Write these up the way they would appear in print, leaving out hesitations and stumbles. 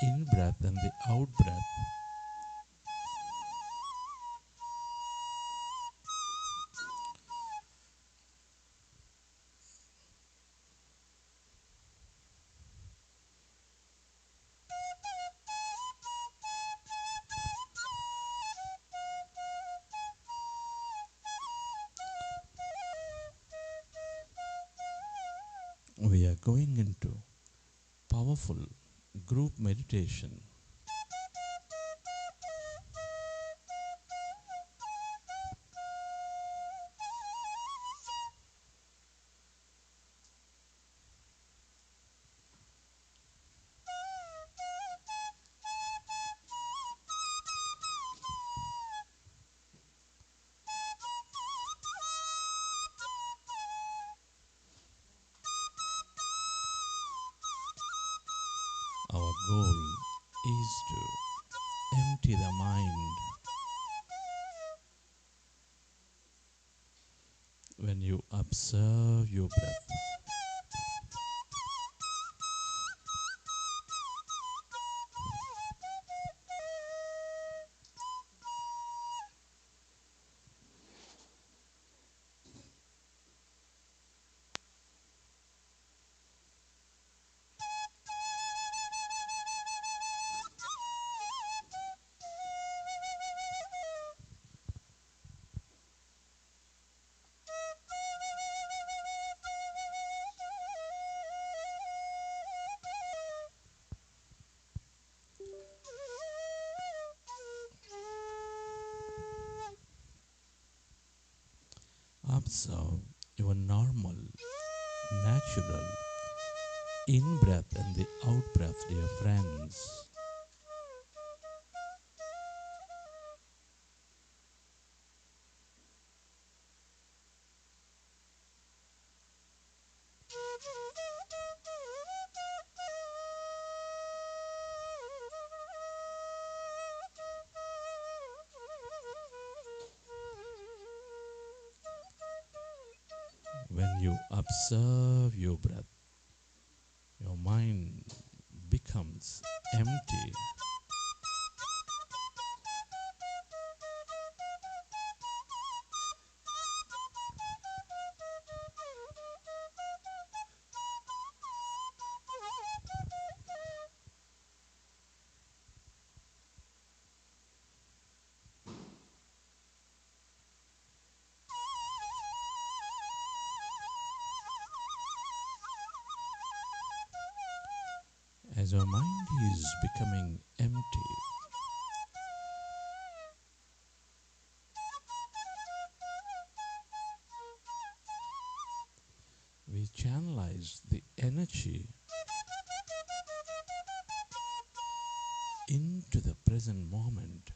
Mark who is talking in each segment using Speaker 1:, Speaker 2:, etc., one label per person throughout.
Speaker 1: in breath and the out breath. We are going into powerful group meditation. Our goal is to empty the mind. When you observe your breath, observe your normal, natural in-breath and the out-breath, dear friends. When you observe your breath, your mind becomes empty. As our mind is becoming empty, we channelize the energy into the present moment.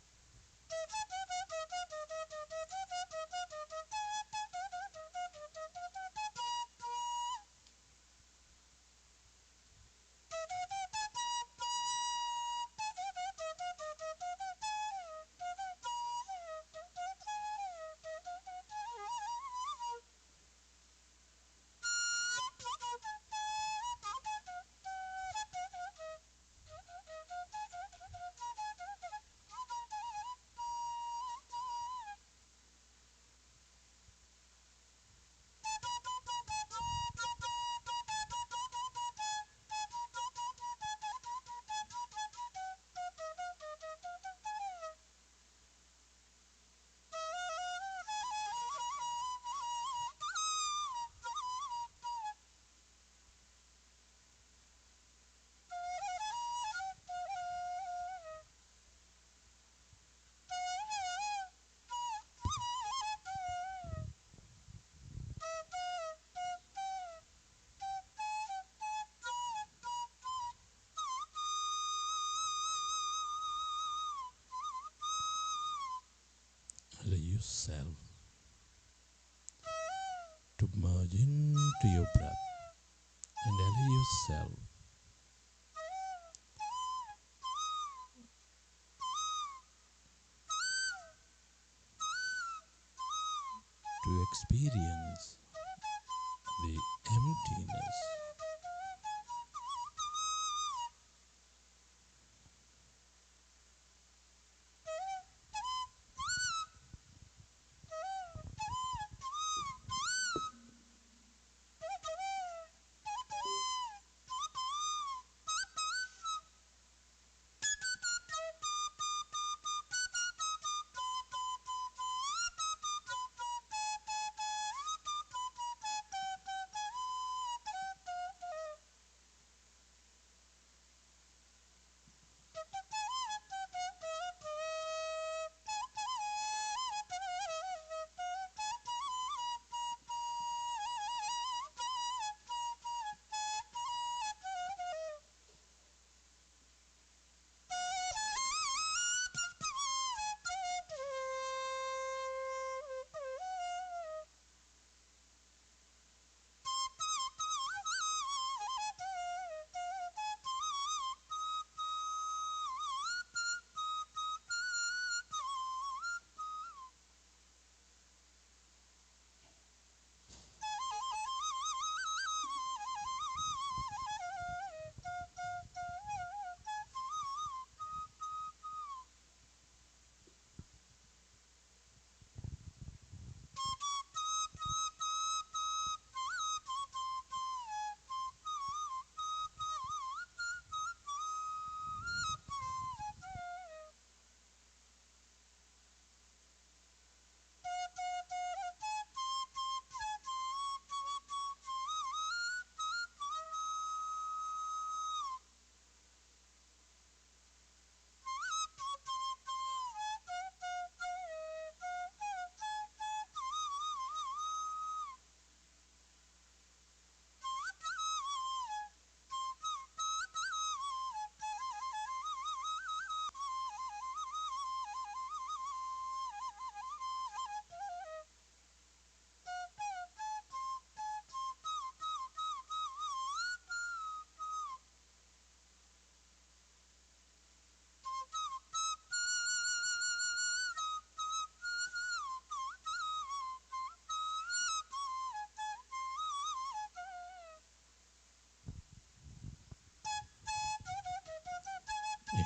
Speaker 1: Allow yourself to merge into your breath and allow yourself to experience the emptiness.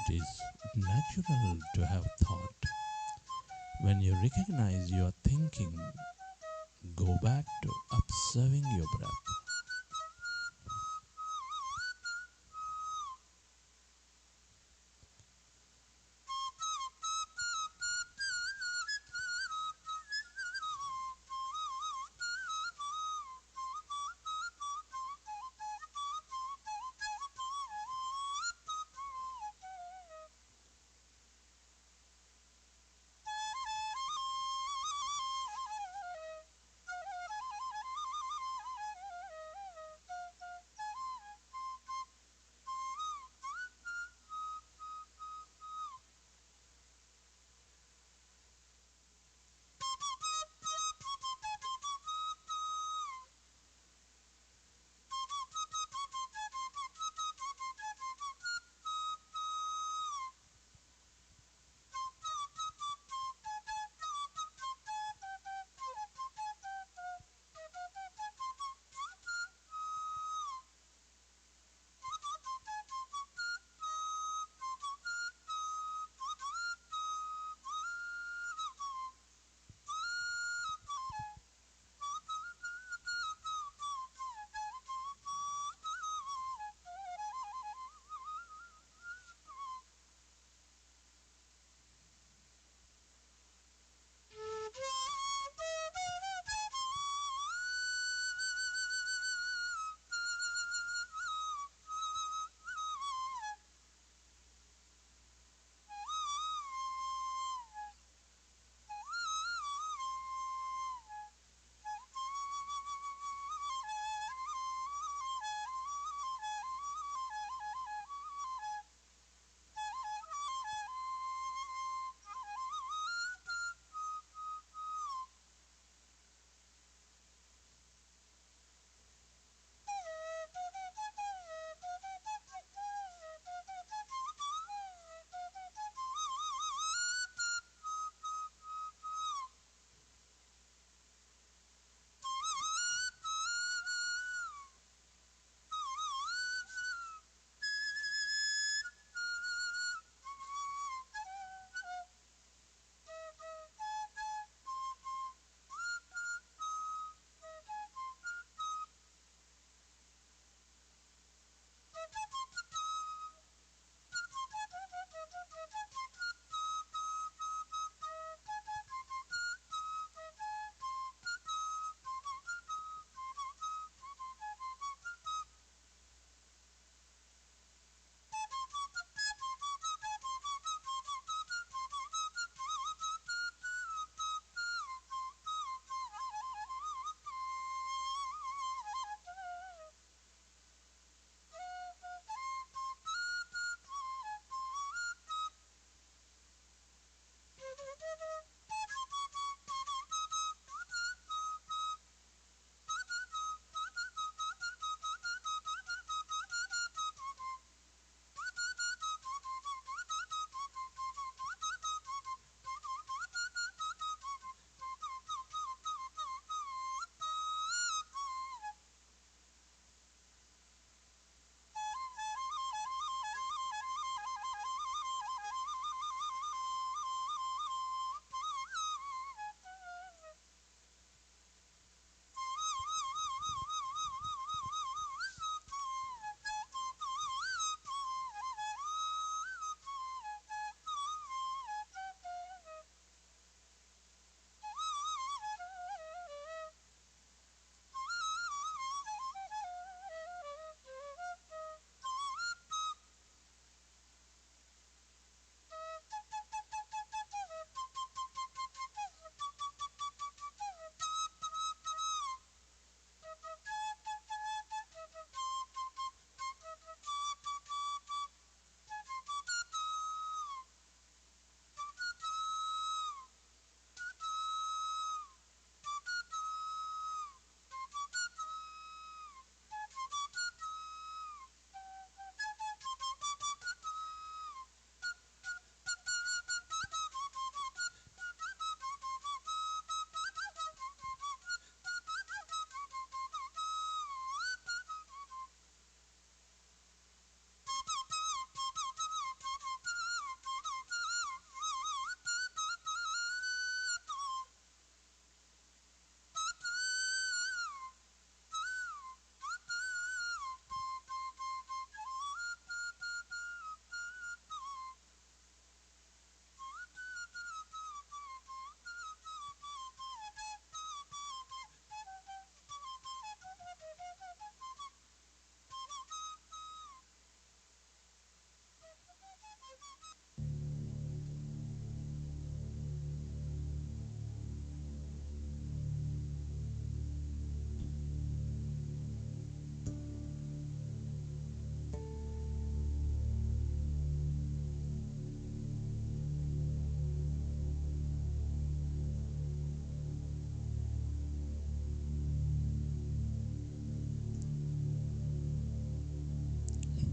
Speaker 1: It is natural to have thought. When you recognize your thinking, go back to observing your breath.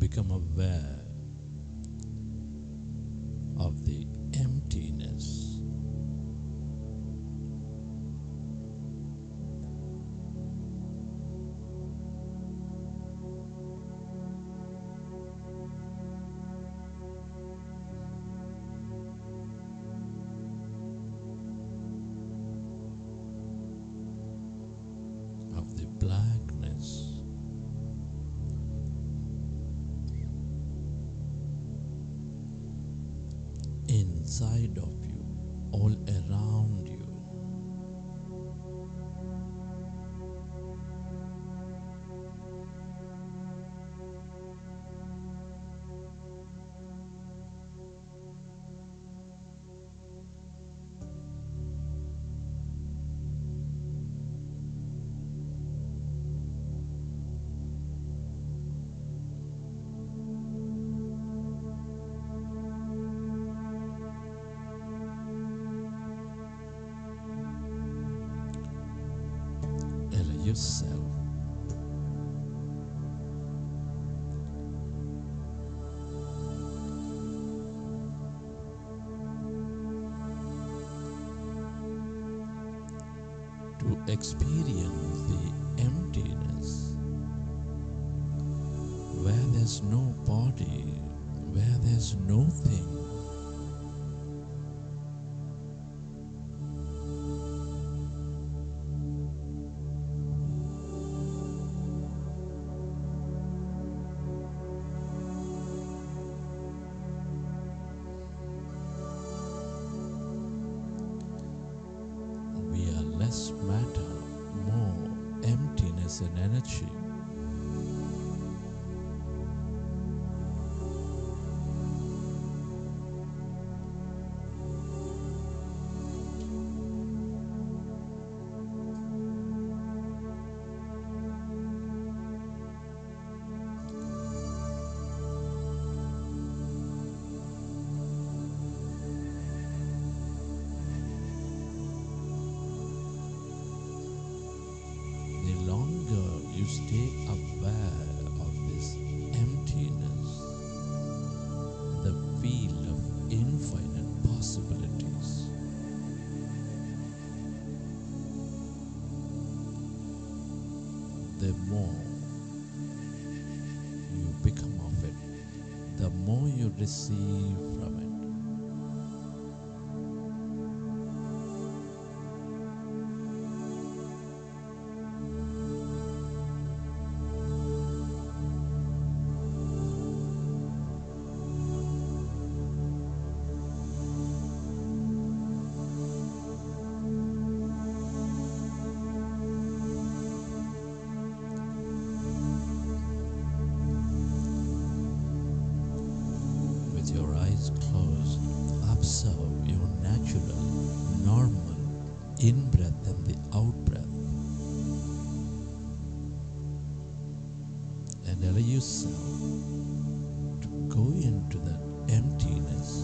Speaker 1: become aware of the emptiness. Of the blackness. Inside of you, all around you. Yourself to experience the emptiness where there's no body, where there's no thing. Less matter, more emptiness and energy. You stay aware of this emptiness, the field of infinite possibilities. The more you become of it, the more you receive from it. Closed, observe your natural, normal in-breath and the out-breath, and allow yourself to go into that emptiness.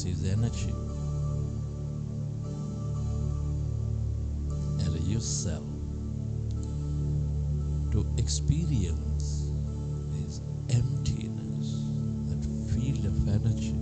Speaker 1: This is energy. Allow yourself to experience this emptiness, that field of energy.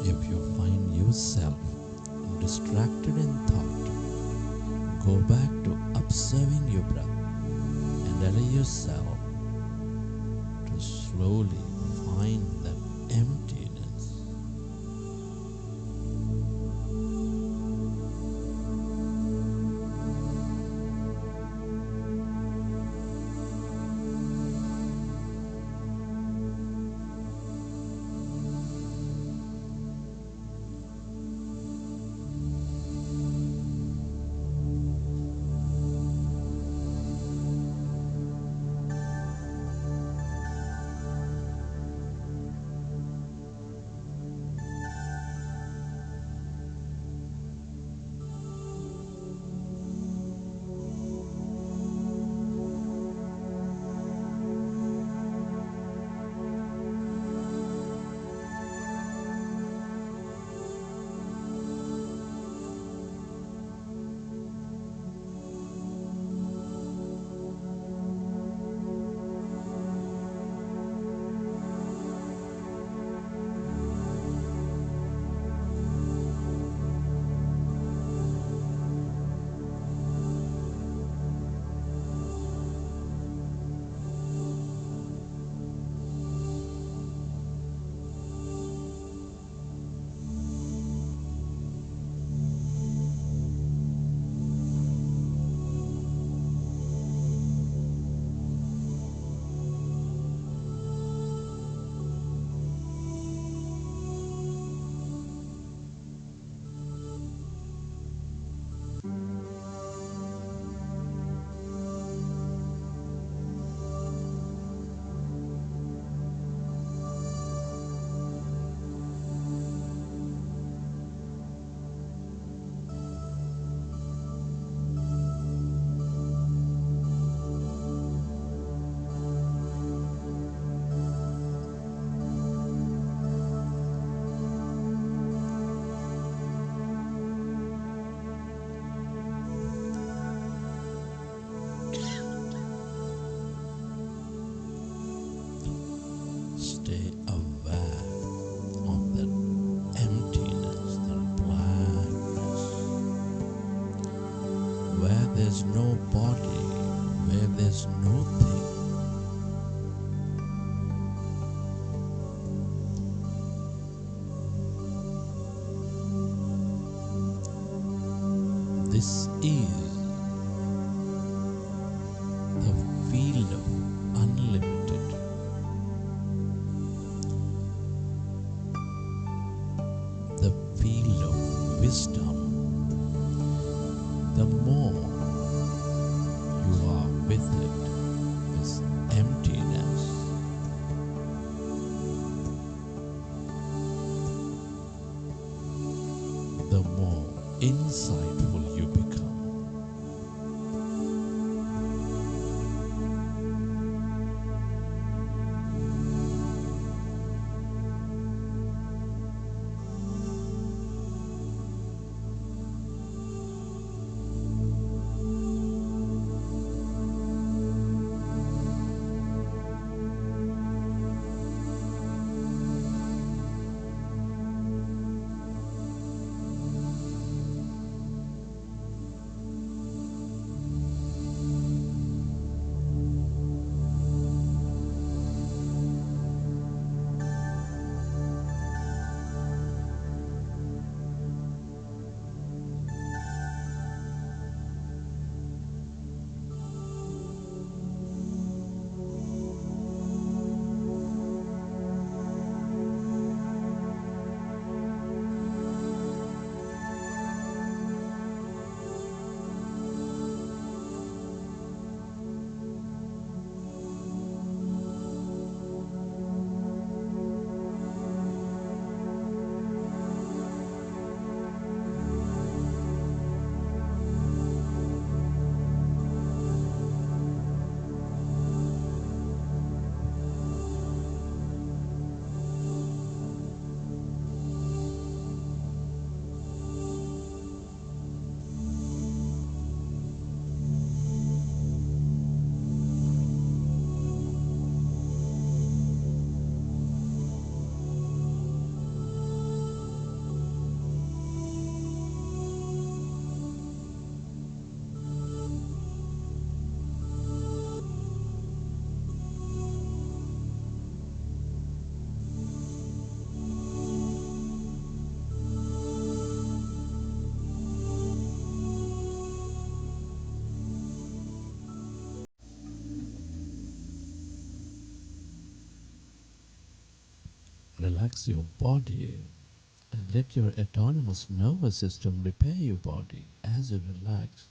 Speaker 1: If you find yourself distracted in thought, go back to observing your breath and allow yourself to slowly find that emptiness. Stay aware of that emptiness, that blackness, where there's no body, where there's no thing. This is the field of unlimited, the field of wisdom. The more you are with it, this emptiness, the more insightful you become. Relax your body and let your autonomous nervous system repair your body as you relax.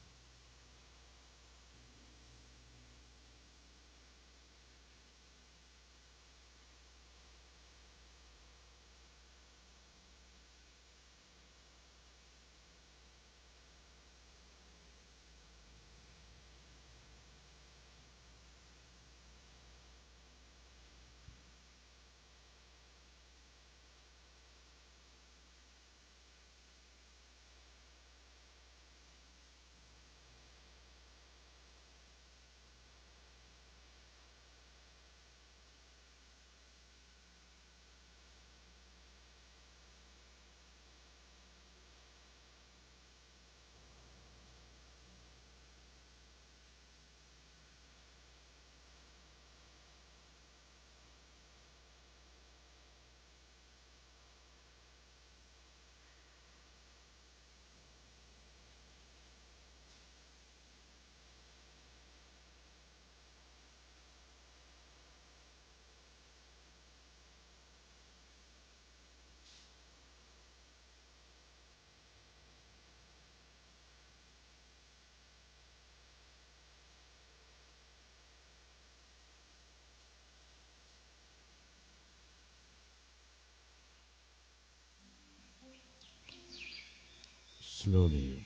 Speaker 1: Slowly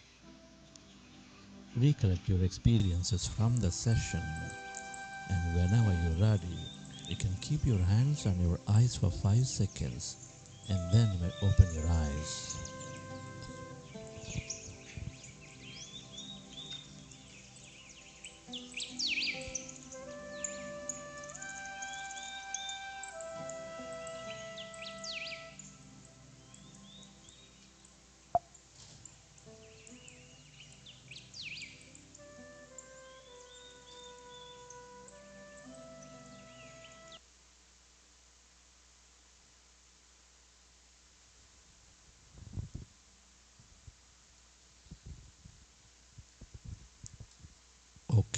Speaker 1: recollect your experiences from the session, and whenever you're ready, you can keep your hands on your eyes for 5 seconds and then you may open your eyes.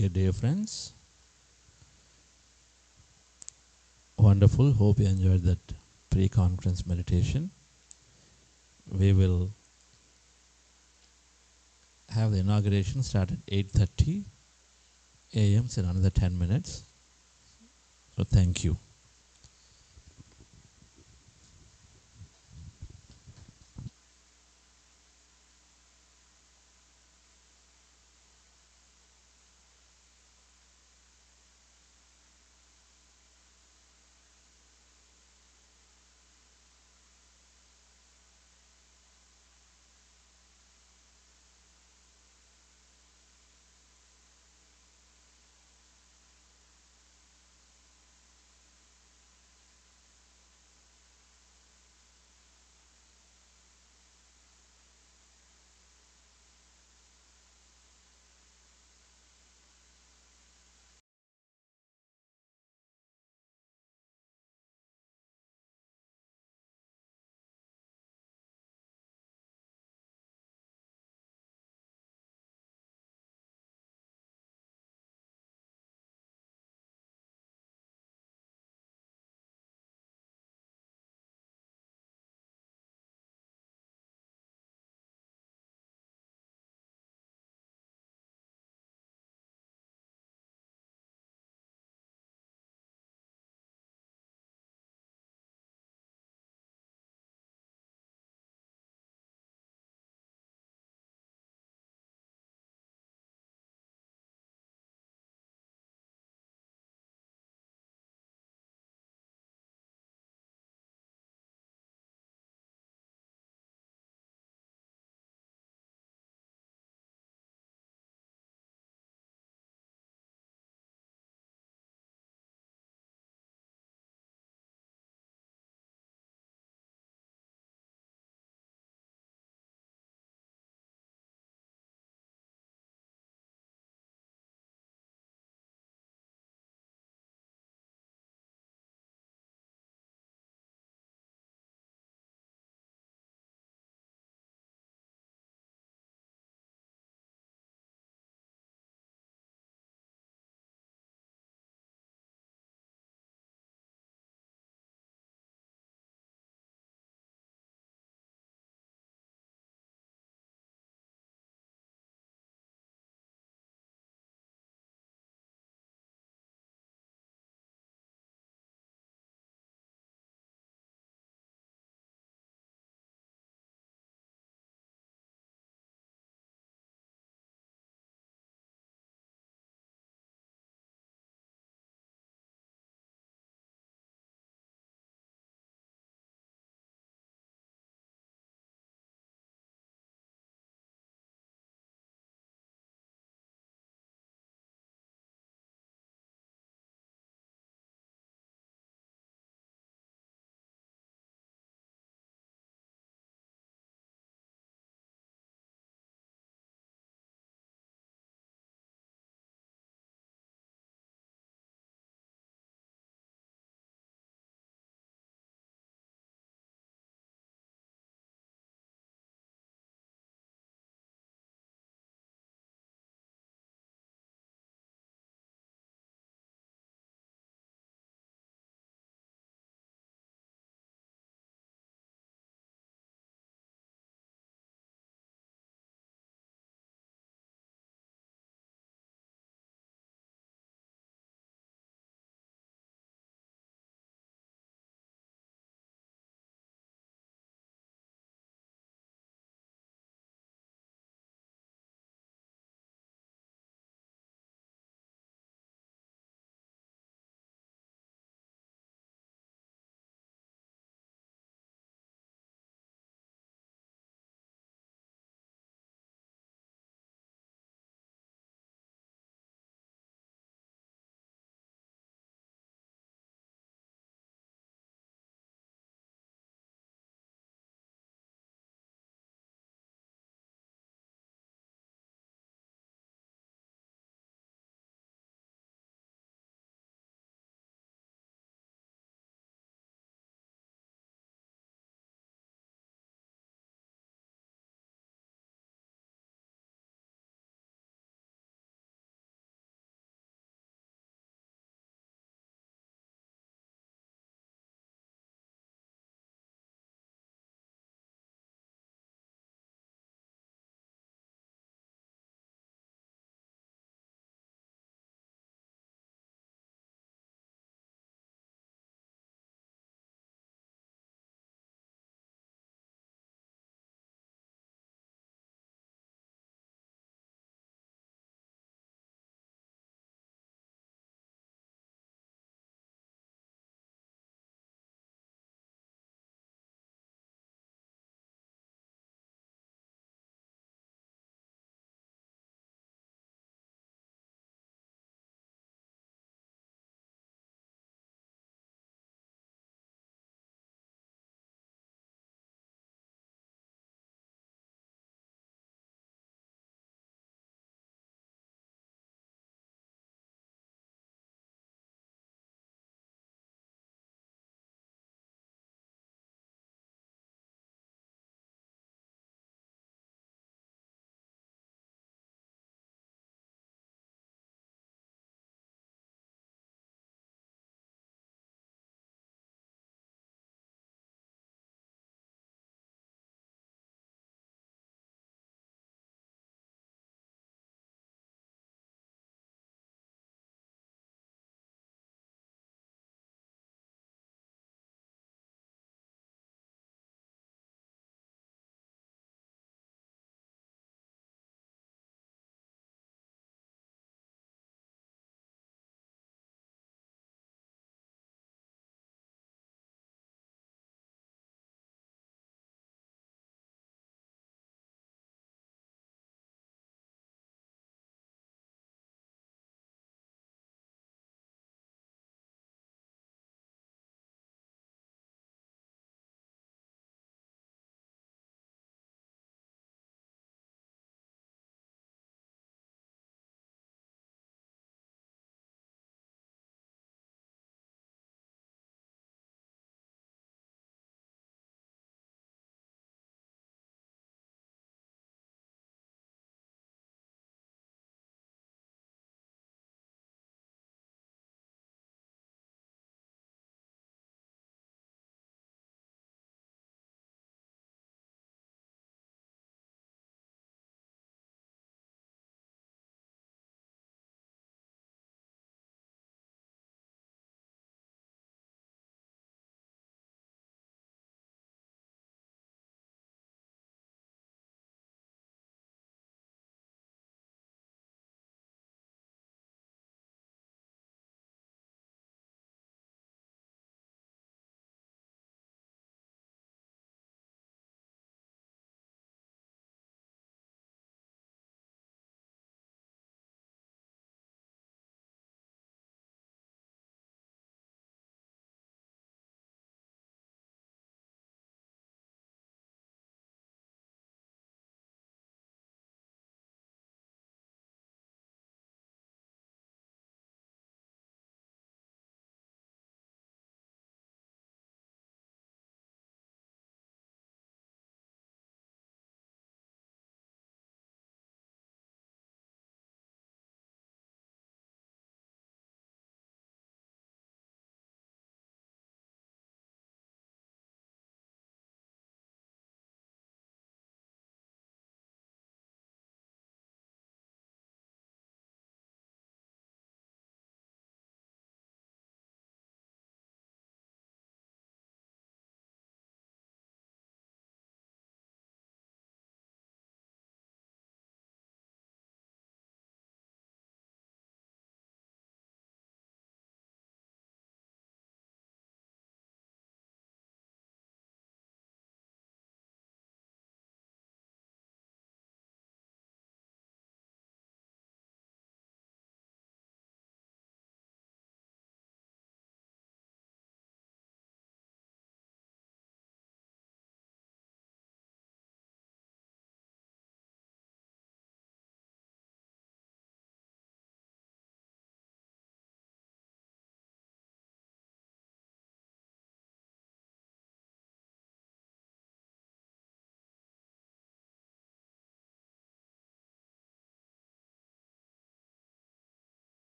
Speaker 1: Okay, dear friends. Wonderful. Hope you enjoyed that pre-conference meditation. We will have the inauguration start at 8:30 a.m. in another 10 minutes. So thank you.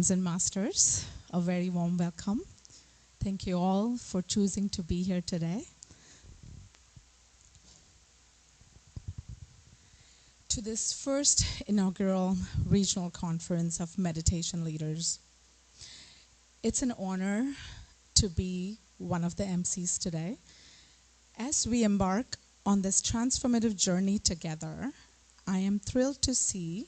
Speaker 2: And masters, a very warm welcome. Thank you all for choosing to be here today. To this first inaugural regional conference of meditation leaders. It's an honor to be one of the MCs today. As we embark on this transformative journey together, I am thrilled to see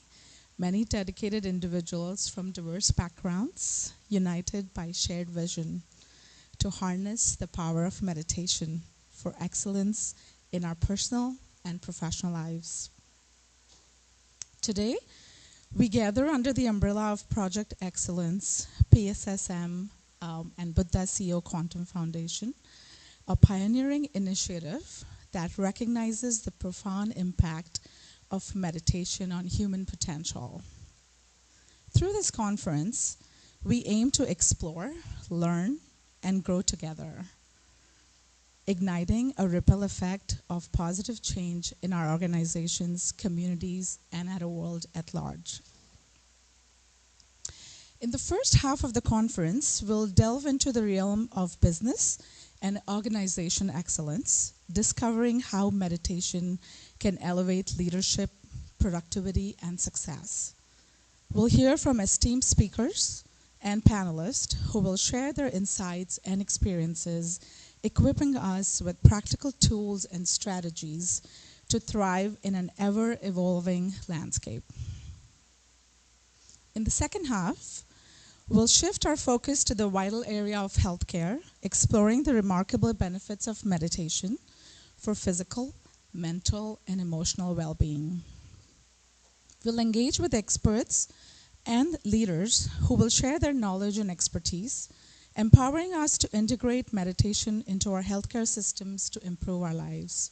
Speaker 2: many dedicated individuals from diverse backgrounds united by shared vision to harness the power of meditation for excellence in our personal and professional lives. Today, we gather under the umbrella of Project Excellence, PSSM, and Buddha CEO Quantum Foundation, a pioneering initiative that recognizes the profound impact of meditation on human potential. Through this conference, we aim to explore, learn, and grow together, igniting a ripple effect of positive change in our organizations, communities, and at a world at large. In the first half of the conference, we'll delve into the realm of business and organization excellence, discovering how meditation can elevate leadership, productivity, and success. We'll hear from esteemed speakers and panelists who will share their insights and experiences, equipping us with practical tools and strategies to thrive in an ever-evolving landscape. In the second half, we'll shift our focus to the vital area of healthcare, exploring the remarkable benefits of meditation for physical, mental, and emotional well-being. We'll engage with experts and leaders who will share their knowledge and expertise, empowering us to integrate meditation into our healthcare systems to improve our lives.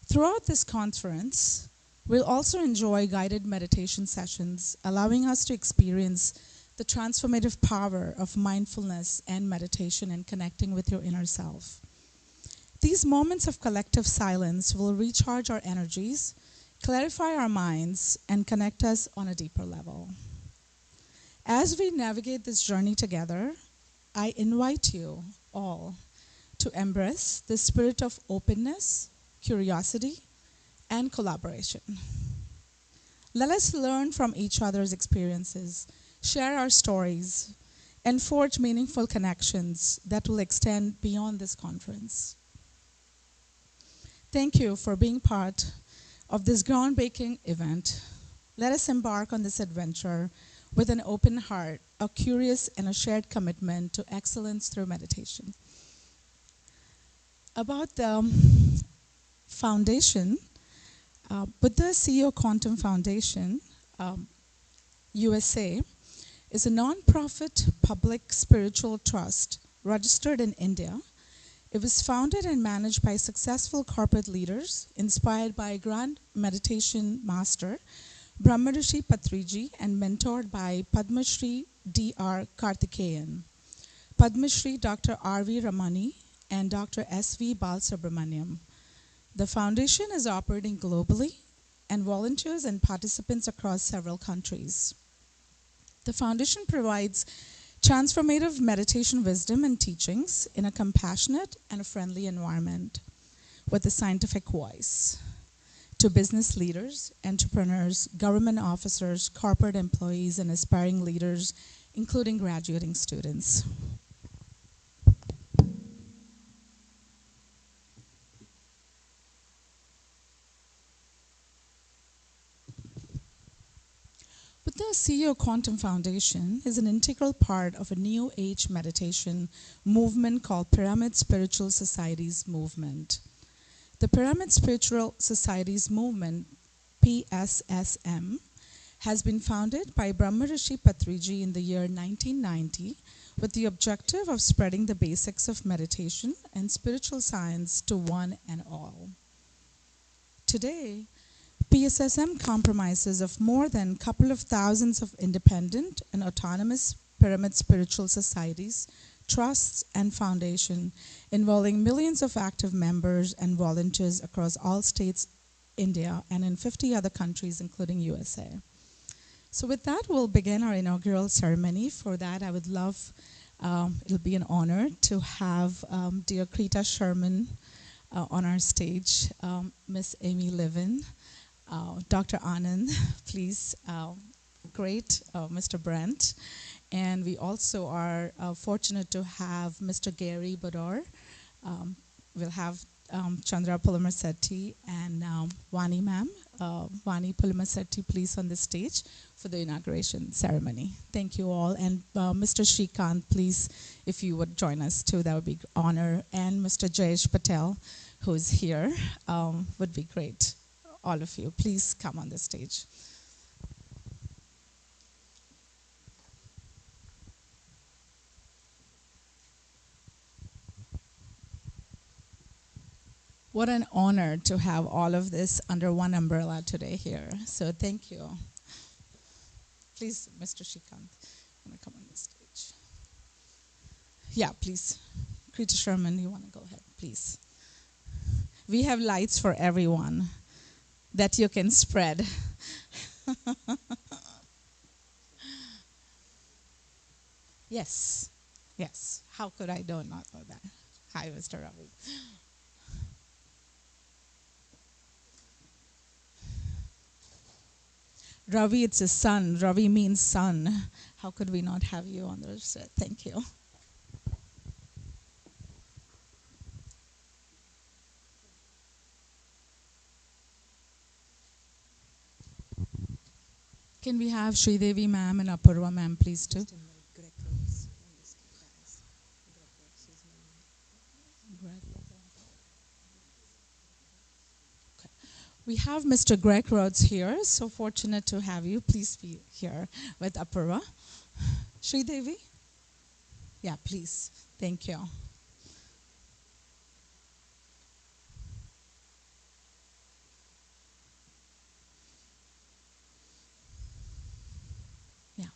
Speaker 2: Throughout this conference, we'll also enjoy guided meditation sessions, allowing us to experience the transformative power of mindfulness and meditation and connecting with your inner self. These moments of collective silence will recharge our energies, clarify our minds, and connect us on a deeper level. As we navigate this journey together, I invite you all to embrace the spirit of openness, curiosity, and collaboration. Let us learn from each other's experiences, share our stories, and forge meaningful connections that will extend beyond this conference. Thank you for being part of this groundbreaking event. Let us embark on this adventure with an open heart, a curious and a shared commitment to excellence through meditation. About the foundation, Buddha CEO Quantum Foundation, USA, is a non-profit public spiritual trust registered in India. It was founded and managed by successful corporate leaders inspired by Grand Meditation Master Brahmarishi Patriji and mentored by Padma Shri D.R. Karthikeyan, Padma Shri Dr. R.V. Ramani, and Dr. S.V. Balasubramaniam. The foundation is operating globally and volunteers and participants across several countries. The foundation provides transformative meditation wisdom and teachings in a compassionate and a friendly environment with a scientific voice to business leaders, entrepreneurs, government officers, corporate employees, and aspiring leaders, including graduating students. But the CEO Quantum Foundation is an integral part of a new age meditation movement called Pyramid Spiritual Societies Movement. The Pyramid Spiritual Societies Movement, PSSM, has been founded by Brahmarishi Patriji in the year 1990 with the objective of spreading the basics of meditation and spiritual science to one and all. Today, PSSM comprises of more than a couple of thousands of independent and autonomous pyramid spiritual societies, trusts, and foundations involving millions of active members and volunteers across all states, India, and in 50 other countries, including USA. So with that, we'll begin our inaugural ceremony. For that, I would love, it'll be an honor to have dear Krita Sherman on our stage, Miss Amy Levin, Dr. Anand, please, great, Mr. Brent. And we also are fortunate to have Mr. Gary Bador. We'll have Chandra Pulamasetti and Vani ma'am, Vani Pulamasetti, please, on the stage for the inauguration ceremony. Thank you all. And Mr. Shrikant, please, if you would join us too, that would be honor. And Mr. Jayesh Patel, who is here, would be great. All of you, please come on the stage. What an honor to have all of this under one umbrella today here. So thank you. Please, Mr. Shrikant, want to come on the stage? Yeah, please. Krita Sherman, you want to go ahead, please. We have lights for everyone that you can spread. Yes, yes. How could I not know that? Hi, Mr. Ravi. Ravi, it's a sun. Ravi means sun. How could we not have you on the set? Thank you. Can we have Sridevi ma'am and Apurva ma'am, please, too? We have Mr. Greg Rhodes here. So fortunate to have you. Please be here with Apurva. Sridevi? Yeah, please. Thank you. Yeah.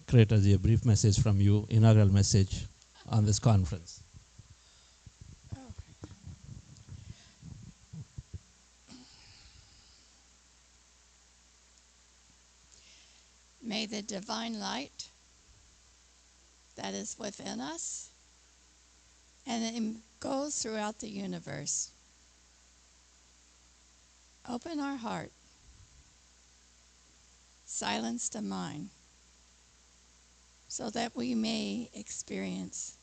Speaker 1: Krita, a brief message from you, inaugural message on this conference.
Speaker 3: May the divine light that is within us and it goes throughout the universe open our heart, silence the mind, so that we may experience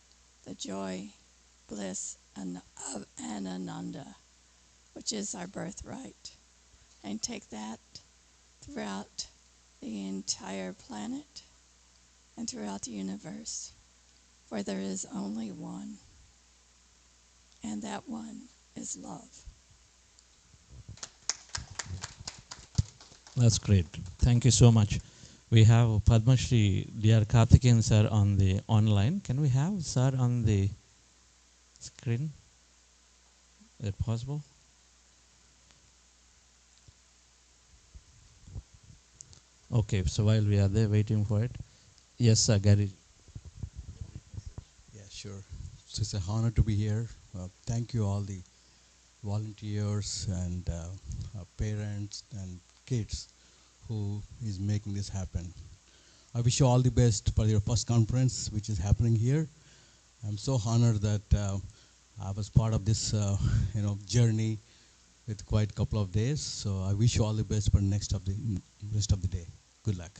Speaker 3: the joy, bliss, and ananda, which is our birthright, and take that throughout the entire planet and throughout the universe, for there is only one, and that one is love.
Speaker 1: That's great. Thank you so much. We have Padma Shri Dr. Karthikeyan sir on the online. Can we have sir on the screen? Is it possible? Okay, so while we are there waiting for it, yes, sir, Gary.
Speaker 4: Yeah, sure. So it's an honor to be here. Thank you all the volunteers and parents and kids who is making this happen. I wish you all the best for your first conference, which is happening here. I'm so honored that I was part of this, journey with quite a couple of days. So I wish you all the best for the rest of the day. Good luck.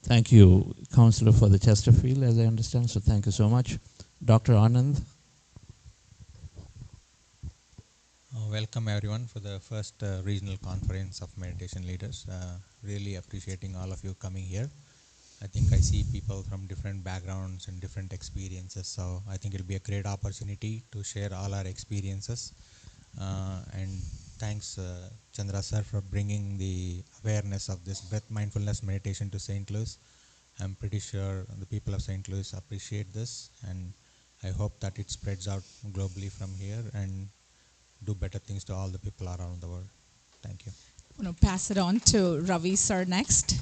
Speaker 1: Thank you, Councillor, for the Chesterfield, as I understand. So thank you so much. Dr. Anand.
Speaker 5: Welcome everyone for the first regional conference of meditation leaders. Really appreciating all of you coming here. I think I see people from different backgrounds and different experiences, so I think it'll be a great opportunity to share all our experiences. And thanks Chandra sir for bringing the awareness of this breath mindfulness meditation to St. Louis. I'm pretty sure the people of St. Louis appreciate this, and I hope that it spreads out globally from here and do better things to all the people around the world. Thank you.
Speaker 2: I'm going to pass it on to Ravi sir next.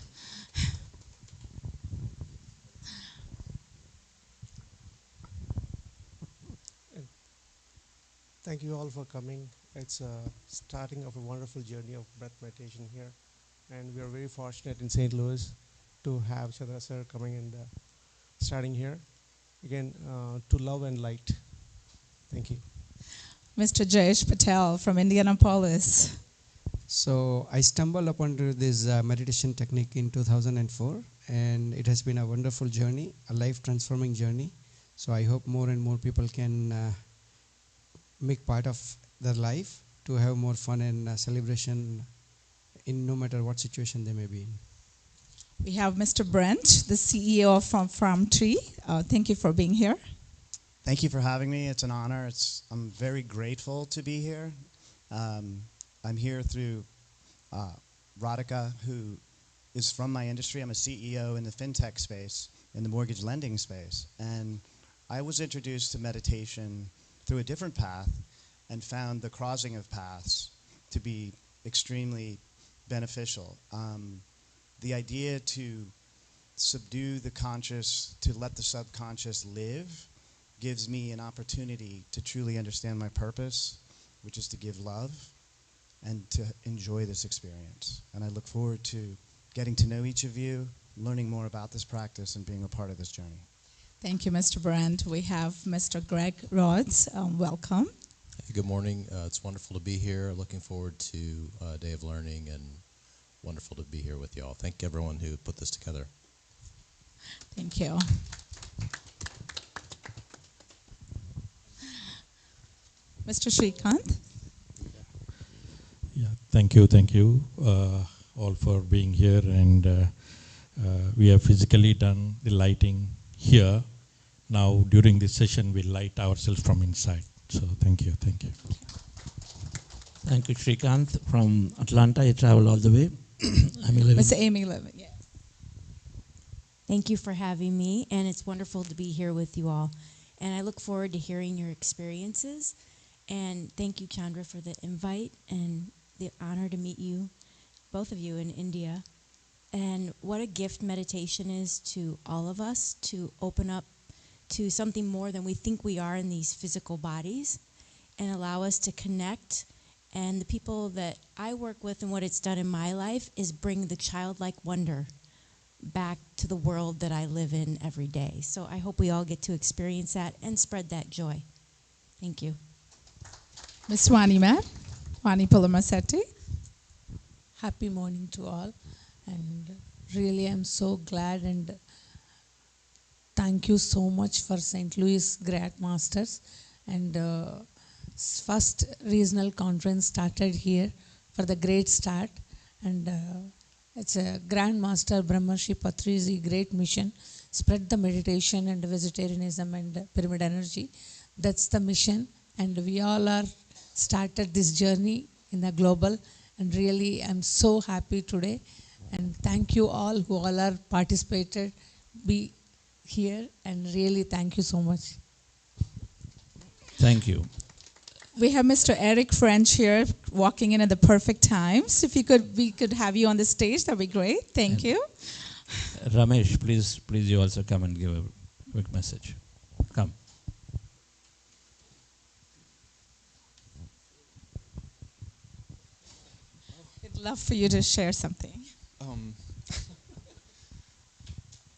Speaker 6: Thank you all for coming. It's a starting of a wonderful journey of breath meditation here. And we are very fortunate in St. Louis to have Chandra sir coming and starting here. Again, to love and light. Thank you.
Speaker 2: Mr. Jayesh Patel from Indianapolis.
Speaker 7: So I stumbled upon this meditation technique in 2004, and it has been a wonderful journey, a life-transforming journey. So I hope more and more people can make part of their life to have more fun and celebration in no matter what situation they may be in.
Speaker 2: We have Mr. Brent, the CEO of Farm Tree. Thank you for being here.
Speaker 8: Thank you for having me. It's an honor. I'm very grateful to be here. I'm here through Radhika, who is from my industry. I'm a CEO in the fintech space, in the mortgage lending space. And I was introduced to meditation through a different path and found the crossing of paths to be extremely beneficial. The idea to subdue the conscious, to let the subconscious live, gives me an opportunity to truly understand my purpose, which is to give love and to enjoy this experience. And I look forward to getting to know each of you, learning more about this practice, and being a part of this journey.
Speaker 2: Thank you, Mr. Brandt. We have Mr. Greg Rhodes. Welcome.
Speaker 9: Hey, good morning. It's wonderful to be here. Looking forward to a day of learning, and wonderful to be here with you all. Thank everyone who put this together.
Speaker 2: Thank you. Mr. Srikanth.
Speaker 10: Yeah, thank you all for being here, and we have physically done the lighting here. Now during this session we'll light ourselves from inside. So thank you.
Speaker 1: Thank you, Srikanth. From Atlanta, you travel all the way.
Speaker 2: Ms. Amy Levin, yes.
Speaker 11: Thank you for having me, and it's wonderful to be here with you all. And I look forward to hearing your experiences. And thank you, Chandra, for the invite and the honor to meet you, both of you, in India. And what a gift meditation is to all of us, to open up to something more than we think we are in these physical bodies and allow us to connect. And the people that I work with and what it's done in my life is bring the childlike wonder back to the world that I live in every day. So I hope we all get to experience that and spread that joy. Thank you.
Speaker 2: Ms. Wani Pulamasetti.
Speaker 12: Happy morning to all, and really I'm so glad, and thank you so much for St. Louis Grad Masters, and first regional conference started here for the great start, and it's a Grand Master Brahmarshi Patrizi great mission, spread the meditation and vegetarianism and pyramid energy. That's the mission, and we all are started this journey in the global, and really I'm so happy today, And thank you all who all are participated, be here, and really thank you so much.
Speaker 1: Thank you.
Speaker 2: We have Mr. Eric French here walking in at the perfect time. So if we could have you on the stage, that'd be great. Thank you.
Speaker 1: Ramesh, please you also come and give a quick message. Come.
Speaker 2: I'd love for you to share something.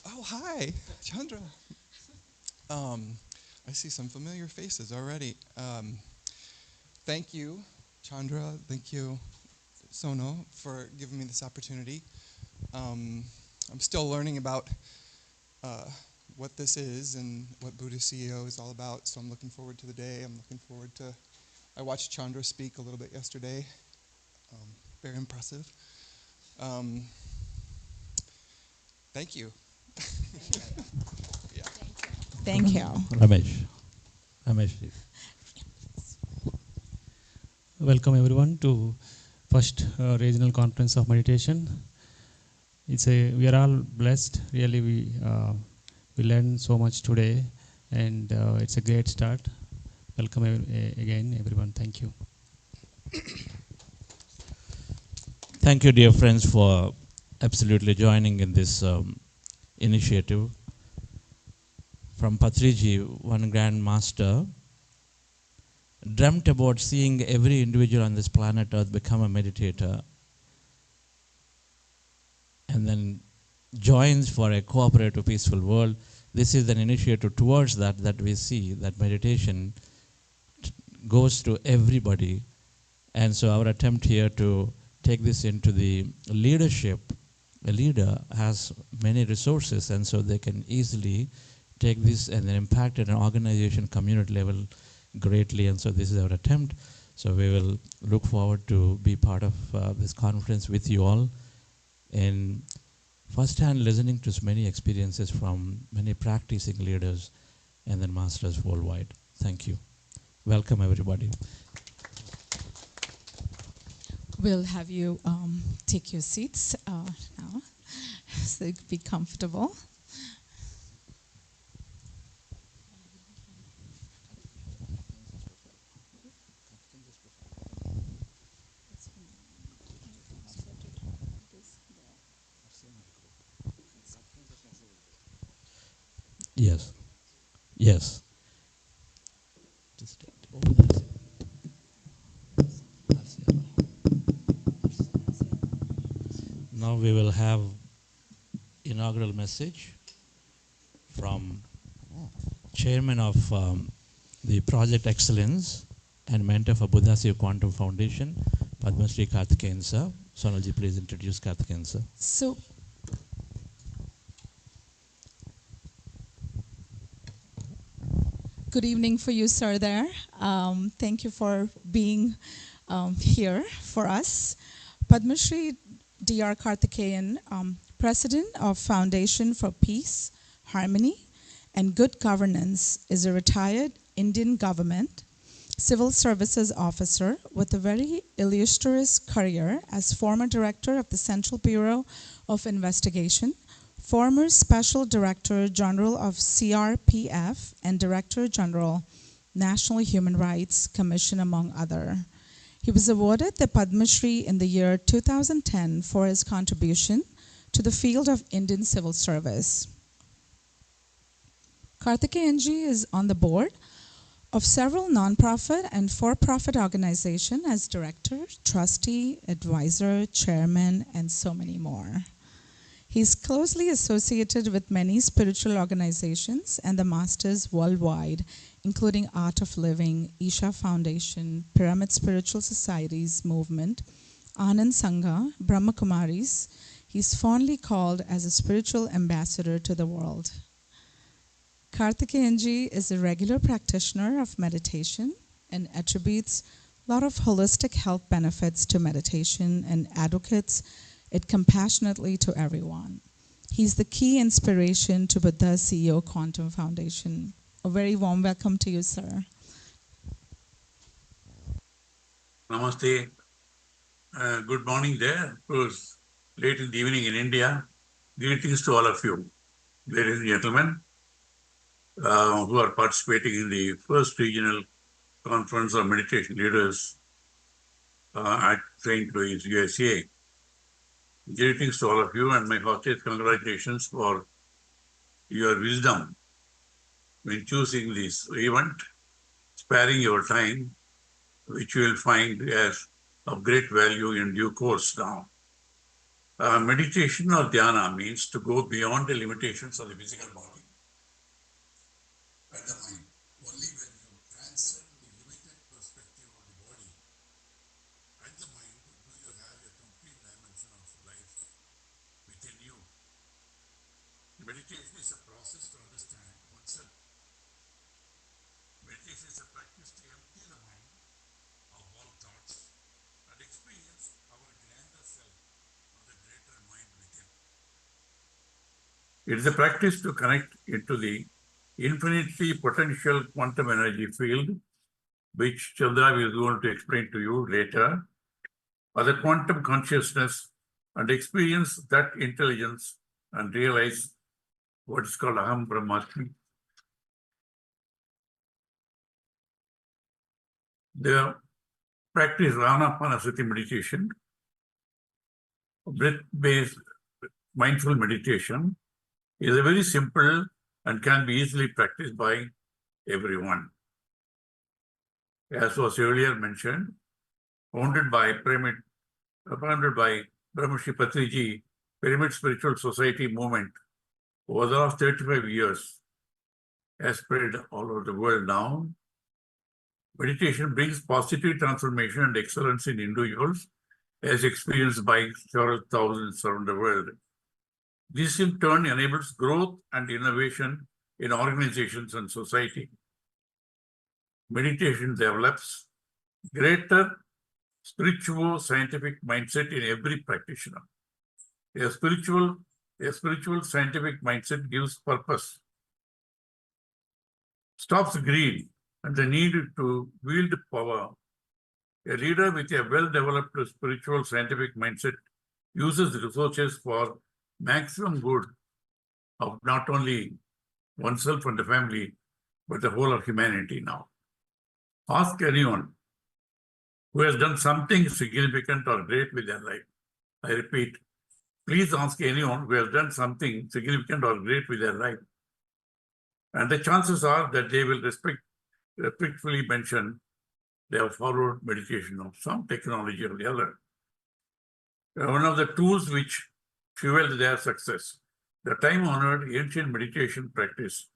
Speaker 13: Oh, hi, Chandra. I see some familiar faces already. Thank you, Chandra. Thank you, Sono, for giving me this opportunity. I'm still learning about what this is and what Buddha CEO is all about, so I'm looking forward to the day. I'm looking forward to... I watched Chandra speak a little bit yesterday. Very impressive. Thank you. Yeah.
Speaker 2: Thank you.
Speaker 1: Ramesh.
Speaker 14: Welcome everyone to first regional conference of meditation. We are all blessed. Really, we learned so much today, and it's a great start. Welcome again, everyone. Thank you.
Speaker 1: Thank you, dear friends, for absolutely joining in this initiative. From Patriji, one Grand Master dreamt about seeing every individual on this planet Earth become a meditator, and then joins for a cooperative, peaceful world. This is an initiative towards that we see that meditation goes to everybody. And so our attempt here to take this into the leadership. A leader has many resources, and so they can easily take this and then impact at an organization, community level greatly. And so this is our attempt. So we will look forward to be part of this conference with you all, and first-hand listening to many experiences from many practicing leaders and then masters worldwide. Thank you. Welcome, everybody.
Speaker 2: We'll have you take your seats now, so you can be comfortable.
Speaker 1: Yes. Yes. Now we will have inaugural message from Chairman of the Project Excellence and Mentor for Buddha Seva Quantum Foundation, Padma Shri Karthikeyan sir. Sonalji, please introduce Karthikeyan sir.
Speaker 2: So, good evening for you, sir, there. Thank you for being here for us. Padma Shri Dr. Karthikeyan, President of Foundation for Peace, Harmony, and Good Governance, is a retired Indian government civil services officer with a very illustrious career as former director of the Central Bureau of Investigation, former Special Director General of CRPF, and Director General, National Human Rights Commission, among other. He was awarded the Padma Shri in the year 2010 for his contribution to the field of Indian civil service. Karthikeyanji is on the board of several non-profit and for-profit organizations as director, trustee, advisor, chairman, and so many more. He's closely associated with many spiritual organizations and the masters worldwide, including Art of Living, Isha Foundation, Pyramid Spiritual Societies Movement, Anand Sangha, Brahma Kumaris. He's fondly called as a spiritual ambassador to the world. Karthikeyanji is a regular practitioner of meditation and attributes a lot of holistic health benefits to meditation and advocates it compassionately to everyone. He's the key inspiration to Buddha CEO Quantum Foundation. A very warm welcome to you, sir.
Speaker 15: Namaste. Good morning there. Of course, late in the evening in India. Greetings to all of you, ladies and gentlemen, who are participating in the first regional conference of meditation leaders at St. Louis, USA. Greetings to all of you, and my heartiest congratulations for your wisdom in choosing this event, sparing your time, which you will find as of great value in due course now. Meditation or dhyana means to go beyond the limitations of the physical body and the mind. Only when you transcend the limited perspective of the body and the mind do you have a complete dimension of life within you. Meditation is a process to understand oneself. Meditation is a practice to empty the mind of all thoughts and experience our grander self of the greater mind within. It is a practice to connect into the infinitely potential quantum energy field, which Chandra is going to explain to you later, or the quantum consciousness, and experience that intelligence and realize what is called Aham Brahmasmi. The practice Anapanasati meditation, breath-based mindful meditation, is a very simple and can be easily practiced by everyone. As was earlier mentioned, founded by Brahmashi Patriji, Pyramid Spiritual Society movement over the last 35 years has spread all over the world now. Meditation brings positive transformation and excellence in individuals as experienced by several thousands around the world. This in turn enables growth and innovation in organizations and society. Meditation develops greater spiritual scientific mindset in every practitioner. A spiritual scientific mindset gives purpose, stops greed and the need to wield power. A leader with a well-developed spiritual scientific mindset uses resources for maximum good of not only oneself and the family, but the whole of humanity now. Ask anyone who has done something significant or great with their life. I repeat, please ask anyone who has done something significant or great with their life. And the chances are that they will respectfully mention they have followed meditation of some technology or the other. One of the tools which fueled their success, the time-honored ancient meditation practice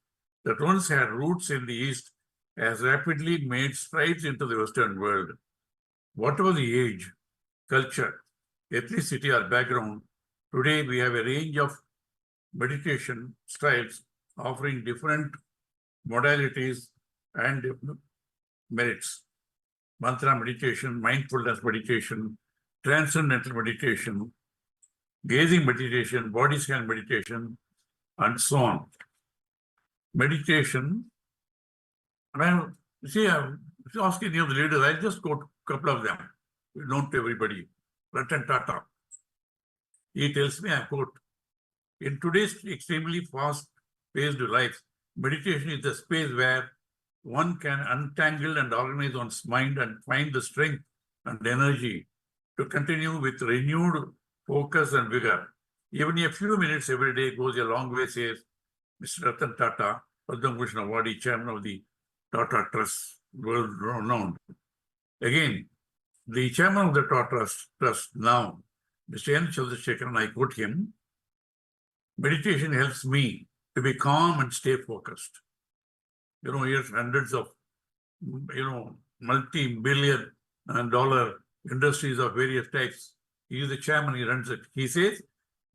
Speaker 15: that once had roots in the East has rapidly made strides into the Western world. Whatever the age, culture, ethnicity, or background, today we have a range of meditation styles offering different modalities and merits. Mantra meditation, mindfulness meditation, transcendental meditation, gazing meditation, body scan meditation, and so on. Meditation, I'm asking you the leaders, I'll just quote a couple of them, known to everybody. Ratan Tata. He tells me, I quote, in today's extremely fast-paced life, meditation is the space where one can untangle and organize one's mind and find the strength and energy to continue with renewed focus and vigor. Even a few minutes every day goes a long way, says Mr. Ratan Tata, Padma Bhushan awardee, chairman of the Tata Trust, world renowned. Again, the chairman of the Tata Trust now, Mr. N. Chandrasekharan, I quote him, meditation helps me to be calm and stay focused. Here's hundreds of, multi-billion dollar industries of various types. He is the chairman, he runs it. He says,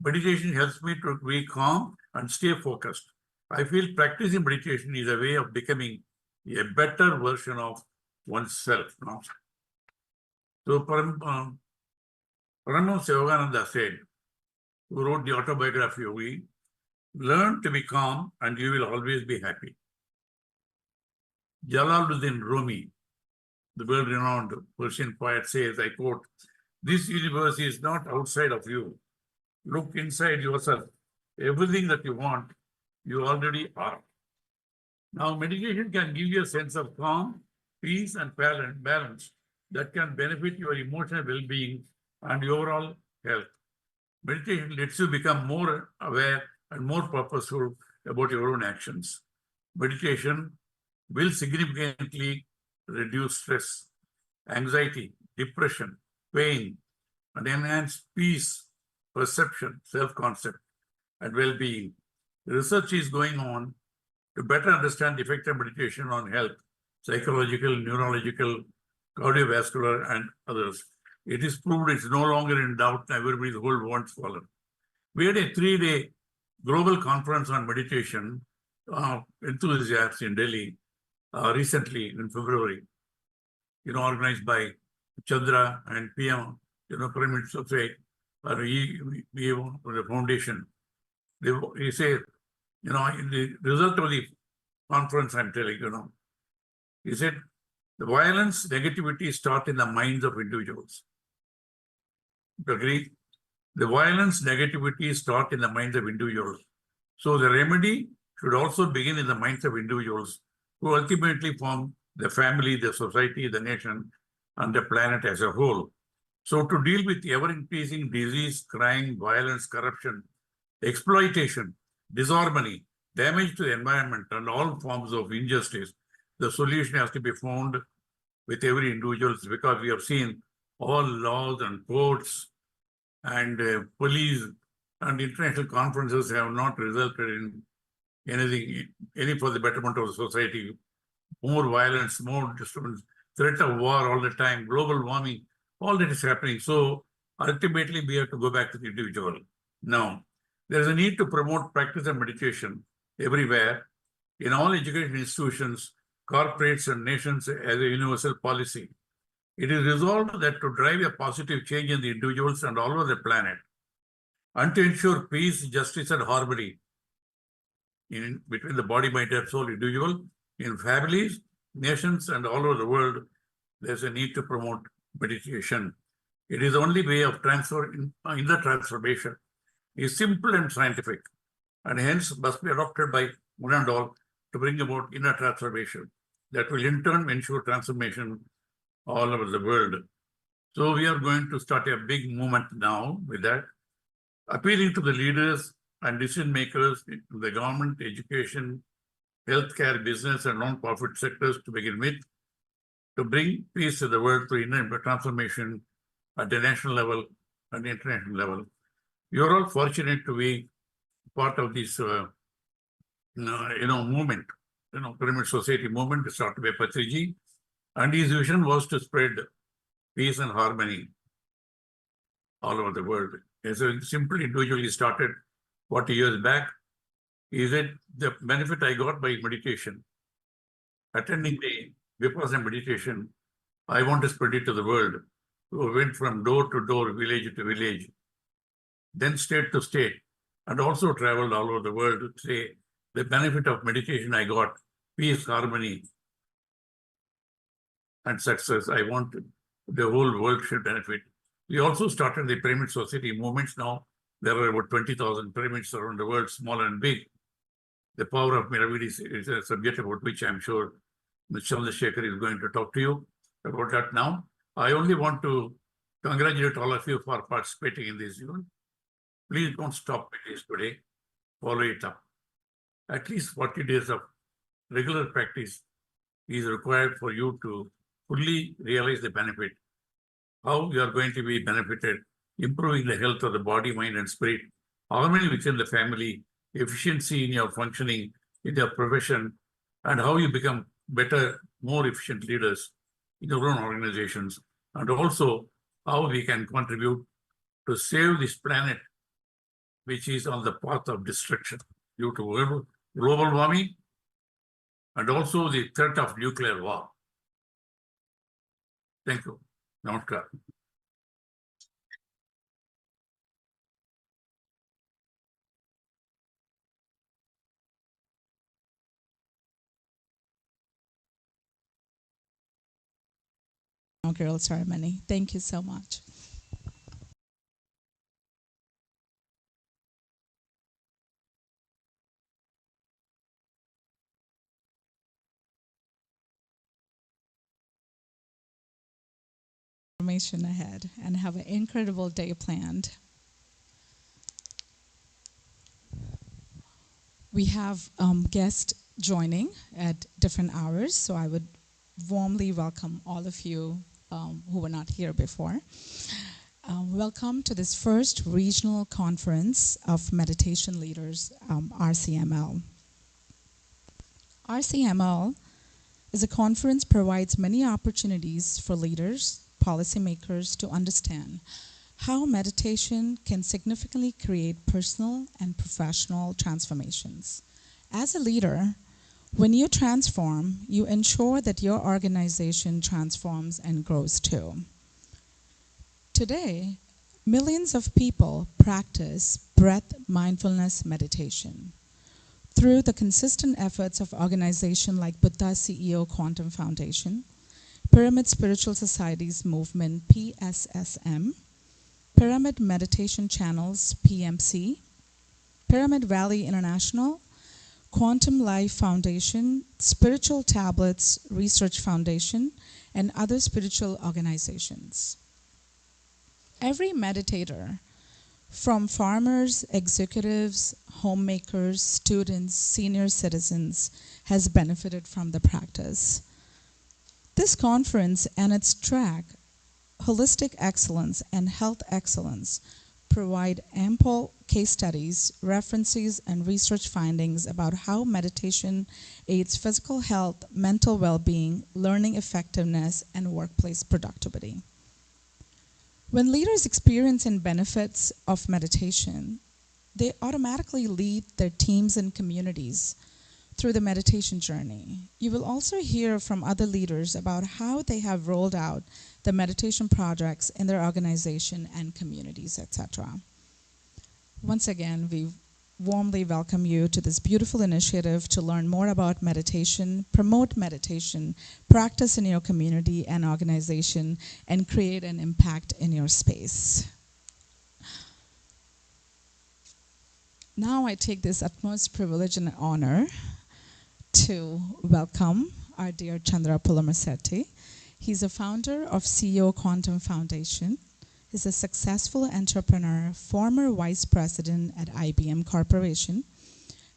Speaker 15: meditation helps me to be calm and stay focused. I feel practicing meditation is a way of becoming a better version of oneself. No? So Paramahansa Yogananda said, who wrote the autobiography of Yogi, learn to be calm and you will always be happy. Jalaluddin Rumi, the world-renowned Persian poet, says, I quote, this universe is not outside of you. Look inside yourself. Everything that you want, you already are. Now, meditation can give you a sense of calm, peace, and balance that can benefit your emotional well-being and your overall health. Meditation lets you become more aware and more purposeful about your own actions. Meditation will significantly reduce stress, anxiety, depression, pain, and enhance peace, perception, self-concept, and well-being. Research is going on to better understand the effect of meditation on health, psychological, neurological, cardiovascular, and others. It is proved it's no longer in doubt. Everybody's whole world's fallen. We had a 3-day global conference on meditation, enthusiasts in Delhi, recently in February, organized by Chandra and PM, Pyramid Society, or the foundation. He said, in the result of the conference, I'm telling he said, the violence, negativity start in the minds of individuals. You agree? The violence, negativity start in the minds of individuals. So the remedy should also begin in the minds of individuals who ultimately form the family, the society, the nation, and the planet as a whole. So to deal with the ever-increasing disease, crime, violence, corruption, exploitation, disharmony, damage to the environment, and all forms of injustice, the solution has to be found with every individual, because we have seen all laws and courts and police and international conferences have not resulted in anything, any for the betterment of the society. More violence, more disturbance, threat of war all the time, global warming, all that is happening. So ultimately, we have to go back to the individual. Now, there is a need to promote practice of meditation everywhere, in all education institutions, corporates, and nations as a universal policy. It is resolved that to drive a positive change in the individuals and all over the planet, and to ensure peace, justice, and harmony between the body, mind, and soul individual, in families, nations, and all over the world, there's a need to promote meditation. It is the only way of in the transformation is simple and scientific, and hence must be adopted by one and all to bring about inner transformation that will in turn ensure transformation all over the world. So we are going to start a big movement now with that, appealing to the leaders and decision makers in the government, education, healthcare, business, and non-profit sectors to begin with, to bring peace to the world through inner transformation at the national level and international level. You're all fortunate to be part of this, movement, Pyramid Society movement started by Patriji, and his vision was to spread peace and harmony all over the world. As a simple individual, he started 40 years back. He said, the benefit I got by meditation, attending the Vipassana meditation, I want to spread it to the world. So we went from door to door, village to village, then state to state, and also traveled all over the world to say the benefit of meditation I got, peace, harmony, and success. I want the whole world should benefit. We also started the Pyramid Society movements now. There are about 20,000 pyramids around the world, small and big. The power of pyramid is a subject about which I'm sure Mr. Chandrasekhar is going to talk to you about that now. I only want to congratulate all of you for participating in this event. Please don't stop with this today. Follow it up. At least 40 days of regular practice is required for you to fully realize the benefit, how you are going to be benefited, improving the health of the body, mind, and spirit, harmony within the family, efficiency in your functioning, in your profession, and how you become better, more efficient leaders in your own organizations, and also how we can contribute to save this planet, which is on the path of destruction due to global warming and also the threat of nuclear war. Thank you. Namaskar.
Speaker 2: Inaugural ceremony. Thank you so much. transformation ahead and have an incredible day planned. We have guests joining at different hours, so I would warmly welcome all of you who were not here before. Welcome to this first regional conference of meditation leaders, RCML. RCML is a conference provides many opportunities for leaders, policymakers to understand how meditation can significantly create personal and professional transformations. As a leader, when you transform, you ensure that your organization transforms and grows too. Today, millions of people practice breath mindfulness meditation. Through the consistent efforts of organizations like Buddha CEO Quantum Foundation, Pyramid Spiritual Societies Movement PSSM, Pyramid Meditation Channels PMC, Pyramid Valley International, Quantum Life Foundation, Spiritual Tablets Research Foundation, and other spiritual organizations. Every meditator, from farmers, executives, homemakers, students, senior citizens, has benefited from the practice. This conference and its track, Holistic Excellence and Health Excellence, provide ample case studies, references, and research findings about how meditation aids physical health, mental well-being, learning effectiveness, and workplace productivity. When leaders experience and benefits of meditation, they automatically lead their teams and communities through the meditation journey. You will also hear from other leaders about how they have rolled out the meditation projects in their organization and communities, etc. Once again, we warmly welcome you to this beautiful initiative to learn more about meditation, promote meditation, practice in your community and organization, and create an impact in your space. Now I take this utmost privilege and honor to welcome our dear Chandra Pulamasetti. He's a founder of CEO Quantum Foundation. He's a successful entrepreneur, former vice president at IBM Corporation,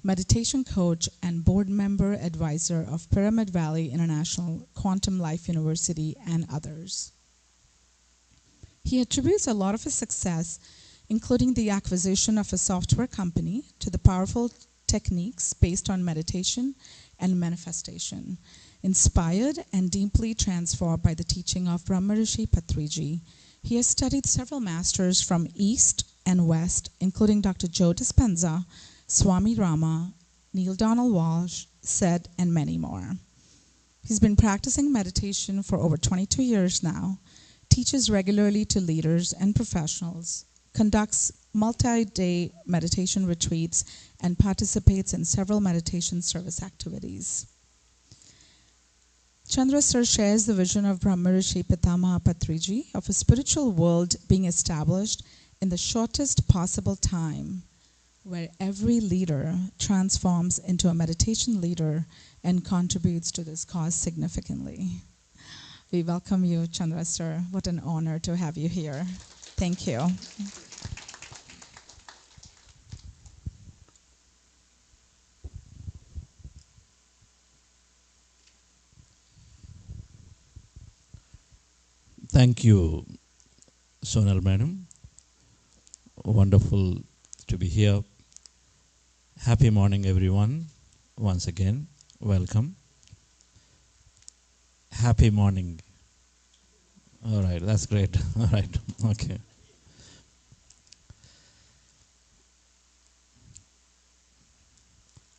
Speaker 2: meditation coach, and board member advisor of Pyramid Valley International, Quantum Life University, and others. He attributes a lot of his success, including the acquisition of a software company, to the powerful techniques based on meditation and manifestation, inspired and deeply transformed by the teaching of Brahmarishi Patriji. He has studied several masters from East and West, including Dr. Joe Dispenza, Swami Rama, Neil Donald Walsh, Seth, and many more. He's been practicing meditation for over 22 years now, teaches regularly to leaders and professionals, conducts multi-day meditation retreats, and participates in several meditation service activities. Chandra Sir shares the vision of Brahmarishi Pitamaha Patriji of a spiritual world being established in the shortest possible time, where every leader transforms into a meditation leader and contributes to this cause significantly. We welcome you, Chandra Sir. What an honor to have you here. Thank you.
Speaker 10: Thank you, Sonal Madam. Wonderful to be here. Happy morning, everyone. Once again, welcome. Happy morning. All right, that's great. All right, okay.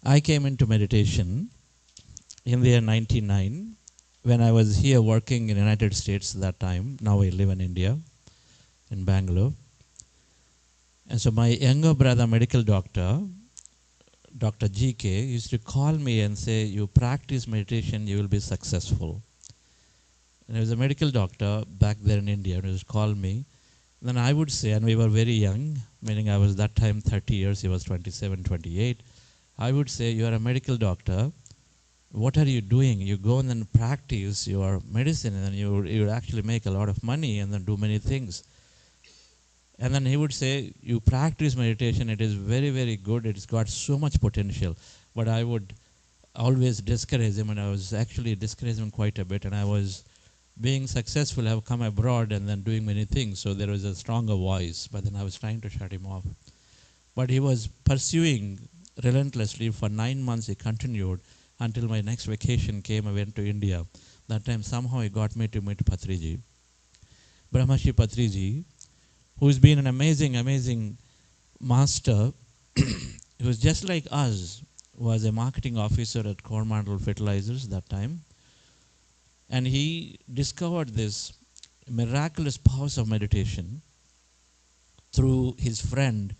Speaker 10: I came into meditation in the year 99 when I was here working in the United States at that time. Now I live in India, in Bangalore. And so my younger brother, medical doctor, Dr. GK, used to call me and say, you practice meditation, you will be successful. And he was a medical doctor back there in India, and he used to call me. Then I would say, and we were very young, meaning I was that time 30 years, he was 27, 28. I would say, you are a medical doctor,
Speaker 1: what are you doing? You go and then practice your medicine, and then you would actually make a lot of money and then do many things. And then he would say, you practice meditation, it is very, very good, it's got so much potential. But I would always discourage him, and I was actually discouraging him quite a bit, and I was being successful. I've come abroad and then doing many things, so there was a stronger voice, but then I was trying to shut him off. But he was pursuing relentlessly. For 9 months he continued until my next vacation came. I went to India. That time somehow he got me to meet Patriji, Brahmashi Patriji, who's been an amazing, amazing master. He was just like us, was a marketing officer at Coromandel Fertilizers that time. And he discovered this miraculous powers of meditation through his friend.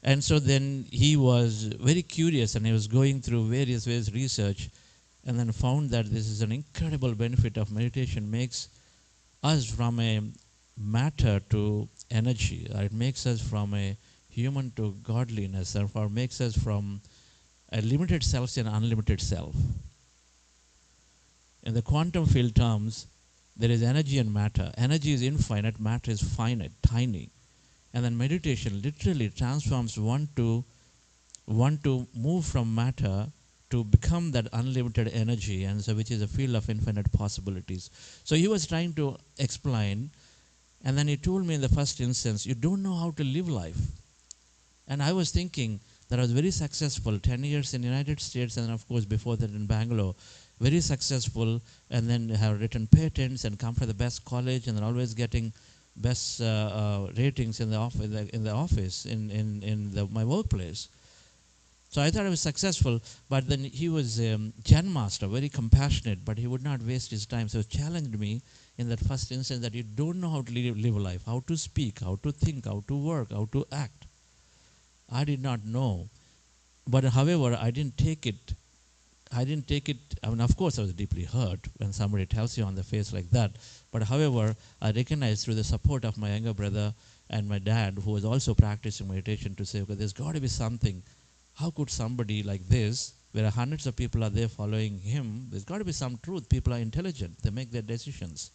Speaker 1: And so then he was very curious, and he was going through various ways research, and then found that this is an incredible benefit of meditation. Makes us from a matter to energy, or it makes us from a human to godliness, or makes us from a limited self to an unlimited self. In the quantum field terms, there is energy and matter. Energy is infinite, matter is finite, tiny. And then meditation literally transforms one to move from matter to become that unlimited energy, and so which is a field of infinite possibilities. So he was trying to explain, and then he told me in the first instance, you don't know how to live life. And I was thinking that I was very successful, 10 years in the United States, and of course before that in Bangalore, very successful, and then have written patents and come from the best college, and then always getting best ratings in the office, in my workplace. So I thought I was successful, but then he was Zen master, very compassionate, but he would not waste his time. So he challenged me in that first instance that you don't know how to live life, how to speak, how to think, how to work, how to act. I did not know. But however, I didn't take it. I mean, of course, I was deeply hurt when somebody tells you on the face like that. But however, I recognized through the support of my younger brother and my dad, who was also practicing meditation, to say, okay, there's got to be something. How could somebody like this, where hundreds of people are there following him, there's got to be some truth. People are intelligent. They make their decisions.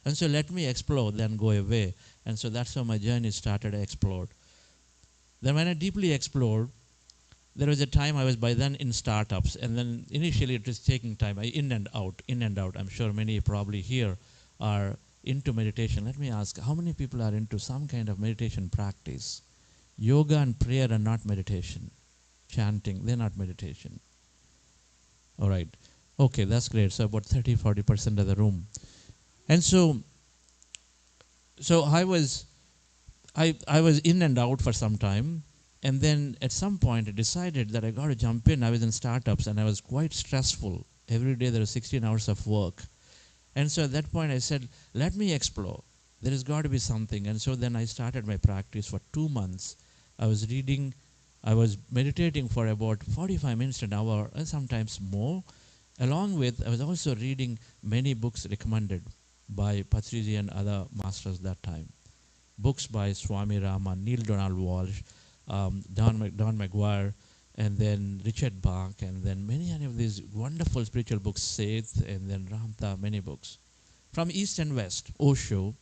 Speaker 1: And so let me explore, then go away. And so that's how my journey started. I explored. Then when I deeply explored, there was a time I was by then in startups, and then initially it was taking time, in and out. I'm sure many probably here are into meditation. Let me ask, how many people are into some kind of meditation practice? Yoga and prayer are not meditation. Chanting, they're not meditation. All right. Okay, that's great. So about 30-40% of the room. And so I was in and out for some time. And then at some point I decided that I got to jump in. I was in startups and I was quite stressful. Every day there were 16 hours of work. And so at that point I said, let me explore. There has got to be something. And so then I started my practice for 2 months. I was reading, I was meditating for about 45 minutes an hour, and sometimes more. Along with, I was also reading many books recommended by Patriji and other masters that time. Books by Swami Rama, Neil Donald Walsh, Don McGuire, and then Richard Bach, and then many of these wonderful spiritual books, Seth, and then Ramtha, many books. From East and West, Osho.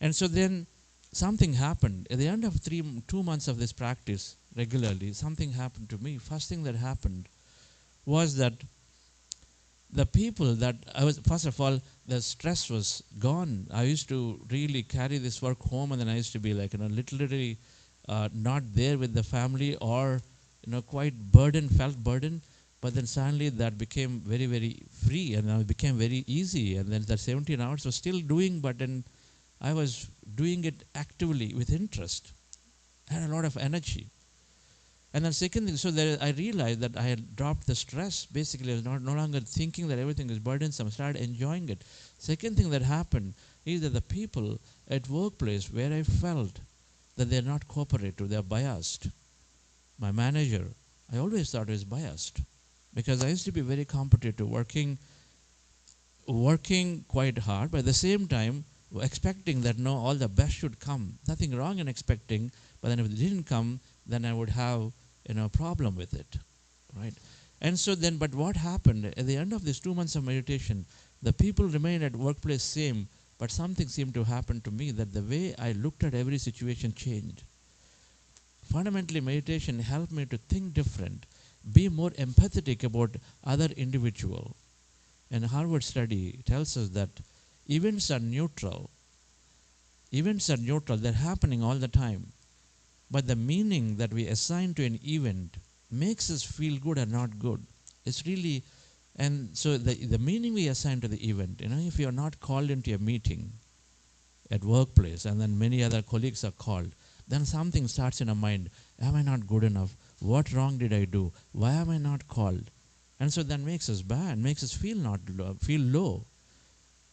Speaker 1: And so then something happened. At the end of 2 months of this practice, regularly, something happened to me. First thing that happened was that the people that I was, first of all, the stress was gone. I used to really carry this work home, and then I used to be like, literally not there with the family, or quite felt burdened. But then suddenly that became very, very free, and it became very easy. And then the 17 hours was still doing, but then I was doing it actively with interest. I had a lot of energy. And then second thing, so there I realized that I had dropped the stress. Basically, I was no longer thinking that everything is burdensome. I started enjoying it. Second thing that happened is that the people at workplace where I felt that they're not cooperative, they're biased. My manager, I always thought he was biased, because I used to be very competitive, working quite hard, but at the same time expecting that all the best should come. Nothing wrong in expecting, but then if it didn't come, then I would have a problem with it, right? And so then, but what happened at the end of these 2 months of meditation, the people remained at workplace same, but something seemed to happen to me, that the way I looked at every situation changed. Fundamentally, meditation helped me to think different, be more empathetic about other individual. And Harvard study tells us that events are neutral. Events are neutral, they're happening all the time. But the meaning that we assign to an event makes us feel good or not good. It's really, and so the meaning we assign to the event, if you're not called into a meeting at workplace and then many other colleagues are called, then something starts in our mind. Am I not good enough? What wrong did I do? Why am I not called? And so that makes us bad, makes us feel low.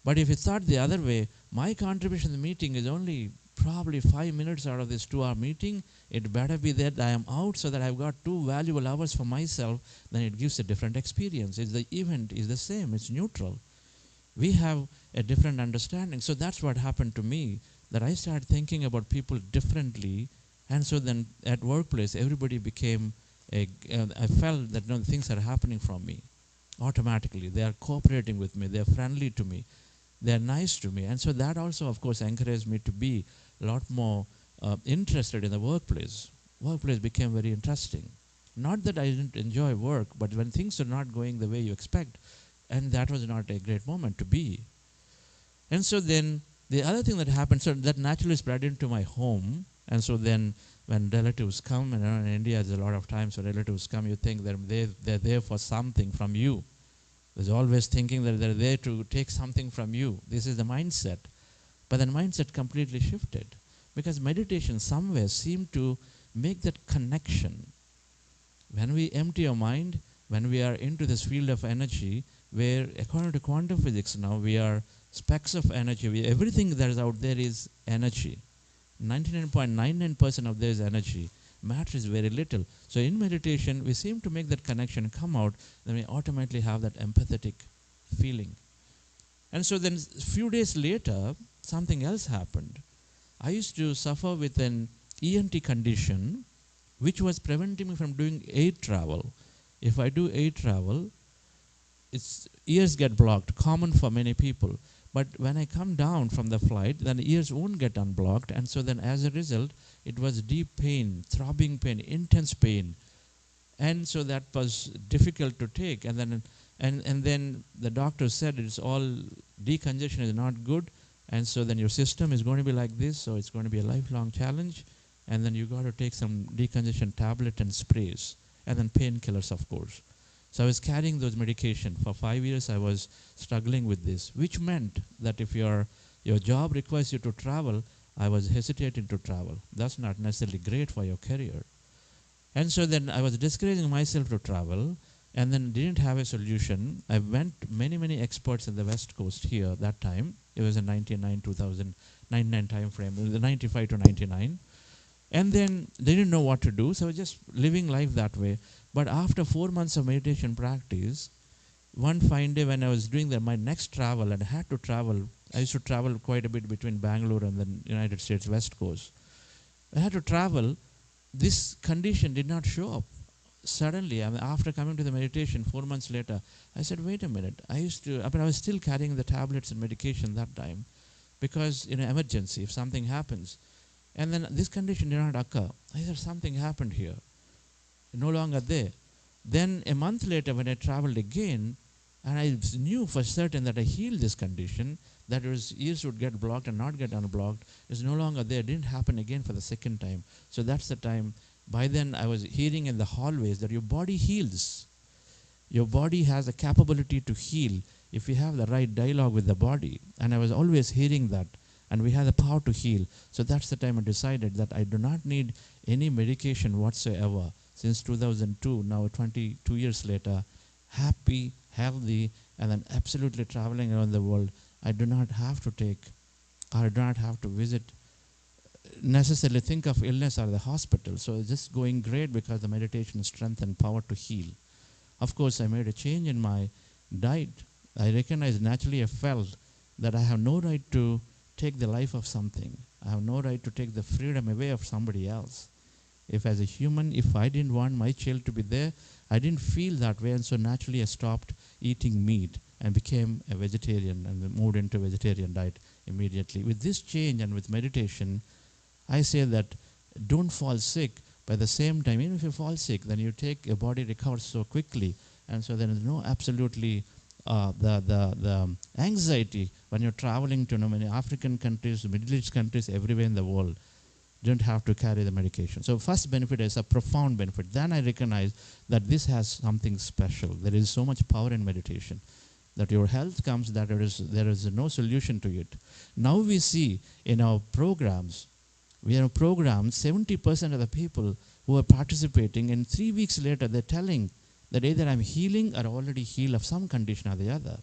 Speaker 1: But if it's thought the other way, my contribution to the meeting is only probably 5 minutes out of this 2-hour meeting. It better be that I am out so that I've got 2 valuable hours for myself. Then it gives a different experience. The event is the same. It's neutral. We have a different understanding. So that's what happened to me, that I started thinking about people differently. And so then at workplace, everybody became, I felt that things are happening from me automatically. They are cooperating with me. They are friendly to me. They are nice to me. And so that also, of course, encouraged me to be a lot more interested in the workplace. Workplace became very interesting. Not that I didn't enjoy work, but when things are not going the way you expect, and that was not a great moment to be. And so then the other thing that happened, so that naturally spread into my home. And so then when relatives come, and in India there's a lot of times when relatives come, you think they're there for something from you. There's always thinking that they're there to take something from you. This is the mindset. But the mindset completely shifted, because meditation somewhere seemed to make that connection. When we empty our mind, when we are into this field of energy, where according to quantum physics now, we are specks of energy. Everything that is out there is energy. 99.99% of there is energy. Matter is very little. So in meditation, we seem to make that connection come out, then we automatically have that empathetic feeling. And so then a few days later, something else happened. I used to suffer with an ENT condition, which was preventing me from doing air travel. If I do air travel, ears get blocked, common for many people. But when I come down from the flight, then the ears won't get unblocked. And so then as a result, it was deep pain, throbbing pain, intense pain. And so that was difficult to take. And then the doctor said it's all decongestion is not good. And so then your system is going to be like this. So it's going to be a lifelong challenge. And then you got to take some decongestion tablet and sprays. And then painkillers, of course. So I was carrying those medication. For 5 years, I was struggling with this, which meant that if your job requires you to travel, I was hesitating to travel. That's not necessarily great for your career. And so then I was discouraging myself to travel, and then didn't have a solution. I went many experts in the West Coast here that time. It was in 2099 time frame, 95 to 99. And then they didn't know what to do, so I was just living life that way. But after 4 months of meditation practice, one fine day when I was doing my next travel, and I had to travel, I used to travel quite a bit between Bangalore and the United States West Coast. I had to travel. This condition did not show up. Suddenly, after coming to the meditation 4 months later, I said, wait a minute. I was still carrying the tablets and medication that time, because in an emergency, if something happens. And then this condition did not occur. I said, something happened here. No longer there. Then a month later, when I traveled again, and I knew for certain that I healed this condition, that ears would get blocked and not get unblocked, is no longer there. It didn't happen again for the second time. So that's the time. By then, I was hearing in the hallways that your body heals. Your body has a capability to heal if you have the right dialogue with the body. And I was always hearing that. And we have the power to heal. So that's the time I decided that I do not need any medication whatsoever. Since 2002, now 22 years later, happy, healthy, and then absolutely traveling around the world. I do not have to take, or I do not have to visit, necessarily think of illness or the hospital. So it's just going great because the meditation strength and power to heal. Of course, I made a change in my diet. I recognized, naturally I felt that I have no right to take the life of something. I have no right to take the freedom away of somebody else. If as a human, if I didn't want my child to be there, I didn't feel that way, and so naturally I stopped eating meat and became a vegetarian and moved into a vegetarian diet immediately. With this change and with meditation, I say that don't fall sick. By the same time, even if you fall sick, then your body recovers so quickly, and so there is no absolutely the anxiety when you're traveling to many African countries, Middle East countries, everywhere in the world. Don't have to carry the medication. So first benefit is a profound benefit. Then I recognize that this has something special. There is so much power in meditation, that your health comes, that there is no solution to it. Now we see in our programs, 70% of the people who are participating, and 3 weeks later they're telling that either I'm healing or already healed of some condition or the other.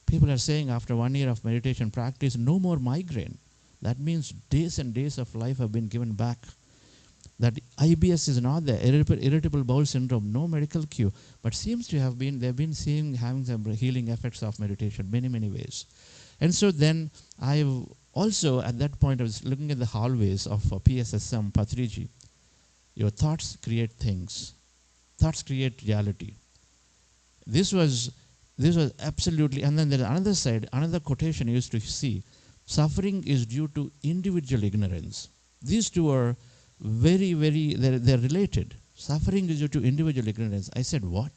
Speaker 1: People are saying after 1 year of meditation practice, no more migraine. That means days and days of life have been given back. That IBS is not there, irritable bowel syndrome, no medical cure, but seems to have been, they've been having some healing effects of meditation many, many ways. And so then I've also, at that point, I was looking at the hallways of PSSM, Patriji. Your thoughts create things. Thoughts create reality. This was absolutely, and then there's another side, another quotation I used to see. Suffering is due to individual ignorance. These two are very, very, they're related. Suffering is due to individual ignorance. I said, what?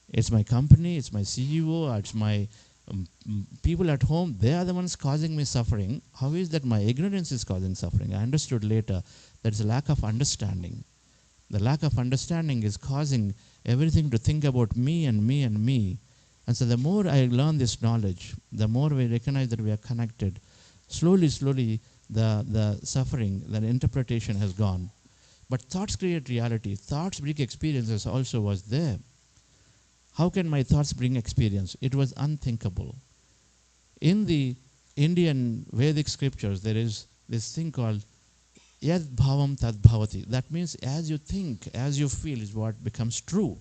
Speaker 1: It's my company, it's my CEO, it's my people at home, they are the ones causing me suffering. How is that my ignorance is causing suffering? I understood later that it's a lack of understanding. The lack of understanding is causing everything to think about me and me and me. And so the more I learn this knowledge, the more we recognize that we are connected. Slowly, slowly, the suffering, the interpretation has gone. But thoughts create reality. Thoughts bring experiences also was there. How can my thoughts bring experience? It was unthinkable. In the Indian Vedic scriptures, there is this thing called Yad Bhavam Tad Bhavati. That means as you think, as you feel is what becomes true.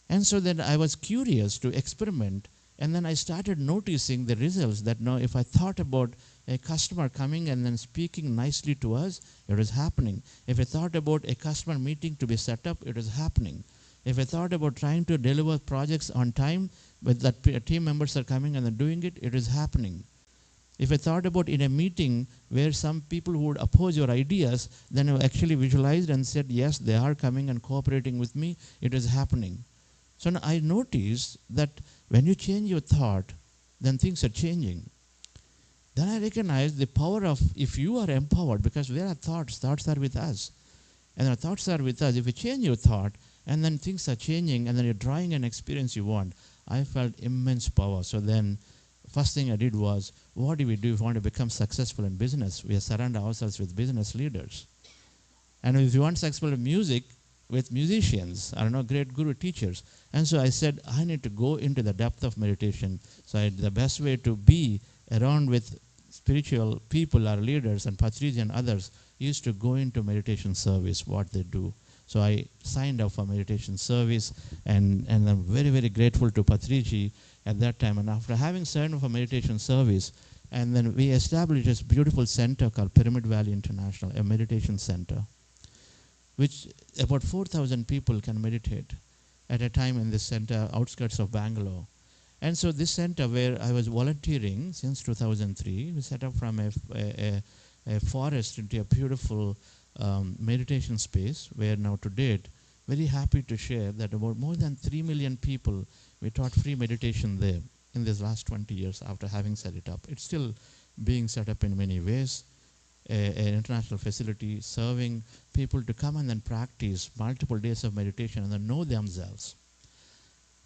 Speaker 1: And so then I was curious to experiment, and then I started noticing the results that now if I thought about a customer coming and then speaking nicely to us, it was happening. If I thought about a customer meeting to be set up, it was happening. If I thought about trying to deliver projects on time, but that team members are coming and they're doing it, it is happening. If I thought about in a meeting where some people who would oppose your ideas, then I actually visualized and said, yes, they are coming and cooperating with me, it is happening. So now I noticed that when you change your thought, then things are changing. Then I recognized the power of, if you are empowered, because where are thoughts? Thoughts are with us. And our thoughts are with us. If you change your thought, and then things are changing, and then you're drawing an experience you want, I felt immense power. So then, first thing I did was, what do we do if we want to become successful in business? We surround ourselves with business leaders. And if you want successful in music, with musicians, great guru teachers. And so I said, I need to go into the depth of meditation. So the best way to be around with spiritual people, our leaders, and Patriji and others, is to go into meditation service, what they do. So I signed up for meditation service, and I'm very, very grateful to Patriji at that time. And after having signed up for meditation service, and then we established this beautiful center called Pyramid Valley International, a meditation center, which about 4,000 people can meditate at a time in this center, outskirts of Bangalore. And so this center where I was volunteering since 2003, we set up from a forest into a beautiful meditation space where now to date, very happy to share that about more than 3 million people, we taught free meditation there in these last 20 years after having set it up. It's still being set up in many ways. An international facility serving people to come and then practice multiple days of meditation and then know themselves.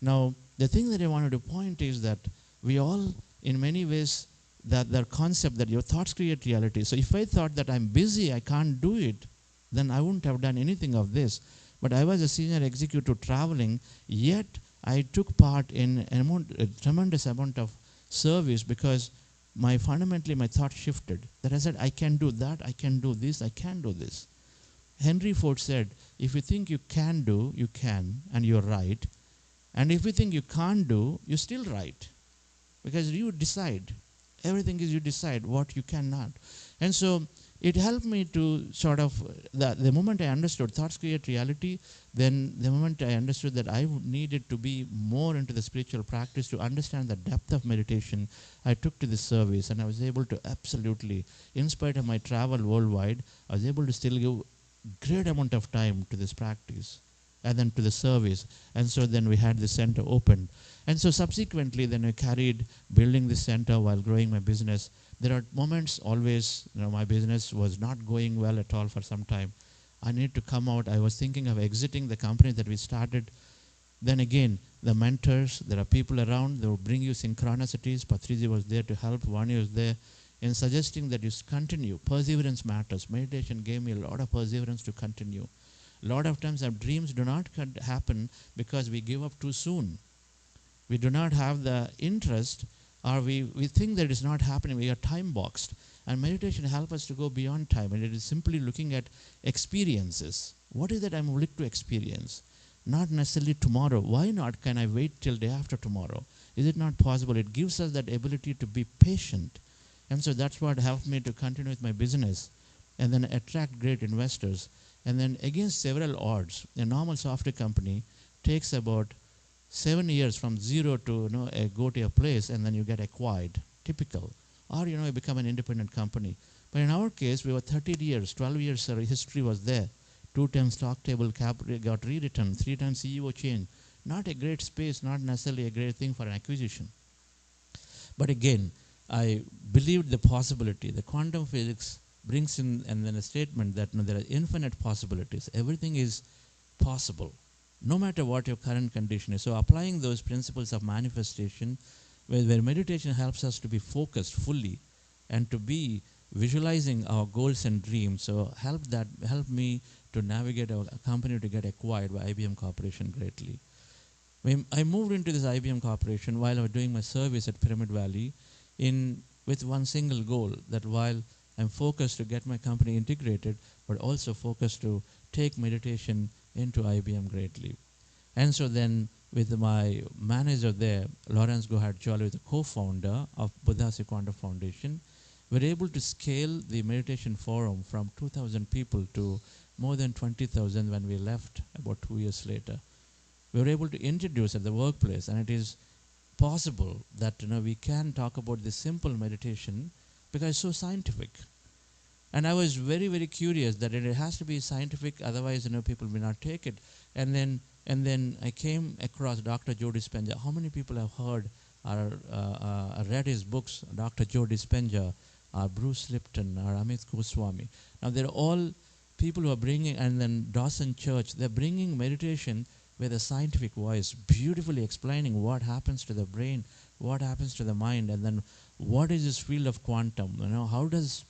Speaker 1: Now, the thing that I wanted to point is that we all, in many ways, that their concept that your thoughts create reality. So if I thought that I'm busy, I can't do it, then I wouldn't have done anything of this. But I was a senior executive traveling, yet I took part in a tremendous amount of service because fundamentally my thought shifted. That I said, I can do that, I can do this, I can do this. Henry Ford said, if you think you can do, you can, and you're right. And if you think you can't do, you're still right. Because you decide. Everything is you decide what you cannot. And so it helped me to sort of, the moment I understood thoughts create reality, then the moment I understood that I needed to be more into the spiritual practice to understand the depth of meditation, I took to this service, and I was able to absolutely, in spite of my travel worldwide, I was able to still give great amount of time to this practice and then to the service. And so then we had the center opened. And so subsequently then I carried building this center while growing my business. There are moments always, my business was not going well at all for some time. I need to come out. I was thinking of exiting the company that we started. Then again, the mentors, there are people around, they will bring you synchronicities. Patriji was there to help, Vani was there in suggesting that you continue. Perseverance matters. Meditation gave me a lot of perseverance to continue. A lot of times our dreams do not happen because we give up too soon. We do not have the interest, or we think that it's not happening. We are time boxed. And meditation helps us to go beyond time. And it is simply looking at experiences. What is that I'm willing to experience? Not necessarily tomorrow. Why not can I wait till day after tomorrow? Is it not possible? It gives us that ability to be patient. And so that's what helped me to continue with my business and then attract great investors. And then against several odds, a normal software company takes about 7 years from zero to go to a place, and then you get acquired, typical. Or you become an independent company. But in our case, we were 30 years, 12 years history was there. 2 times stock table cap got rewritten, 3 times CEO change. Not a great space, not necessarily a great thing for an acquisition. But again, I believed the possibility. The quantum physics brings in and then a statement that there are infinite possibilities. Everything is possible, no matter what your current condition is. So applying those principles of manifestation, where meditation helps us to be focused fully and to be visualizing our goals and dreams. So help me to navigate our company to get acquired by IBM Corporation greatly. When I moved into this IBM Corporation while I was doing my service at Pyramid Valley with one single goal, that while I'm focused to get my company integrated, but also focused to take meditation into IBM greatly. And so then with my manager there, Lawrence Gohad Jolly, the co-founder of Buddhasi Quantum Foundation, we were able to scale the meditation forum from 2,000 people to more than 20,000 when we left about 2 years later. We were able to introduce at the workplace, and it is possible that we can talk about this simple meditation because it's so scientific. And I was very, very curious that it has to be scientific, otherwise people may not take it. And then I came across Dr. Joe Dispenza. How many people have heard or read his books, Dr. Joe Dispenza, Bruce Lipton, or Amit Goswami? Now they're all people who are bringing, and then Dawson Church, they're bringing meditation with a scientific voice, beautifully explaining what happens to the brain, what happens to the mind, and then what is this field of quantum? How is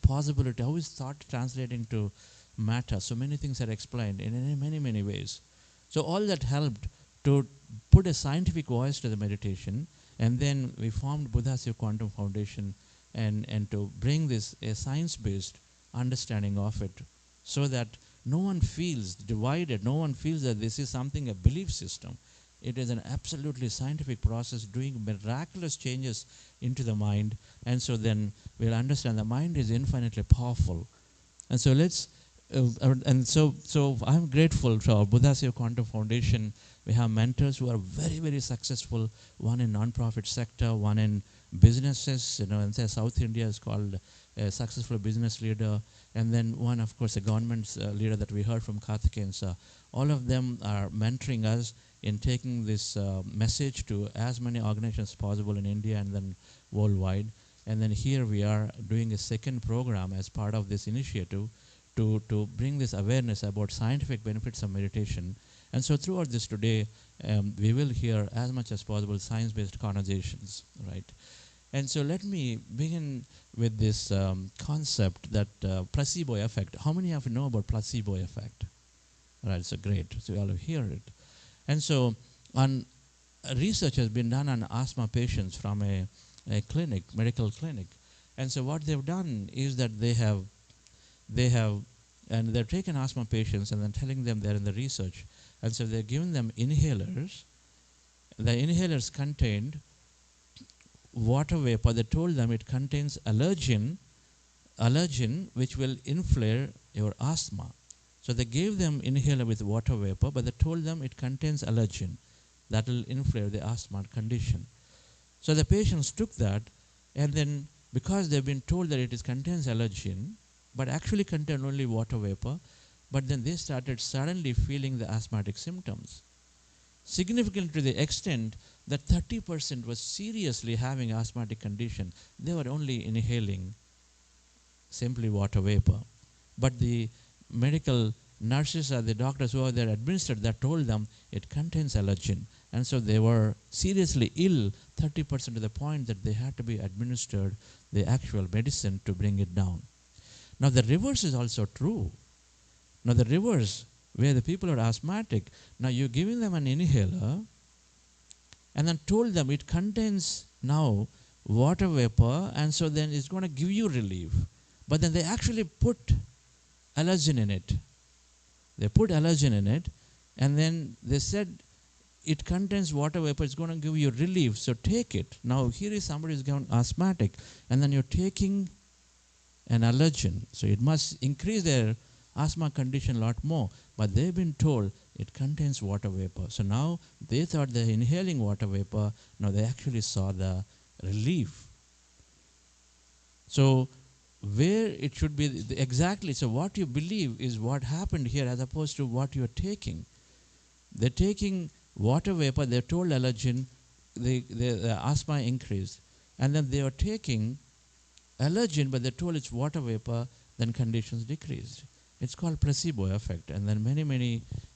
Speaker 1: thought translating to matter? So many things are explained in many, many ways. So all that helped to put a scientific voice to the meditation, and then we formed Buddhasi Quantum Foundation and to bring this a science-based understanding of it, so that no one feels divided, no one feels that this is something, a belief system. It is an absolutely scientific process doing miraculous changes into the mind. And so then we'll understand the mind is infinitely powerful. And so so I'm grateful to our Buddhasi Quantum Foundation. We have mentors who are very, very successful, one in non-profit sector, one in businesses, in South India is called a successful business leader, and then one, of course, a government leader that we heard from Karthikeyan. All of them are mentoring us in taking this message to as many organizations as possible in India and then worldwide. And then here we are doing a second program as part of this initiative to bring this awareness about scientific benefits of meditation. And so throughout this today, we will hear as much as possible science-based conversations, right? And so let me begin with this concept that placebo effect. How many of you know about placebo effect? Right, so great. So you all hear it. And so research has been done on asthma patients from a clinic, medical clinic. And so what they've done is that they're taken asthma patients and then telling them they're in the research. And so they're giving them inhalers. The inhalers contained water vapor. They told them it contains allergen allergen which will inflare your asthma. So they gave them inhaler with water vapor, but they told them it contains allergen that will inflare the asthma condition. So the patients took that, and then because they've been told that it contains allergen, but actually contained only water vapor, but then they started suddenly feeling the asthmatic symptoms. Significant to the extent that 30% was seriously having asthmatic condition. They were only inhaling simply water vapor. But the medical nurses or the doctors who were there administered that told them it contains allergen. And so they were seriously ill, 30% to the point that they had to be administered the actual medicine to bring it down. Now the reverse is also true. Now the reverse, where the people are asthmatic, now you're giving them an inhaler and then told them it contains now water vapor, and so then it's going to give you relief. But then they actually put allergen in it. They put allergen in it, and then they said it contains water vapor, it's going to give you relief, so take it. Now here is somebody who's gone asthmatic, and then you're taking an allergen, so it must increase their asthma condition a lot more, but they've been told it contains water vapor. So now they thought they're inhaling water vapor, now they actually saw the relief. So where it should be exactly, so what you believe is what happened here as opposed to what you're taking. They're taking water vapor, they're told allergen, the asthma increased. And then they are taking allergen, but they're told it's water vapor, then conditions decreased. It's called placebo effect. And then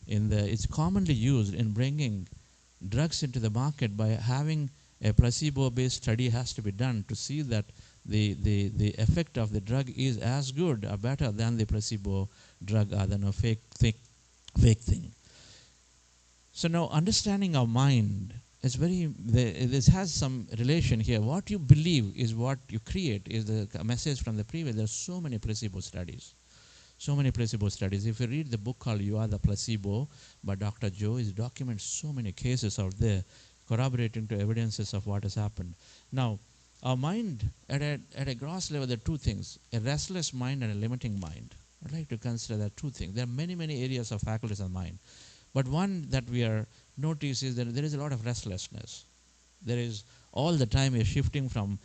Speaker 1: it's commonly used in bringing drugs into the market by having a placebo-based study has to be done to see that the effect of the drug is as good or better than the placebo drug other than a fake thing. So now understanding our mind is this has some relation here. What you believe is what you create is the message from the previous. There are so many placebo studies. So many placebo studies. If you read the book called You Are the Placebo by Dr. Joe, it documents so many cases out there corroborating to evidences of what has happened. Now, our mind, at a gross level, there are two things, a restless mind and a limiting mind. I'd like to consider that two things. There are many, many areas of faculties of mind. But one that we are notice is that there is a lot of restlessness. There is all the time we are shifting from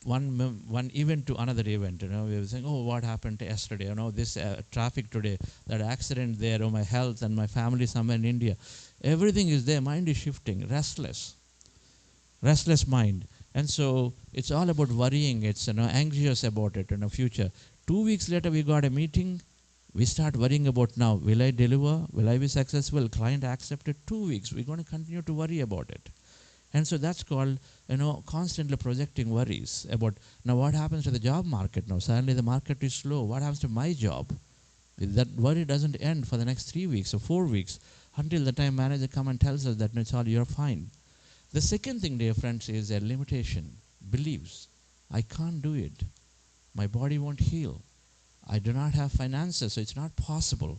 Speaker 1: one event to another event. We were saying, oh, what happened yesterday? This traffic today, that accident there, my health and my family somewhere in India. Everything is there. Mind is shifting, restless mind. And so it's all about worrying. It's anxious about it in the future. 2 weeks later, we got a meeting. We start worrying about now, will I deliver? Will I be successful? Client accepted. 2 weeks. We're going to continue to worry about it. And so that's called, constantly projecting worries about, now what happens to the job market now? Suddenly the market is slow. What happens to my job? That worry doesn't end for the next 3 weeks or 4 weeks until the time manager comes and tells us that it's all, you're fine. The second thing, dear friends, is a limitation, beliefs. I can't do it. My body won't heal. I do not have finances, so it's not possible.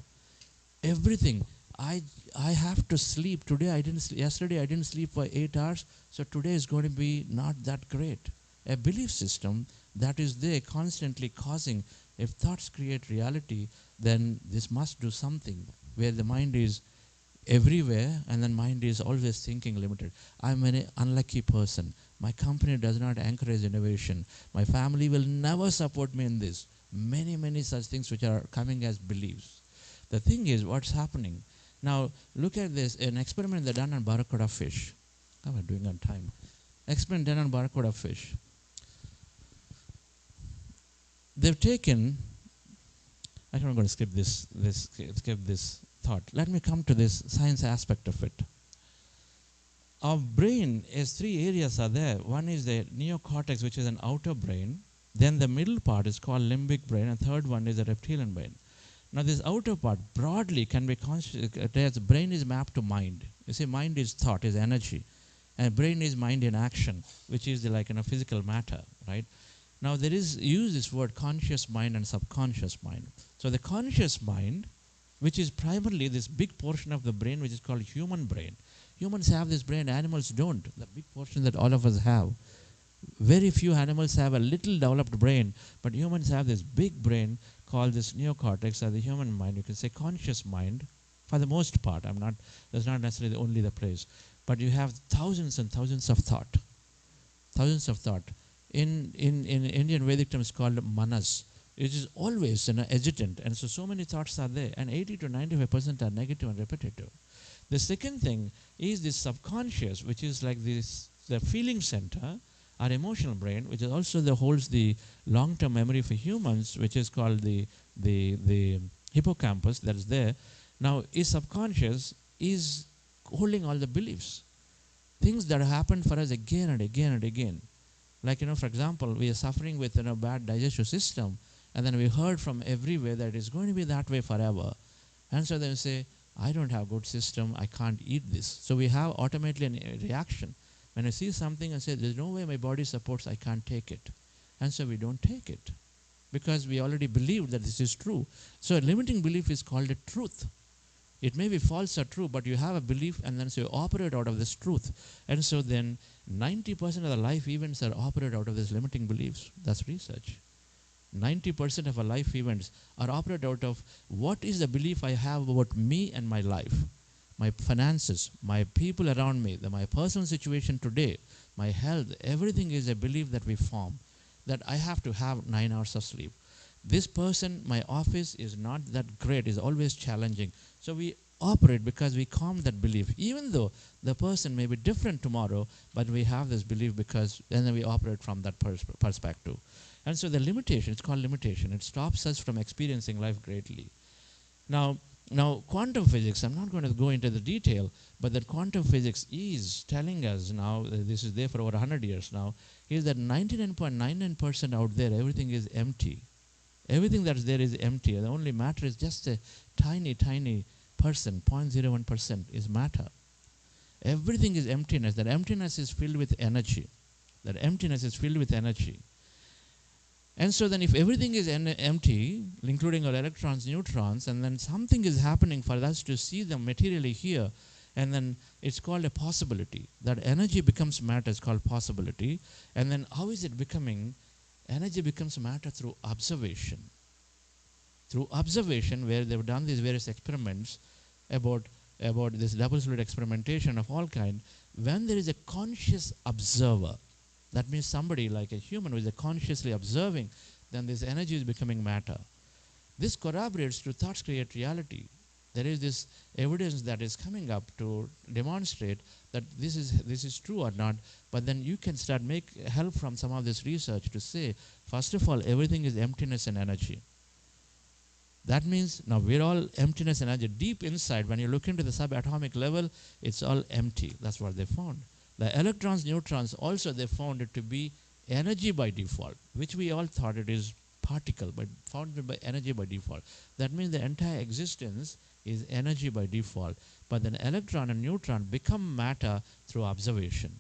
Speaker 1: Everything. I have to sleep. Yesterday I didn't sleep for 8 hours, so today is going to be not that great. A belief system that is there constantly causing, if thoughts create reality, then this must do something, where the mind is everywhere and then mind is always thinking limited. I'm an unlucky person. My company does not encourage innovation. My family will never support me in this. Many, many such things which are coming as beliefs. The thing is, what's happening? Now, look at this, an experiment they've done on barracuda fish. How am I doing on time? Experiment done on barracuda fish. They've taken, I'm going to skip this thought. Let me come to this science aspect of it. Our brain is 3 areas are there. One is the neocortex, which is an outer brain. Then the middle part is called limbic brain, and third one is the reptilian brain. Now this outer part broadly can be brain is mapped to mind. You see, mind is thought, is energy, and brain is mind in action, which is physical matter, right? Now there is use this word conscious mind and subconscious mind. So the conscious mind, which is primarily this big portion of the brain, which is called human brain. Humans have this brain, animals don't. The big portion that all of us have. Very few animals have a little developed brain, but humans have this big brain called this neocortex, or the human mind. You can say conscious mind, for the most part. That's not necessarily only the place. But you have thousands and thousands of thought. Thousands of thought. In Indian Vedic terms called manas, which is always an adjutant. And so many thoughts are there. And 80 to 95% are negative and repetitive. The second thing is this subconscious, which is like this, the feeling center, our emotional brain, which is also holds the long-term memory for humans, which is called the hippocampus that is there. Now, is subconscious is holding all the beliefs, things that happened for us again and again and again. Like, for example, we are suffering with bad digestive system, and then we heard from everywhere that it's going to be that way forever. And so then we say, I don't have good system, I can't eat this. So we have automatically a reaction. When I see something and say, there's no way my body supports, I can't take it. And so we don't take it, because we already believe that this is true. So a limiting belief is called a truth. It may be false or true, but you have a belief, and then so you operate out of this truth. And so then 90% of the life events are operated out of these limiting beliefs. That's research. 90% of our life events are operated out of what is the belief I have about me and my life, my finances, my people around me, my personal situation today, my health. Everything is a belief that we form, that I have to have 9 hours of sleep. This person, my office is not that great, is always challenging. So we operate because we calm that belief, even though the person may be different tomorrow, but we have this belief because then we operate from that perspective. And so the limitation, it's called limitation. It stops us from experiencing life greatly. Now quantum physics, I'm not going to go into the detail, but that quantum physics is telling us now, this is there for over 100 years now, is that 99.99% out there, everything is empty. Everything that's there is empty. The only matter is just a tiny, tiny percent, 0.01% is matter. Everything is emptiness. That emptiness is filled with energy. That emptiness is filled with energy. And so then if everything is empty, including our electrons, neutrons, and then something is happening for us to see them materially here, and then it's called a possibility. That energy becomes matter is called possibility. And then how is it becoming? Energy becomes matter through observation. Through observation, where they've done these various experiments about this double slit experimentation of all kind, when there is a conscious observer, that means somebody like a human who is consciously observing, then this energy is becoming matter. This corroborates to thoughts create reality. There is this evidence that is coming up to demonstrate that this is true or not, but then you can start make help from some of this research to say, first of all, everything is emptiness and energy. That means now we're all emptiness and energy. Deep inside, when you look into the subatomic level, it's all empty. That's what they found. The electrons, neutrons, also they found it to be energy by default, which we all thought it is particle, but found by energy by default. That means the entire existence is energy by default. But then electron and neutron become matter through observation.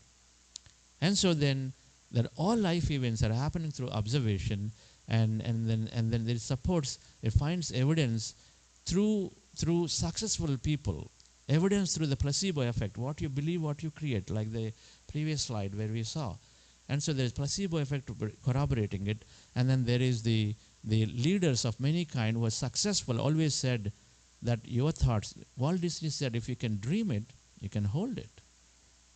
Speaker 1: And so then that all life events are happening through observation, and then it supports, it finds evidence through successful people. Evidence through the placebo effect. What you believe, what you create, like the previous slide where we saw. And so there is placebo effect corroborating it. And then there is the leaders of many kind who are successful always said that your thoughts, Walt Disney said, if you can dream it, you can hold it.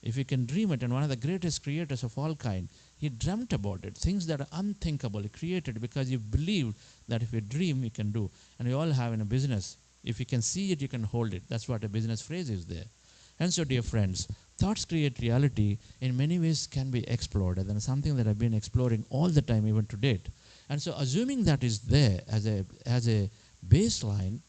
Speaker 1: If you can dream it, and one of the greatest creators of all kind, he dreamt about it. Things that are unthinkable, he created because he believed that if you dream, you can do. And we all have in a business, if you can see it, you can hold it. That's what a business phrase is there. And so, dear friends, thoughts create reality in many ways can be explored, and then something that I've been exploring all the time, even to date. And so, assuming that is there as a baseline,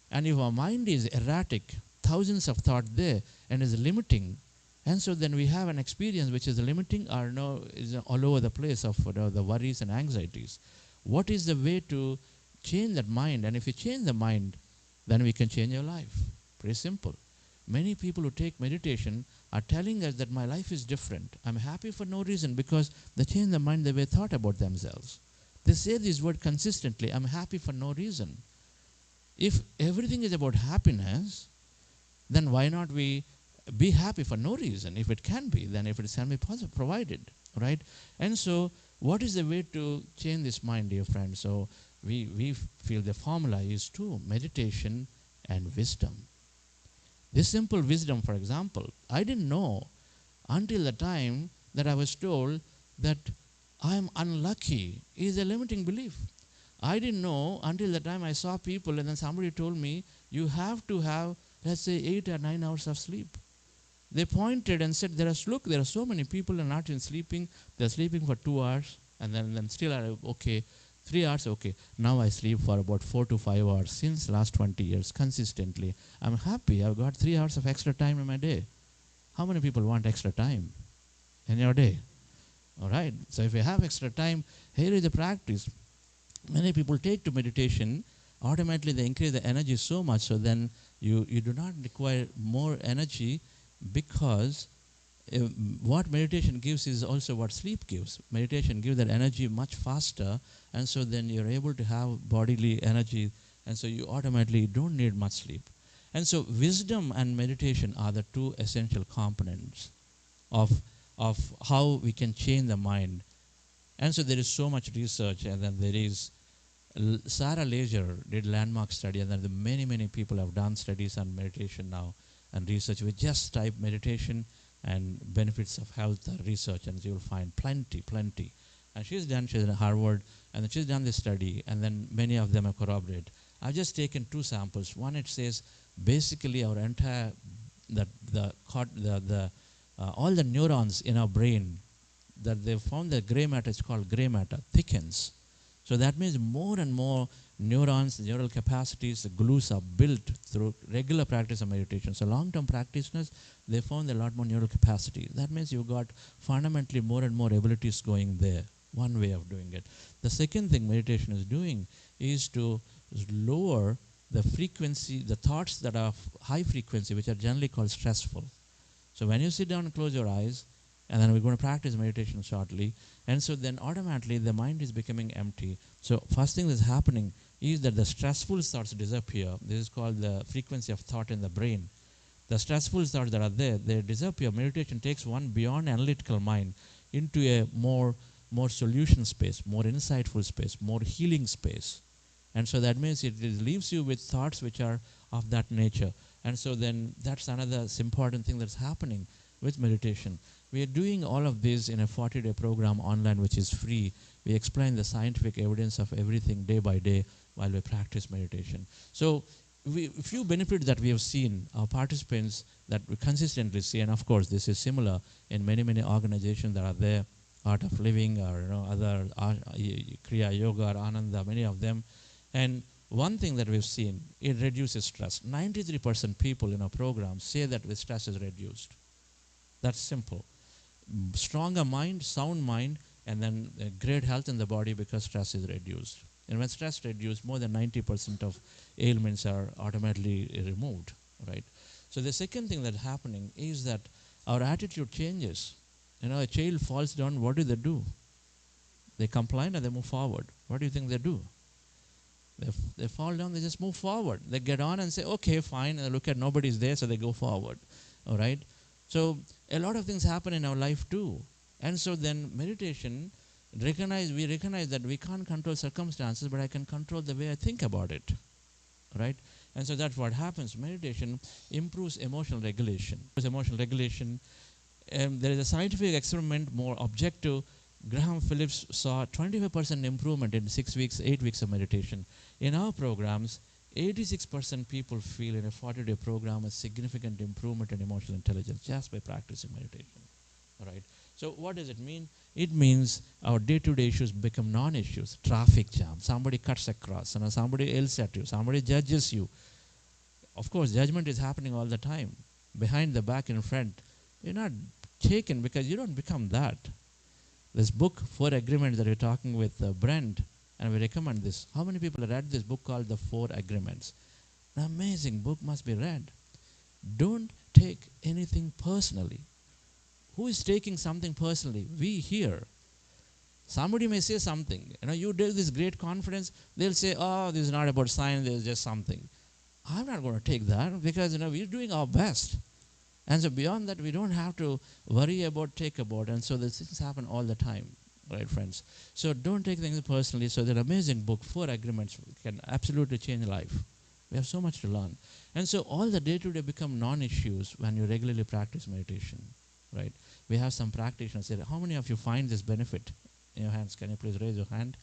Speaker 1: and if our mind is erratic, thousands of thoughts there, and is limiting, and so then we have an experience which is limiting or is all over the place of the worries and anxieties. What is the way to change that mind? And if you change the mind, then we can change your life. Pretty simple. Many people who take meditation are telling us that my life is different. I'm happy for no reason because they change the mind the way they thought about themselves. They say this word consistently, I'm happy for no reason. If everything is about happiness, then why not we be happy for no reason? If it can be, then if it can be provided. right? And so what is the way to change this mind, dear friends? So we feel the formula is two, meditation and wisdom. This simple wisdom, for example, I didn't know until the time that I was told that I am unlucky is a limiting belief. I didn't know until the time I saw people and then somebody told me, you have to have, let's say, 8 or 9 hours of sleep. They pointed and said, look, there are so many people who are not in sleeping. They're sleeping for 2 hours and then still are okay. 3 hours, okay. Now I sleep for about 4 to 5 hours since last 20 years consistently. I'm happy. I've got 3 hours of extra time in my day. How many people want extra time in your day? All right. So if you have extra time, here is the practice. Many people take to meditation, automatically they increase the energy so much, so then you do not require more energy, because what meditation gives is also what sleep gives. Meditation gives that energy much faster, and so then you're able to have bodily energy, and so you automatically don't need much sleep. And so wisdom and meditation are the two essential components of how we can change the mind. And so there is so much research, and then there is Sarah Laser did landmark study, and then many people have done studies on meditation now and research. We just type meditation and benefits of health research, and you'll find plenty. And she's in Harvard, and she's done this study, and then many of them have corroborated. I've just taken 2 samples. One, it says basically our entire all the neurons in our brain, that they found that gray matter is called gray matter, thickens. So that means more and more neurons, neural capacities, the glues are built through regular practice of meditation. So long-term practitioners, they found a lot more neural capacity. That means you've got fundamentally more and more abilities going there. One way of doing it. The second thing meditation is doing is to lower the frequency, the thoughts that are high frequency, which are generally called stressful. So when you sit down and close your eyes, and then we're going to practice meditation shortly, and so then automatically the mind is becoming empty. So first thing that's happening is that the stressful thoughts disappear. This is called the frequency of thought in the brain. The stressful thoughts that are there, they disappear. Meditation takes one beyond analytical mind into a more solution space, more insightful space, more healing space. And so that means it leaves you with thoughts which are of that nature. And so then that's another important thing that's happening with meditation. We are doing all of this in a 40-day program online, which is free. We explain the scientific evidence of everything day by day while we practice meditation. So a few benefits that we have seen, our participants that we consistently see, and of course this is similar in many organizations that are there, Art of Living or other Kriya Yoga or Ananda, many of them. And one thing that we've seen, it reduces stress. 93% people in our program say that the stress is reduced. That's simple. Stronger mind, sound mind, and then great health in the body because stress is reduced. And when stress is reduced, more than 90% of ailments are automatically removed, right? So the second thing that's happening is that our attitude changes. A child falls down, what do? They complain or they move forward. What do you think they do? They fall down, they just move forward. They get on and say, okay, fine, and look at nobody's there, so they go forward, all right? So a lot of things happen in our life too. And so then meditation, we recognize that we can't control circumstances, but I can control the way I think about it, right? And so that's what happens. Meditation improves emotional regulation. There is a scientific experiment, more objective. Graham Phillips saw 25% improvement in 6 weeks, 8 weeks of meditation. In our programs, 86% people feel in a 40-day program a significant improvement in emotional intelligence just by practicing meditation. All right. So what does it mean? It means our day-to-day issues become non-issues. Traffic jam, somebody cuts across, somebody else at you, somebody judges you. Of course, judgment is happening all the time. Behind the back, in front. You're not taken because you don't become that. This book, 4 Agreements, that we're talking with Brent, and we recommend this. How many people have read this book called The 4 Agreements? An amazing book, must be read. Don't take anything personally. Who is taking something personally? We here. Somebody may say something. You did this great conference, they'll say, oh, this is not about science, this is just something. I'm not going to take that because we're doing our best. And so beyond that, we don't have to worry about, take about. And so these things happen all the time, right, friends? So don't take things personally. So that amazing book, 4 Agreements, can absolutely change life. We have so much to learn. And so all the day-to-day become non-issues when you regularly practice meditation, right? We have some practitioners say, how many of you find this benefit in your hands? Can you please raise your hand?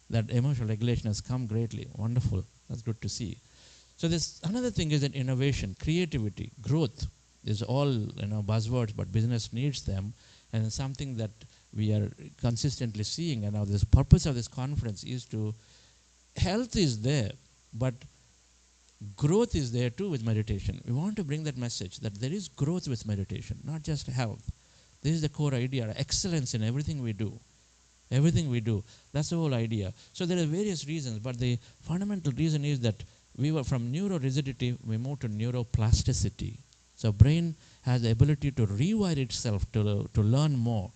Speaker 1: That emotional regulation has come greatly. Wonderful. That's good to see. So this another thing is that innovation, creativity, growth is all buzzwords, but business needs them, and it's something that we are consistently seeing. And now this purpose of this conference is to health is there, but growth is there too with meditation. We want to bring that message that there is growth with meditation, not just health. This is the core idea, excellence in everything we do. Everything we do. That's the whole idea. So there are various reasons, but the fundamental reason is that we were from neurorigidity, we moved to neuroplasticity. So brain has the ability to rewire itself to learn more.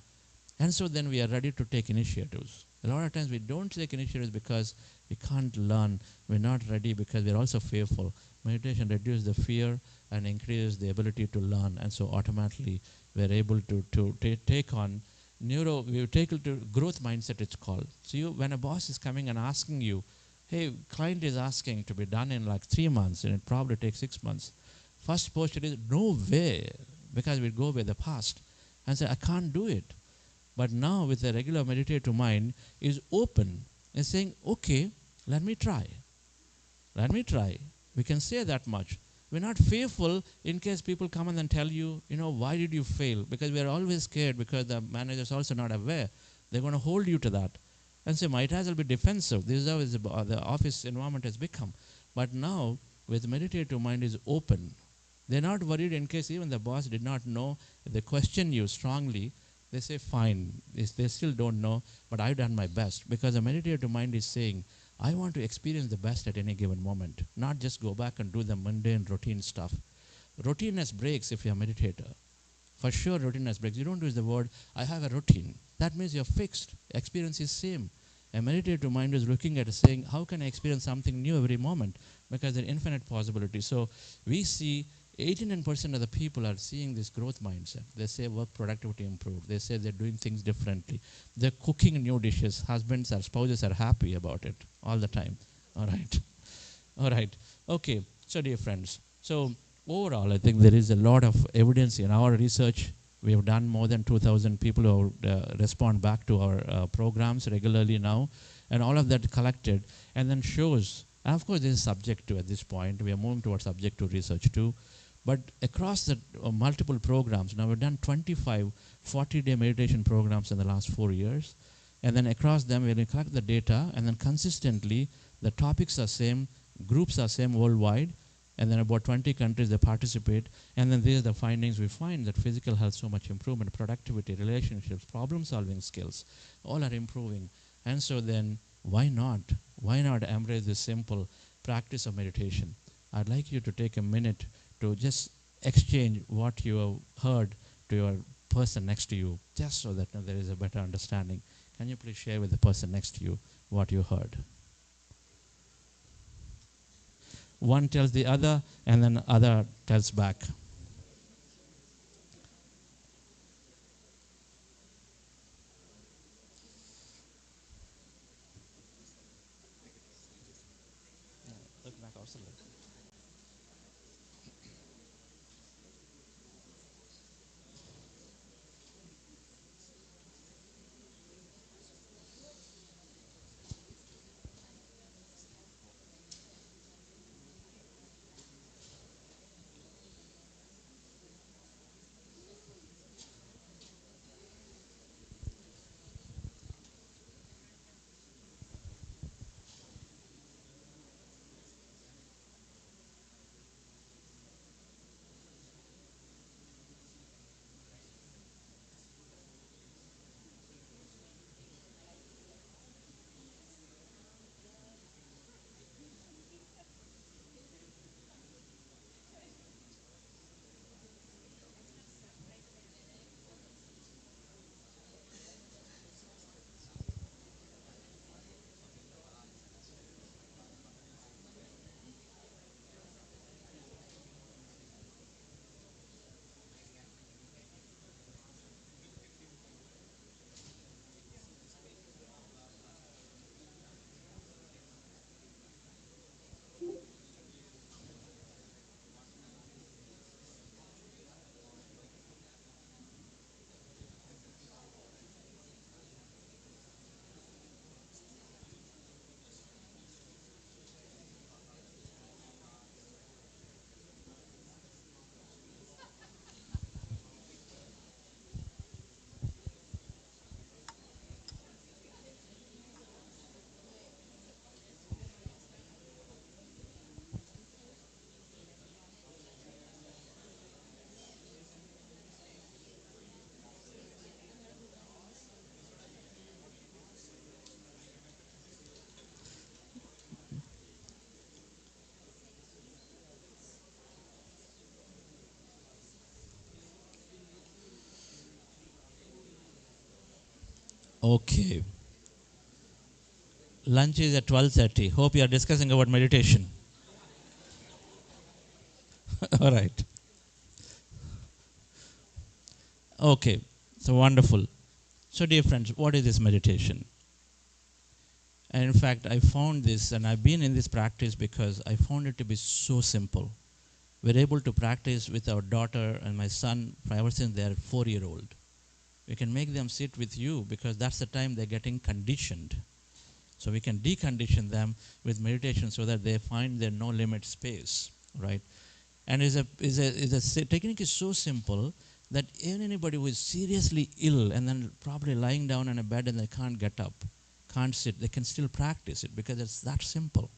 Speaker 1: And so then we are ready to take initiatives. A lot of times we don't take initiatives because we can't learn. We're not ready because we're also fearful. Meditation reduces the fear and increases the ability to learn. And so automatically we're able to take on we take it to growth mindset, it's called. So when a boss is coming and asking you, hey, client is asking to be done in like 3 months and it probably takes 6 months. First posture is no way, because we go by the past and say, I can't do it. But now with a regular meditative mind is open and saying, okay, let me try. Let me try. We can say that much. We're not fearful in case people come and then tell you, why did you fail? Because we're always scared because the manager is also not aware. They're going to hold you to that and say, might as well be defensive. This is how the office environment has become. But now, with meditative mind is open. They're not worried in case even the boss did not know. If they question you strongly, they say, fine. They still don't know, but I've done my best. Because the meditative mind is saying, I want to experience the best at any given moment, not just go back and do the mundane routine stuff. Routineness breaks if you're a meditator. For sure, routineness breaks. You don't use the word, I have a routine. That means you're fixed. Experience is same. A meditative mind is looking at it saying, how can I experience something new every moment? Because there are infinite possibilities. So we see 89% of the people are seeing this growth mindset. They say work productivity improved. They say they're doing things differently. They're cooking new dishes. Husbands or spouses are happy about it all the time. All right. All right. Okay. So dear friends, so overall, I think there is a lot of evidence in our research. We have done more than 2,000 people who respond back to our programs regularly now. And all of that collected and then shows, and of course this is subjective at this point. We are moving towards subjective research too. But across the multiple programs, now we've done 25 40-day meditation programs in the last 4 years. And then across them, we're going to collect the data, and then consistently, the topics are same, groups are same worldwide, and then about 20 countries they participate. And then these are the findings we find, that physical health, so much improvement, productivity, relationships, problem-solving skills, all are improving. And so then, why not? Why not embrace this simple practice of meditation? I'd like you to take a minute to just exchange what you have heard to your person next to you, just so that there is a better understanding. Can you please share with the person next to you what you heard? One tells the other, and then other tells back. Look back also.
Speaker 10: Okay. Lunch is at 12:30. Hope you are discussing about meditation. All right. Okay. So wonderful. So dear friends, what is this meditation? And in fact, I found this, and I've been in this practice because I found it to be so simple. We're able to practice with our daughter and my son ever since they're 4-year-old. We can make them sit with you because that's the time they're getting conditioned. So we can decondition them with meditation so that they find their no limit space, right? And technique is so simple that even anybody who is seriously ill and then probably lying down in a bed and they can't get up, can't sit, they can still practice it because it's that simple.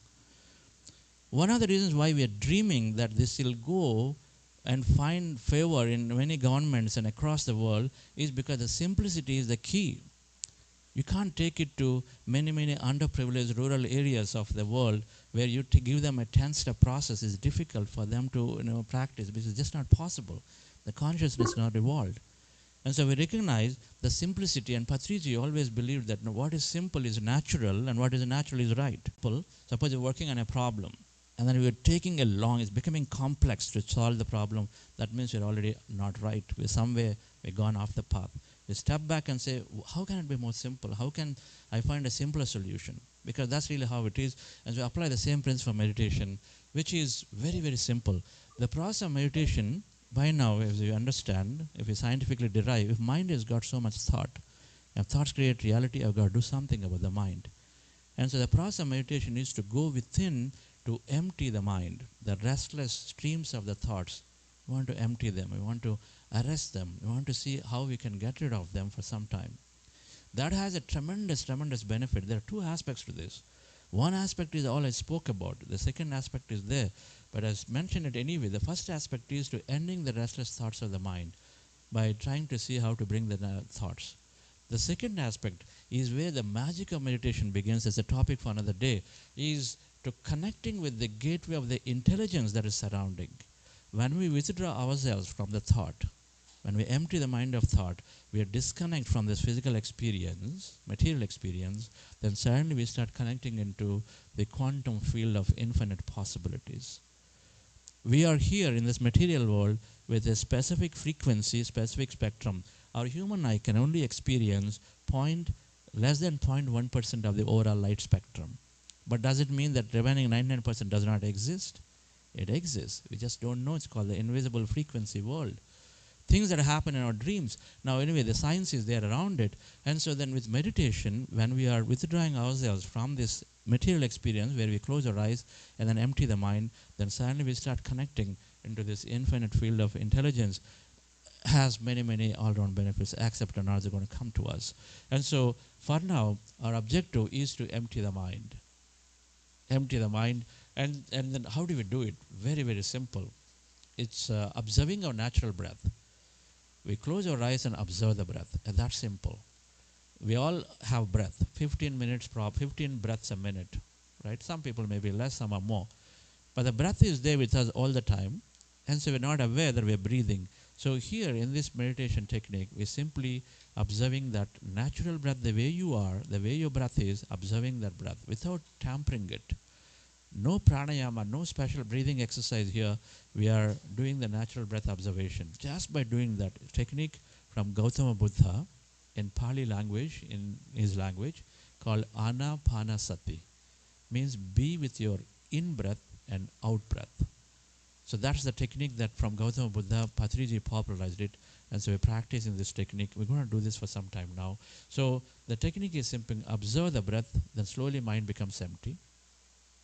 Speaker 10: One of the reasons why we are dreaming that this will go and find favor in many governments and across the world is because the simplicity is the key. You can't take it to many, many underprivileged rural areas of the world where you give them a 10-step process. It's difficult for them to practice because it's just not possible. The consciousness is not evolved. And so we recognize the simplicity, and Patriji always believed that what is simple is natural and what is natural is right. Suppose you're working on a problem and then we're taking it's becoming complex to solve the problem. That means you're already not right. We're somewhere, we've gone off the path. We step back and say, how can it be more simple? How can I find a simpler solution? Because that's really how it is. And so we apply the same principle for meditation, which is very, very simple. The process of meditation, by now, as you understand, if you scientifically derive, if mind has got so much thought, if thoughts create reality, I've got to do something about the mind. And so the process of meditation is to go within to empty the mind, the restless streams of the thoughts. We want to empty them. We want to arrest them. We want to see how we can get rid of them for some time. That has a tremendous, tremendous benefit. There are two aspects to this. One aspect is all I spoke about. The second aspect is there. But as mentioned it anyway, the first aspect is to ending the restless thoughts of the mind by trying to see how to bring the thoughts. The second aspect is where the magic of meditation begins, as a topic for another day, is to connecting with the gateway of the intelligence that is surrounding. When we withdraw ourselves from the thought, when we empty the mind of thought, we are disconnected from this physical experience, material experience, then suddenly we start connecting into the quantum field of infinite possibilities. We are here in this material world with a specific frequency, specific spectrum. Our human eye can only experience less than 0.1% of the overall light spectrum. But does it mean that remaining 99% does not exist? It exists. We just don't know. It's called the invisible frequency world. Things that happen in our dreams. Now, anyway, the science is there around it. And so then with meditation, when we are withdrawing ourselves from this material experience where we close our eyes and then empty the mind, then suddenly we start connecting into this infinite field of intelligence. Has many, many all-round benefits, except and are going to come to us. And so, for now, our objective is to empty the mind. Empty the mind. And then how do we do it? Very, very simple. It's observing our natural breath. We close our eyes and observe the breath, and that's simple. We all have breath, 15 breaths a minute, right? Some people may be less, some are more. But the breath is there with us all the time, and so we're not aware that we're breathing. So here in this meditation technique, we're simply observing that natural breath, the way you are, the way your breath is, observing that breath without tampering it. No pranayama, no special breathing exercise here. We are doing the natural breath observation. Just by doing that technique from Gautama Buddha in Pali language, in his language, called Anapanasati. Means be with your in-breath and out-breath. So that's the technique that from Gautama Buddha, Patriji popularized it. And so we're practicing this technique. We're going to do this for some time now. So the technique is simple. Observe the breath, then slowly mind becomes empty.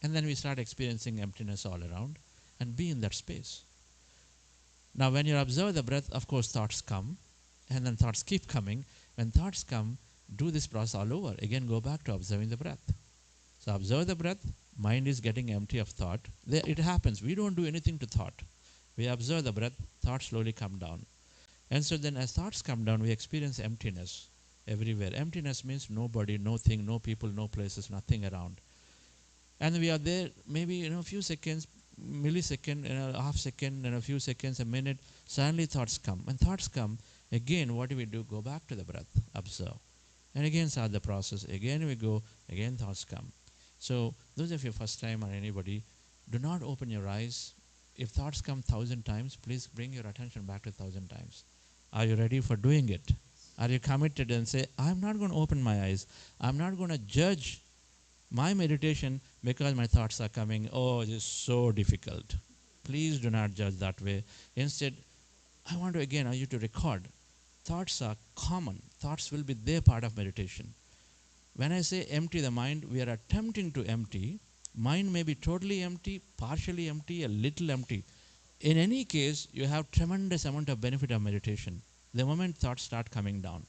Speaker 10: And then we start experiencing emptiness all around and be in that space. Now, when you observe the breath, of course, thoughts come. And then thoughts keep coming. When thoughts come, do this process all over. Again, go back to observing the breath. So observe the breath. Mind is getting empty of thought. It happens. We don't do anything to thought. We observe the breath. Thoughts slowly come down. And so then as thoughts come down, we experience emptiness everywhere. Emptiness means nobody, no thing, no people, no places, nothing around. And we are there maybe a few seconds, millisecond, a half second, and a few seconds, a minute. Suddenly thoughts come. When thoughts come, again, what do? Go back to the breath, observe.
Speaker 1: And again start the process. Again we go, again thoughts come. So those of you first time or anybody, do not open your eyes. If thoughts come 1,000 times, please bring your attention back to 1,000 times. Are you ready for doing it? Are you committed and say, I'm not going to open my eyes. I'm not going to judge my meditation because my thoughts are coming. Oh, it is so difficult. Please do not judge that way. Instead, I want to again you to record. Thoughts are common. Thoughts will be their part of meditation. When I say empty the mind, we are attempting to empty. Mind may be totally empty, partially empty, a little empty. In any case, you have tremendous amount of benefit of meditation the moment thoughts start coming down.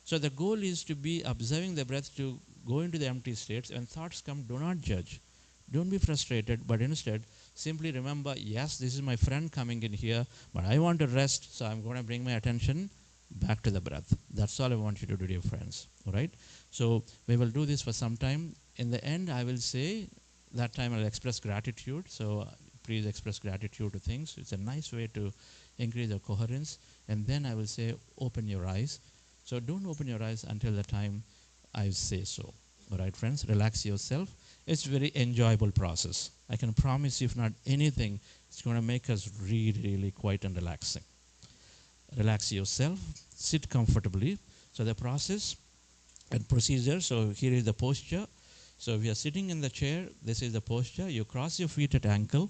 Speaker 1: So the goal is to be observing the breath, to go into the empty states. When thoughts come, do not judge. Don't be frustrated, but instead simply remember, yes, this is my friend coming in here, but I want to rest, so I'm going to bring my attention back to the breath. That's all I want you to do, dear friends. All right? So we will do this for some time. In the end, I will say, that time I'll express gratitude. So please express gratitude to things. It's a nice way to increase your coherence. And then I will say, open your eyes. So don't open your eyes until the time I say so. All right, friends, relax yourself. It's a very enjoyable process. I can promise you, if not anything, it's going to make us really, really quiet and relaxing. Relax yourself. Sit comfortably. So the process and procedure, so here is the posture. So if you are sitting in the chair, this is the posture. You cross your feet at ankle,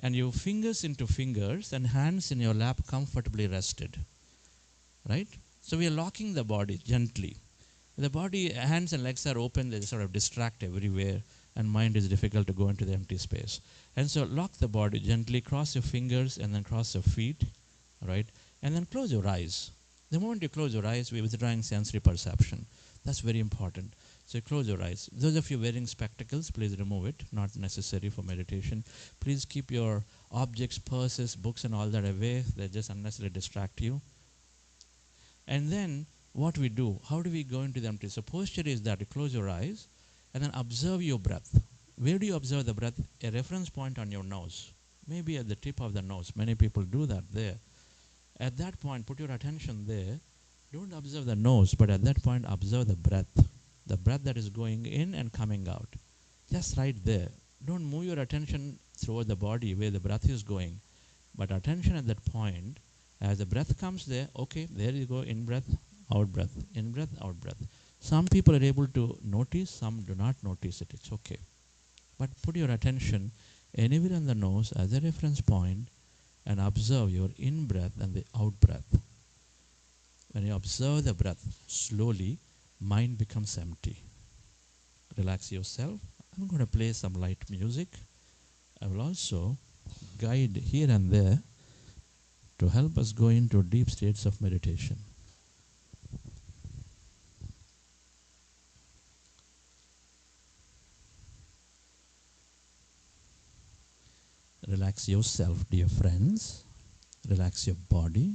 Speaker 1: and your fingers into fingers and hands in your lap comfortably rested. Right? So we are locking the body gently. The body, hands and legs are open, they sort of distract everywhere, and mind is difficult to go into the empty space. And so lock the body gently, cross your fingers, and then cross your feet, right? And then close your eyes. The moment you close your eyes, we're withdrawing sensory perception. That's very important. So close your eyes. Those of you wearing spectacles, please remove it. Not necessary for meditation. Please keep your objects, purses, books, and all that away. They just unnecessarily distract you. And then what we do, how do we go into the empty? So posture is that you close your eyes and then observe your breath. Where do you observe the breath? A reference point on your nose. Maybe at the tip of the nose. Many people do that there. At that point, put your attention there. Don't observe the nose, but at that point, observe the breath. The breath that is going in and coming out. Just right there. Don't move your attention throughout the body where the breath is going. But attention at that point, as the breath comes there, okay, there you go, in breath, out breath, in breath, out breath. Some people are able to notice, some do not notice it, it's okay. But put your attention anywhere on the nose as a reference point and observe your in breath and the out breath. When you observe the breath slowly, mind becomes empty. Relax yourself. I'm going to play some light music. I will also guide here and there to help us go into deep states of meditation. Relax yourself, dear friends. Relax your body.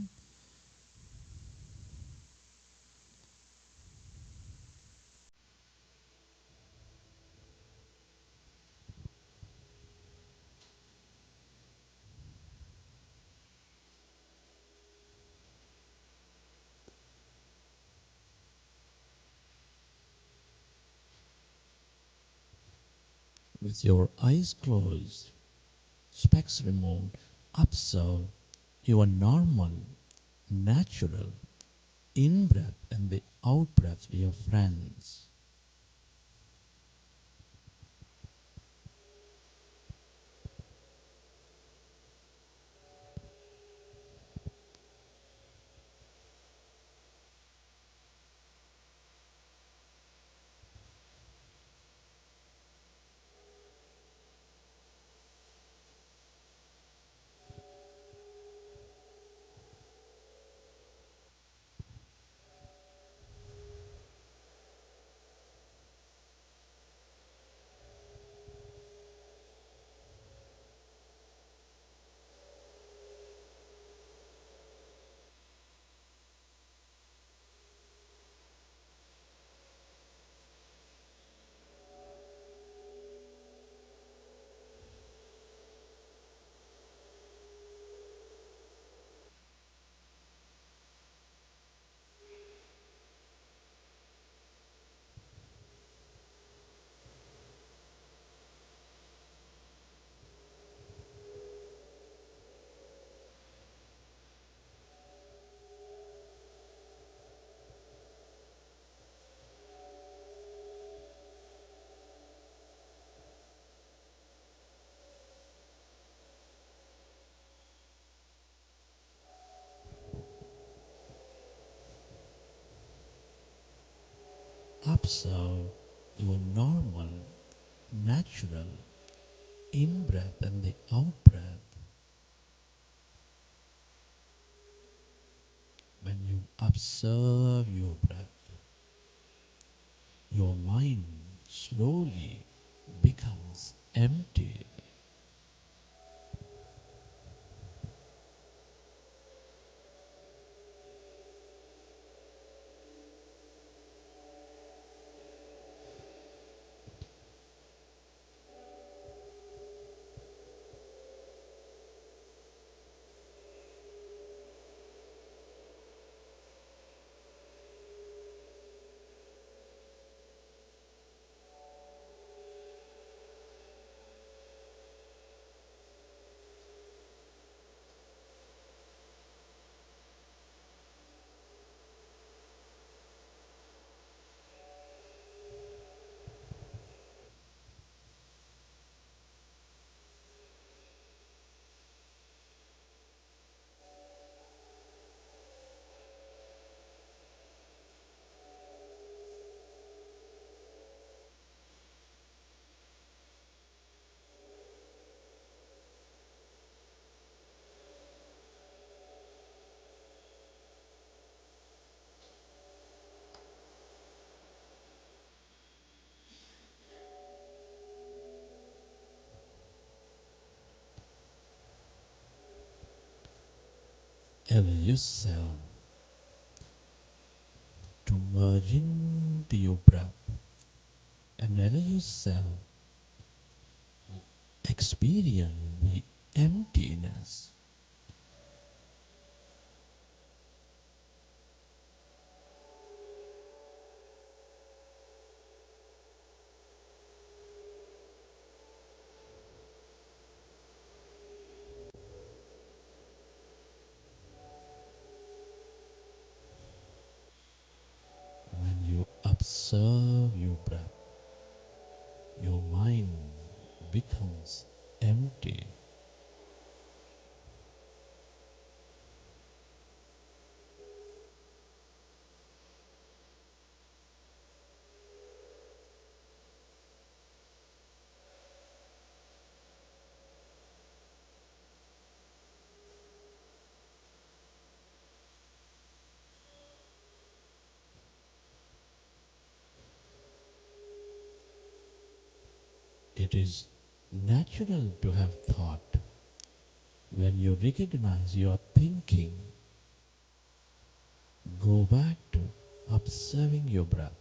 Speaker 1: With your eyes closed, specs removed, observe your normal, natural in-breath and the out-breath, dear friends. observe your normal, natural in-breath and the out-breath. When you observe your breath, your mind slowly becomes empty. Allow yourself to merge into your breath and allow yourself experience the emptiness. When you observe your breath, your mind becomes empty. It is natural to have thought. When you recognize your thinking, go back to observing your breath.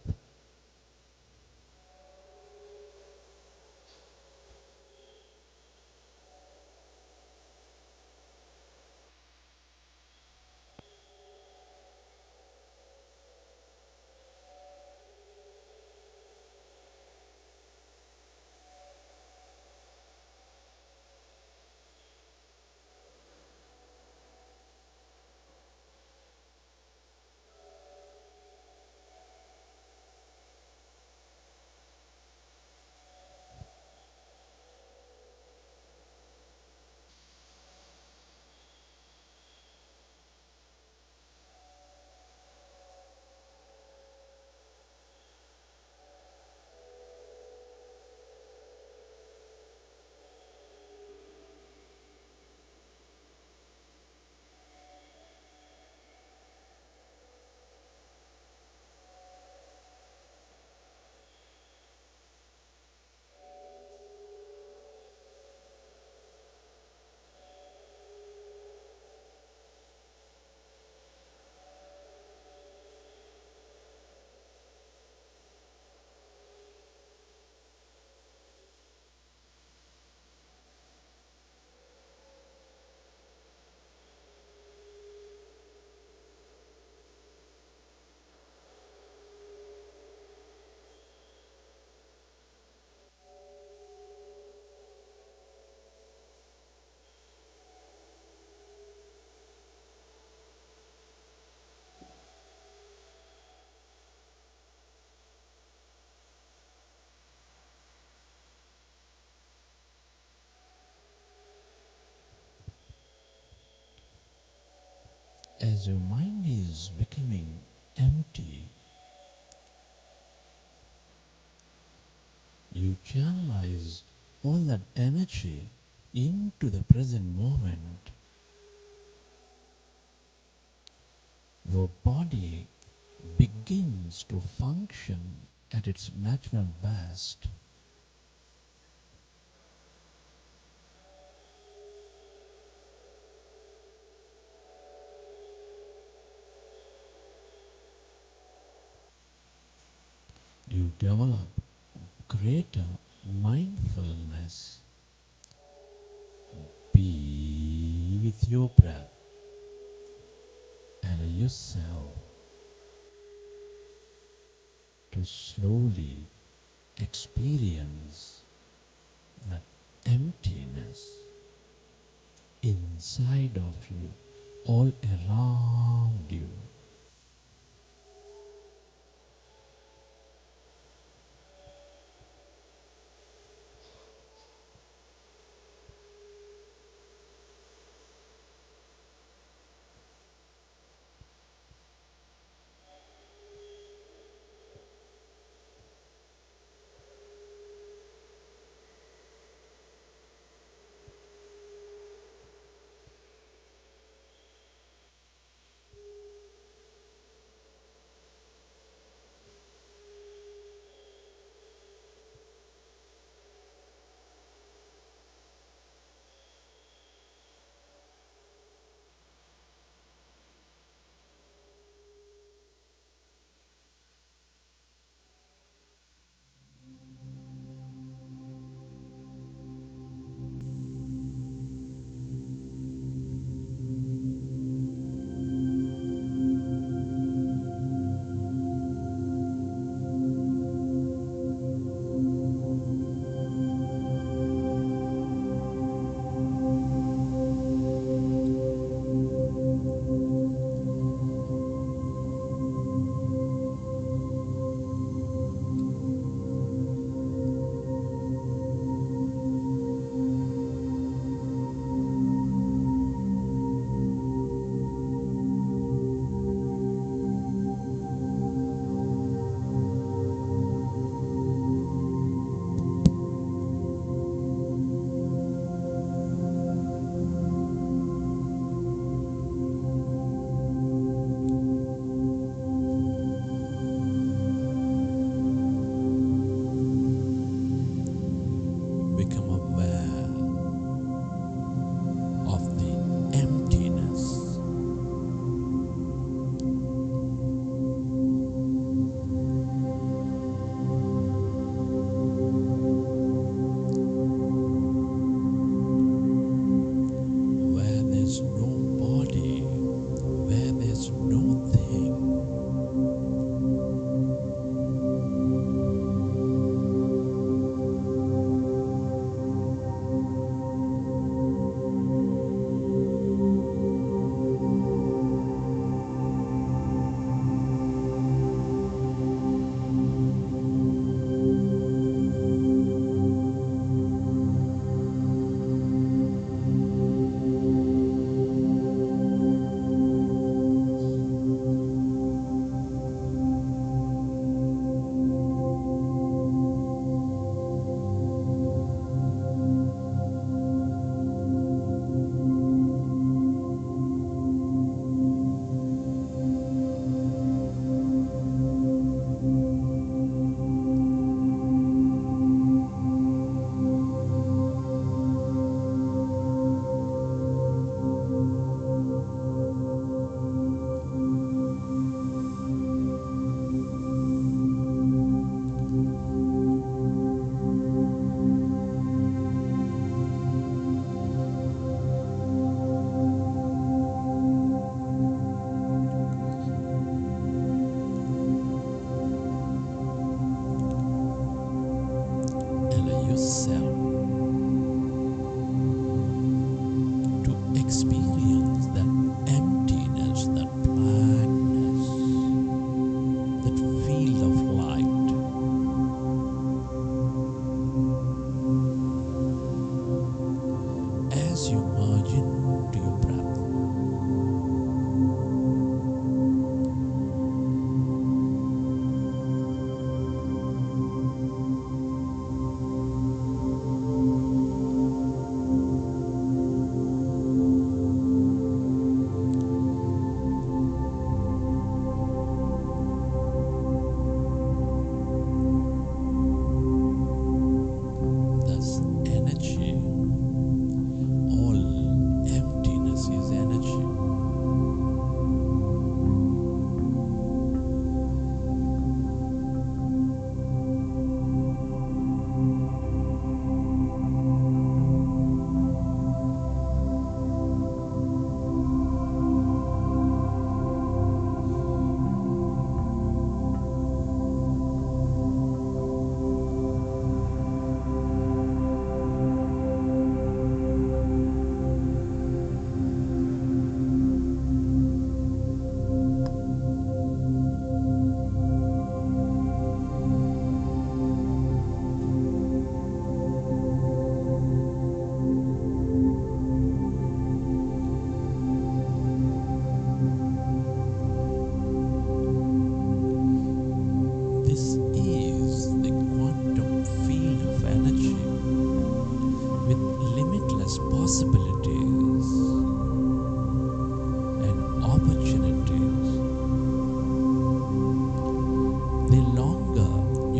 Speaker 1: As your mind is becoming empty, You channelize all that energy into the present moment. Your body begins to function at its natural best. You develop greater mindfulness. Be with your breath and yourself to slowly experience that emptiness inside of you, all around you.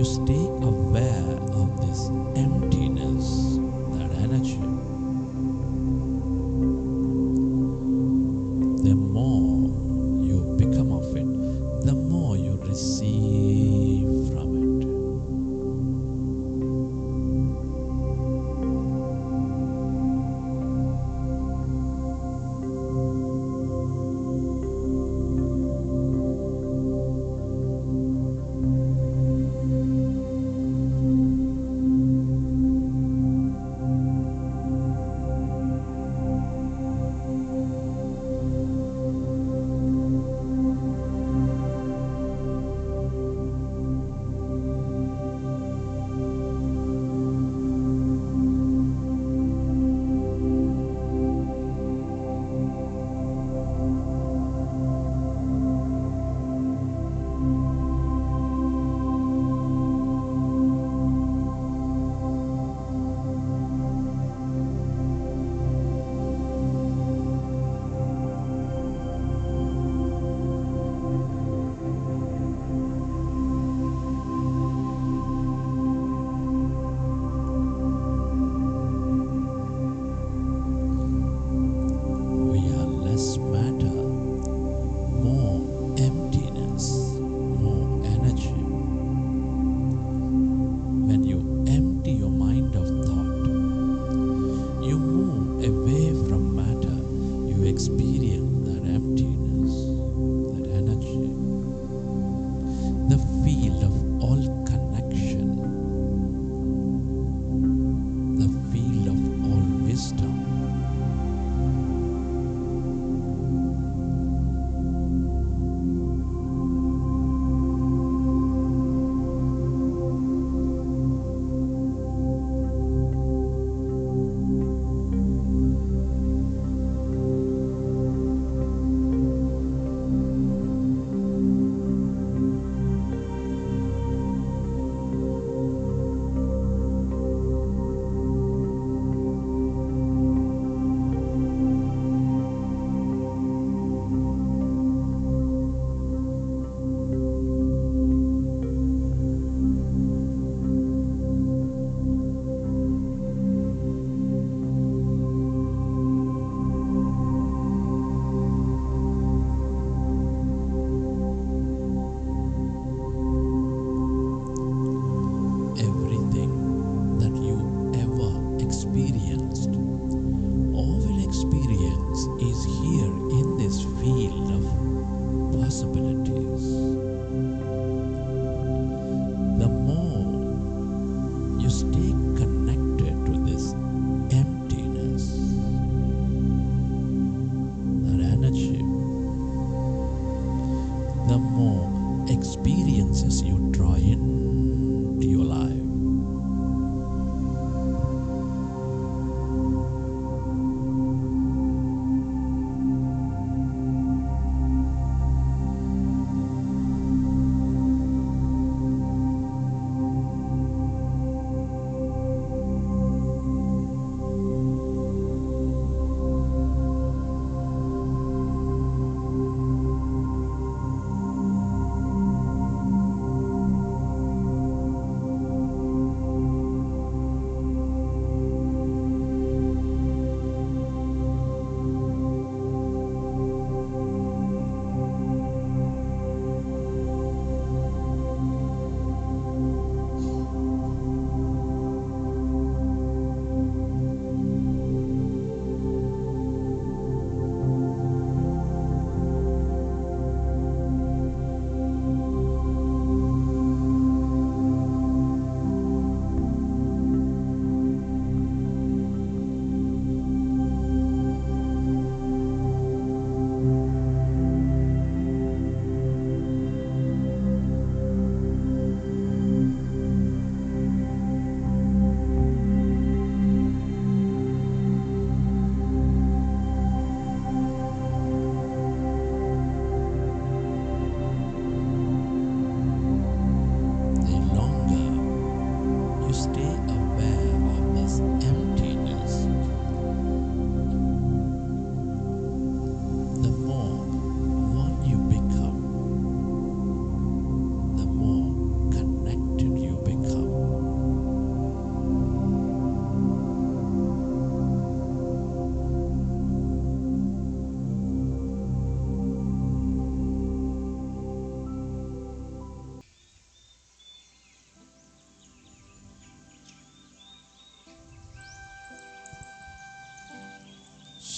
Speaker 1: you stay aware of this emptiness, that energy, the more you become of it, the more you receive from it.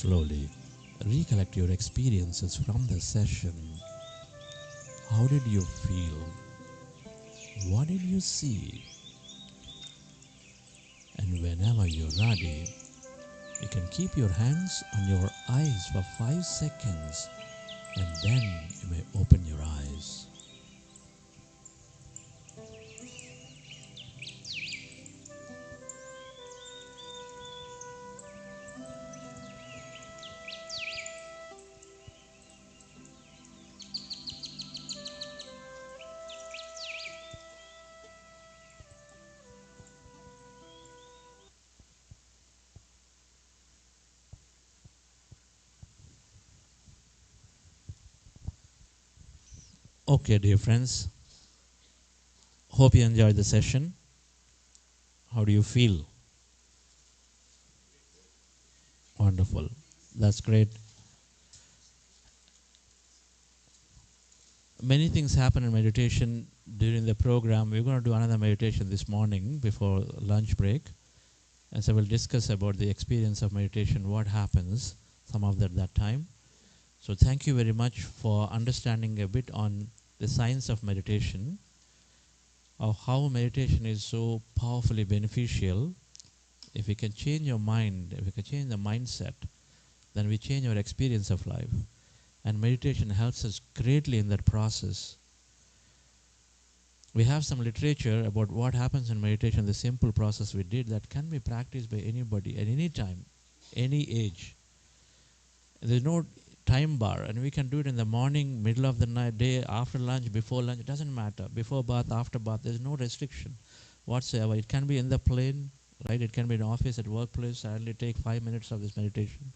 Speaker 1: slowly recollect your experiences from the session. How did you feel? What did you see? And whenever you're ready, you can keep your hands on your eyes for 5 seconds and then you may open your eyes. Okay, dear friends, hope you enjoyed the session. How do you feel? Wonderful. That's great. Many things happen in meditation during the program. We're going to do another meditation this morning before lunch break. And so we'll discuss about the experience of meditation, what happens, some of that time. So thank you very much for understanding a bit on the science of meditation, of how meditation is so powerfully beneficial. If we can change your mind, if we can change the mindset, then we change our experience of life. And meditation helps us greatly in that process. We have some literature about what happens in meditation, the simple process we did that can be practiced by anybody at any time, any age. There's no time bar, and we can do it in the morning, middle of the night, day, after lunch, before lunch, it doesn't matter. Before bath, after bath, there's no restriction whatsoever. It can be in the plane, right? It can be in office, at workplace. I only take 5 minutes of this meditation.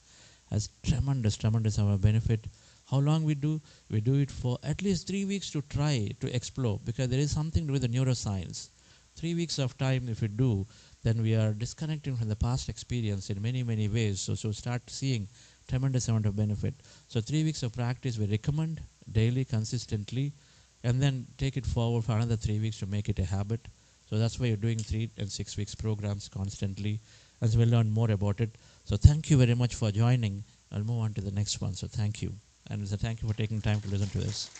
Speaker 1: Has tremendous amount of benefit. How long we do? We do it for at least 3 weeks to try to explore, because there is something to do with the neuroscience. 3 weeks of time, if we do, then we are disconnecting from the past experience in many ways. So start seeing tremendous amount of benefit. So 3 weeks of practice we recommend daily, consistently, and then take it forward for another 3 weeks to make it a habit. So that's why you're doing 3 and 6 weeks programs constantly, and so we'll learn more about it. So thank you very much for joining. I'll move on to the next one. So thank you. And so thank you for taking time to listen to this.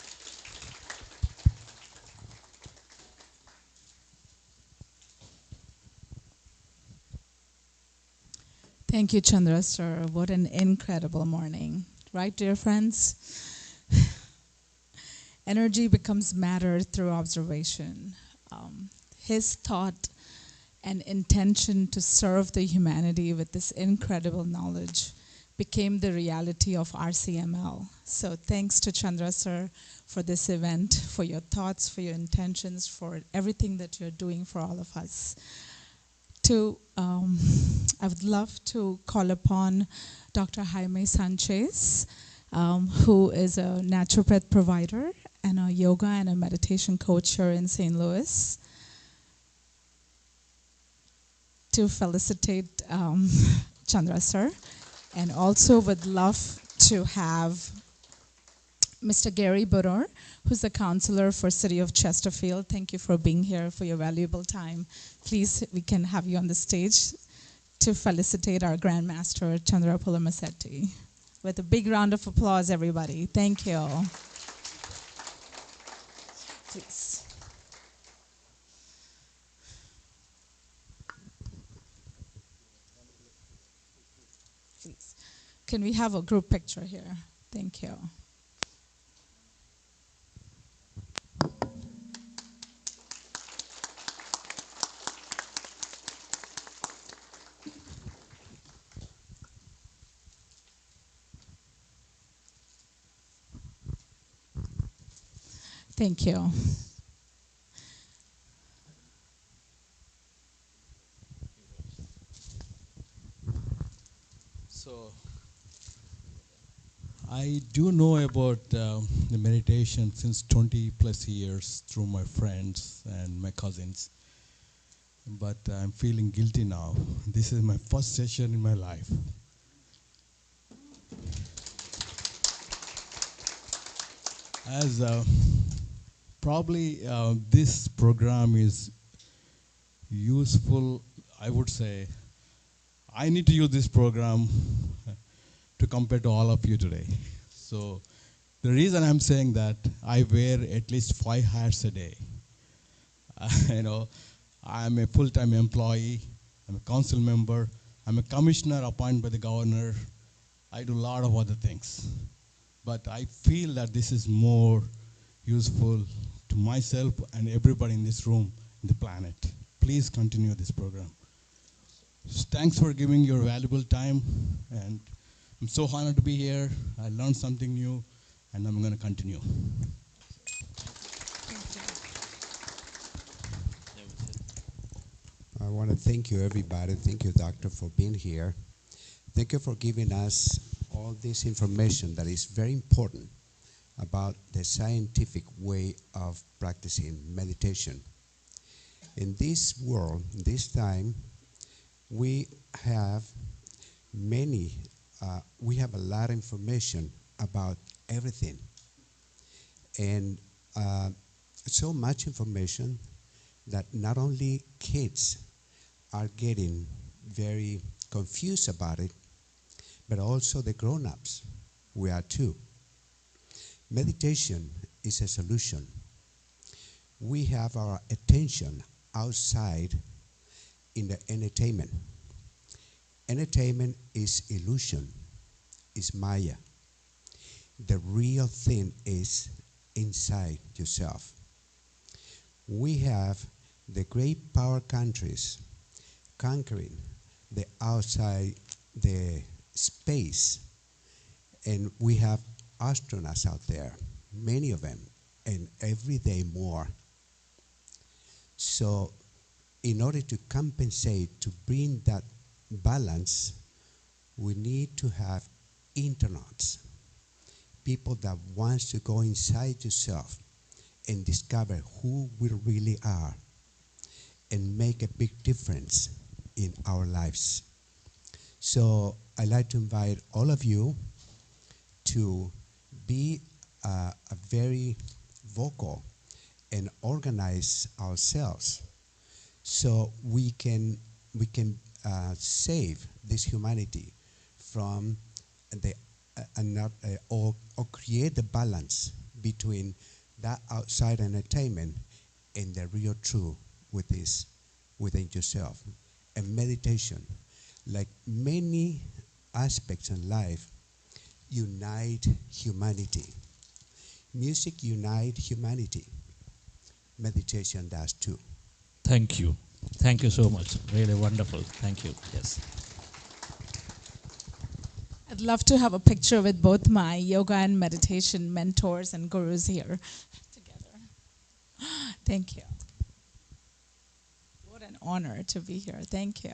Speaker 2: Thank you, Chandra sir. What an incredible morning. Right, dear friends? Energy becomes matter through observation. His thought and intention to serve the humanity with this incredible knowledge became the reality of RCML. So thanks to Chandra sir for this event, for your thoughts, for your intentions, for everything that you're doing for all of us. I would love to call upon Dr. Jaime Sanchez, who is a naturopath provider and a yoga and a meditation coach here in St. Louis, to felicitate Chandra sir, and also would love to have Mr. Gary Buror, who's the counselor for City of Chesterfield. Thank you for being here, for your valuable time. Please, we can have you on the stage to felicitate our Grandmaster, Chandra Pulamasetti. With a big round of applause, everybody. Thank you. Please. Please. Can we have a group picture here? Thank you. Thank you.
Speaker 4: So, I do know about the meditation since 20 plus years through my friends and my cousins, but I'm feeling guilty now. This is my first session in my life. As probably this program is useful, I would say I need to use this program to compare to all of you today. So the reason I'm saying that, I wear at least 5 hats a day. I'm a full-time employee, I'm a council member, I'm a commissioner appointed by the governor. I do a lot of other things. But I feel that this is more useful to myself and everybody in this room, in the planet. Please continue this program. Thanks for giving your valuable time, and I'm so honored to be here. I learned something new, and I'm going to continue.
Speaker 16: I want to thank you, everybody. Thank you, Doctor, for being here. Thank you for giving us all this information that is very important about the scientific way of practicing meditation. In this world, this time, we have a lot of information about everything. And so much information that not only kids are getting very confused about it, but also the grown-ups. We are too. Meditation is a solution. We have our attention outside in the entertainment. Entertainment is illusion, is Maya. The real thing is inside yourself. We have the great power countries conquering the outside, the space, and we have astronauts out there, many of them, and every day more. So in order to compensate, to bring that balance, we need to have internauts, people that wants to go inside yourself and discover who we really are and make a big difference in our lives. So I'd like to invite all of you to be a very vocal and organize ourselves so we can save this humanity from the or create the balance between that outside entertainment and the real truth within yourself. And meditation, like many aspects in life, unite humanity. Music unites humanity. Meditation does too.
Speaker 10: Thank you. Thank you so much. Really wonderful. Thank you. Yes.
Speaker 2: I'd love to have a picture with both my yoga and meditation mentors and gurus here together. Thank you. What an honor to be here. Thank you.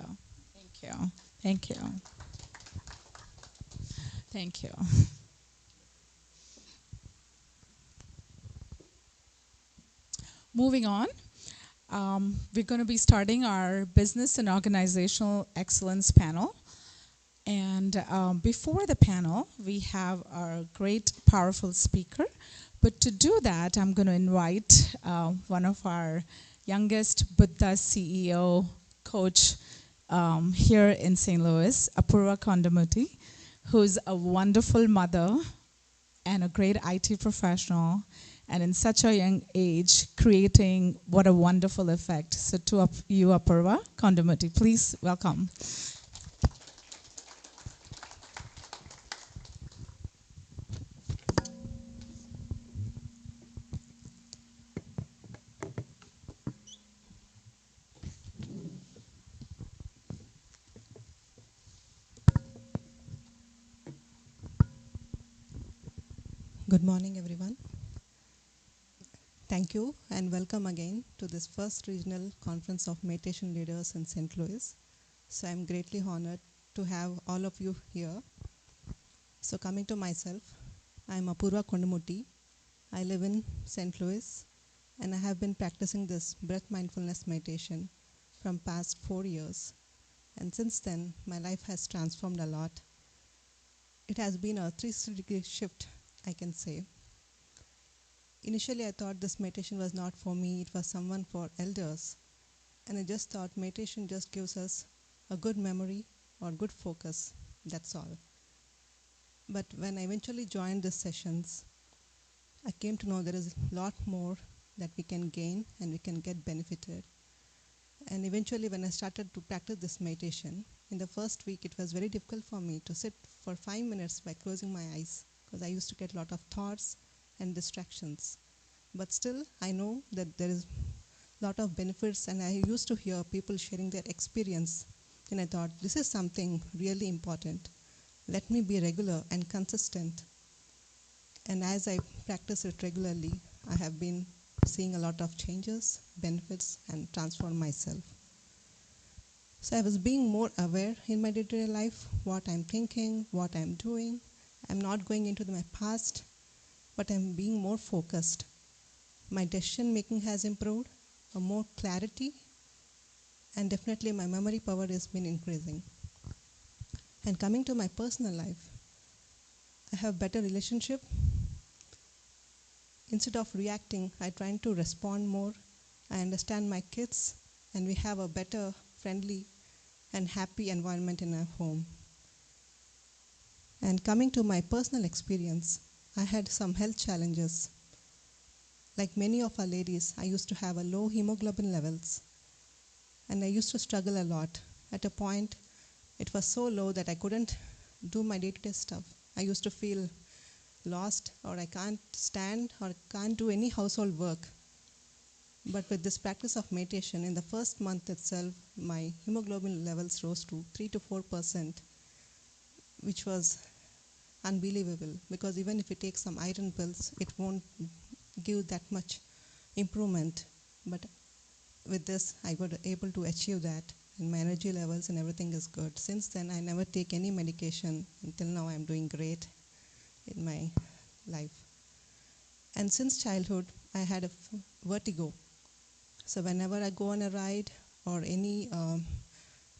Speaker 2: Thank you. Thank you. Thank you. Moving on, we're going to be starting our Business and Organizational Excellence panel. And before the panel, we have our great, powerful speaker. But to do that, I'm going to invite one of our youngest Buddha CEO coach here in St. Louis, Apurva Kondamuthi, who's a wonderful mother and a great IT professional, and in such a young age, creating what a wonderful effect. So to you, Apurva Kondamuthi, please welcome.
Speaker 17: Good morning, everyone. Thank you and welcome again to this first regional conference of meditation leaders in St. Louis. So I'm greatly honored to have all of you here. So coming to myself, I'm Apurva Kondamuthi. I live in St. Louis and I have been practicing this breath mindfulness meditation from past 4 years. And since then, my life has transformed a lot. It has been a 360-degree shift, I can say. Initially, I thought this meditation was not for me, it was someone for elders. And I just thought meditation just gives us a good memory or good focus, that's all. But when I eventually joined the sessions, I came to know there is a lot more that we can gain and we can get benefited. And eventually when I started to practice this meditation, in the first week it was very difficult for me to sit for 5 minutes by closing my eyes, because I used to get a lot of thoughts and distractions. But still I know that there is a lot of benefits, and I used to hear people sharing their experience, and I thought this is something really important. Let me be regular and consistent. And as I practice it regularly, I have been seeing a lot of changes, benefits, and transform myself. So I was being more aware in my day-to-day life, what I'm thinking, what I'm doing. I'm not going into my past, but I'm being more focused. My decision making has improved, more clarity, and definitely my memory power has been increasing. And coming to my personal life, I have better relationship. Instead of reacting, I try to respond more. I understand my kids, and we have a better, friendly, and happy environment in our home. And coming to my personal experience, I had some health challenges. Like many of our ladies, I used to have a low hemoglobin levels, and I used to struggle a lot. At a point, it was so low that I couldn't do my day-to-day stuff. I used to feel lost, or I can't stand, or can't do any household work. But with this practice of meditation, in the first month itself, my hemoglobin levels rose to 3 to 4%, which was unbelievable, because even if you take some iron pills, it won't give that much improvement. But with this, I was able to achieve that, and my energy levels and everything is good. Since then, I never take any medication. Until now, I'm doing great in my life. And since childhood, I had a vertigo. So whenever I go on a ride or any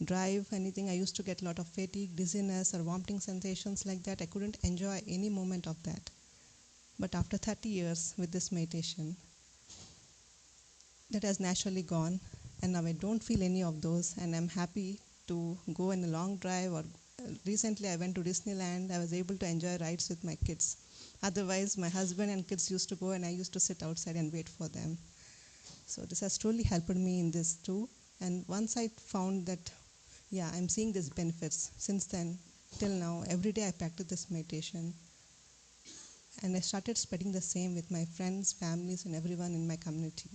Speaker 17: drive, anything, I used to get a lot of fatigue, dizziness, or vomiting sensations like that. I couldn't enjoy any moment of that. But after 30 years with this meditation, that has naturally gone, and now I don't feel any of those, and I'm happy to go on a long drive. Or recently I went to Disneyland. I was able to enjoy rides with my kids. Otherwise, my husband and kids used to go, and I used to sit outside and wait for them. So this has truly helped me in this too. And once I found that, yeah, I'm seeing these benefits, since then till now, every day I practice this meditation. And I started spreading the same with my friends, families, and everyone in my community.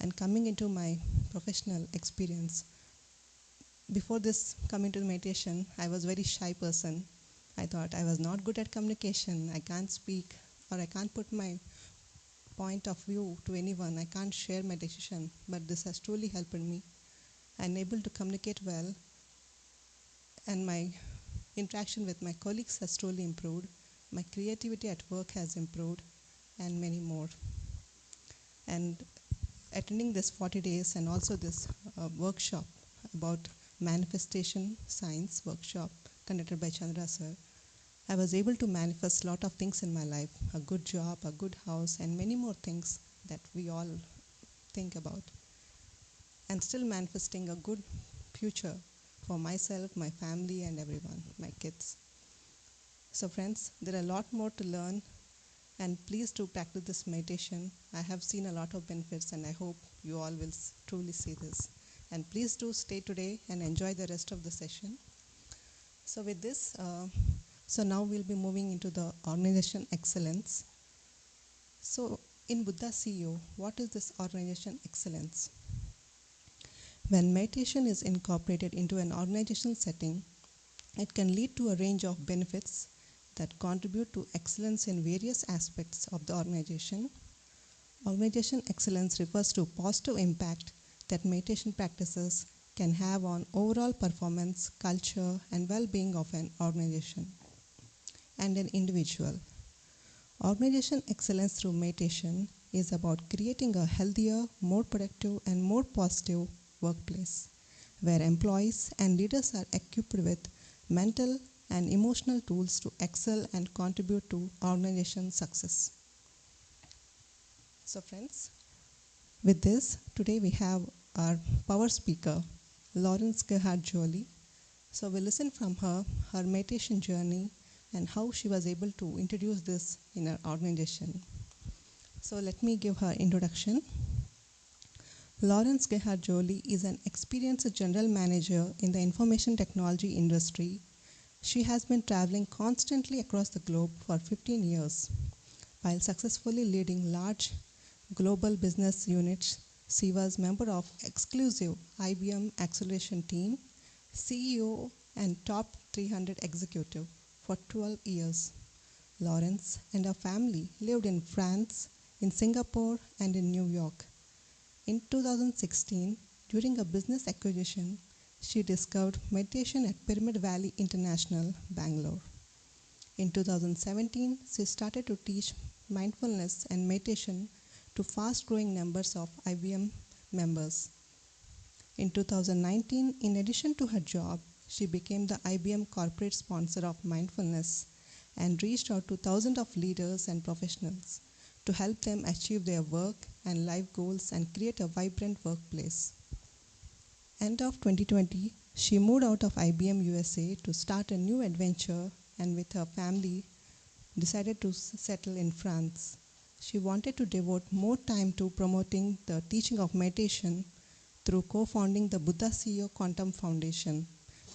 Speaker 17: And coming into my professional experience, before this coming to meditation, I was a very shy person. I thought I was not good at communication. I can't speak, or I can't put my point of view to anyone. I can't share my decision. But this has truly helped me. I'm able to communicate well, and my interaction with my colleagues has truly improved. My creativity at work has improved, and many more. And attending this 40 days and also this workshop about manifestation science workshop conducted by Chandra sir, I was able to manifest a lot of things in my life, a good job, a good house, and many more things that we all think about. And still manifesting a good future for myself, my family, and everyone, my kids. So friends, there are a lot more to learn, and please do practice this meditation. I have seen a lot of benefits, and I hope you all will truly see this. And please do stay today and enjoy the rest of the session. So with this, so now we'll be moving into the organization excellence. So in Buddha CEO, what is this organization excellence? When meditation is incorporated into an organizational setting, it can lead to a range of benefits that contribute to excellence in various aspects of the organization. Organization excellence refers to positive impact that meditation practices can have on overall performance, culture, and well-being of an organization and an individual. Organization excellence through meditation is about creating a healthier, more productive, and more positive workplace, where employees and leaders are equipped with mental and emotional tools to excel and contribute to organization success. So friends, with this, today we have our power speaker, Lawrence Gerhard Jolie. So we'll listen from her meditation journey, and how she was able to introduce this in her organization. So let me give her introduction. Lawrence Gerhard Jolie is an experienced general manager in the information technology industry. She has been traveling constantly across the globe for 15 years. While successfully leading large global business units, she was member of exclusive IBM acceleration team, CEO and top 300 executive for 12 years. Lawrence and her family lived in France, in Singapore, and in New York. In 2016, during a business acquisition, she discovered meditation at Pyramid Valley International, Bangalore. In 2017, she started to teach mindfulness and meditation to fast-growing numbers of IBM members. In 2019, in addition to her job, she became the IBM corporate sponsor of mindfulness and reached out to thousands of leaders and professionals to help them achieve their work and life goals and create a vibrant workplace. End of 2020, she moved out of IBM USA to start a new adventure and with her family decided to settle in France. She wanted to devote more time to promoting the teaching of meditation through co-founding the Buddha CEO Quantum Foundation.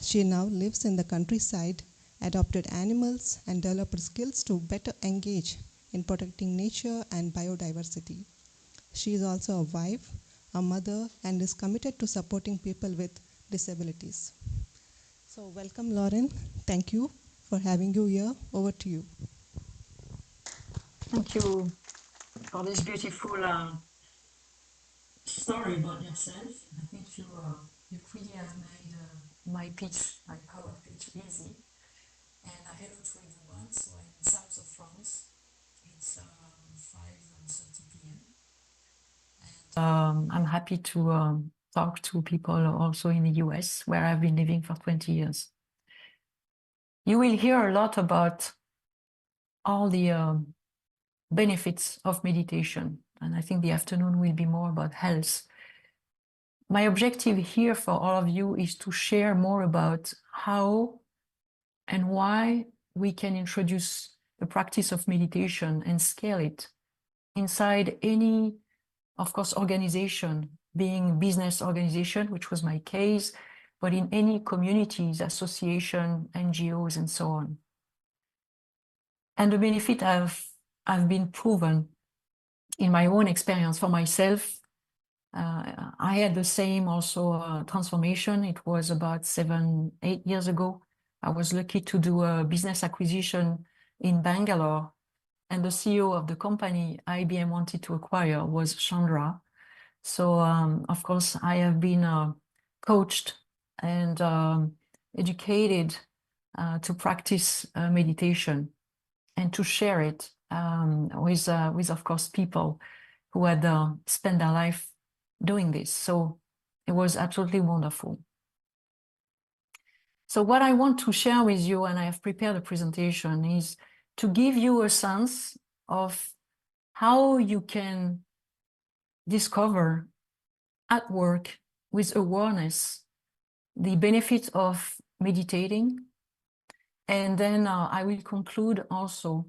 Speaker 17: She now lives in the countryside, adopted animals, and developed skills to better engage in protecting nature and biodiversity. She is also a wife, a mother, and is committed to supporting people with disabilities. So welcome, Lauren. Thank you for having you here. Over to you.
Speaker 18: Thank you for this beautiful story about yourself. I think you really have made my pitch, my power pitch, easy. And hello to everyone. So I'm in south of France. It's 5:30 p.m. And I'm happy to talk to people also in the US, where I've been living for 20 years. You will hear a lot about all the benefits of meditation. And I think the afternoon will be more about health. My objective here for all of you is to share more about how and why we can introduce the practice of meditation and scale it inside any, of course, organization, being business organization, which was my case, but in any communities, association, NGOs, and so on. And the benefit have been proven in my own experience for myself. I had the same also transformation. It was about 7-8 years ago. I was lucky to do a business acquisition in Bangalore, and the CEO of the company IBM wanted to acquire was Chandra. So of course I have been coached and educated to practice meditation and to share it with of course people who had spent their life doing this. So it was absolutely wonderful. So what I want to share with you, and I have prepared a presentation, is to give you a sense of how you can discover at work with awareness the benefits of meditating. And then I will conclude also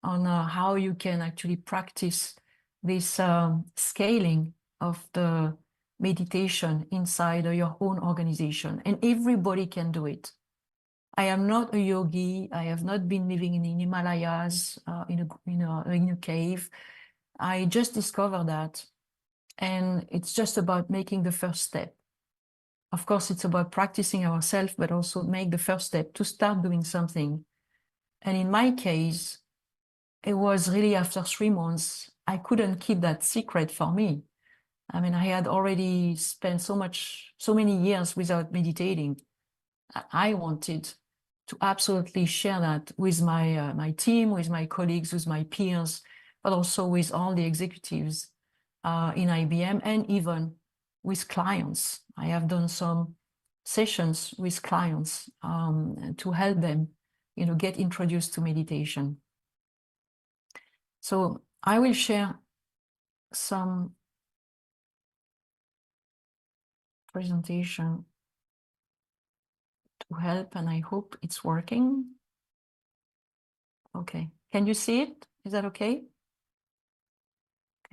Speaker 18: on how you can actually practice this scaling of the meditation inside your own organization. And everybody can do it. I am not a yogi. I have not been living in the Himalayas in a cave. I just discovered that. And it's just about making the first step. Of course, it's about practicing ourselves, but also make the first step to start doing something. And in my case, it was really after 3 months, I couldn't keep that secret for me. I mean, I had already spent so many years without meditating. I wanted to absolutely share that with my team, with my colleagues, with my peers, but also with all the executives in IBM and even with clients. I have done some sessions with clients to help them, get introduced to meditation. So I will share some presentation to help, and I hope it's working. Okay. Can you see it? Is that okay?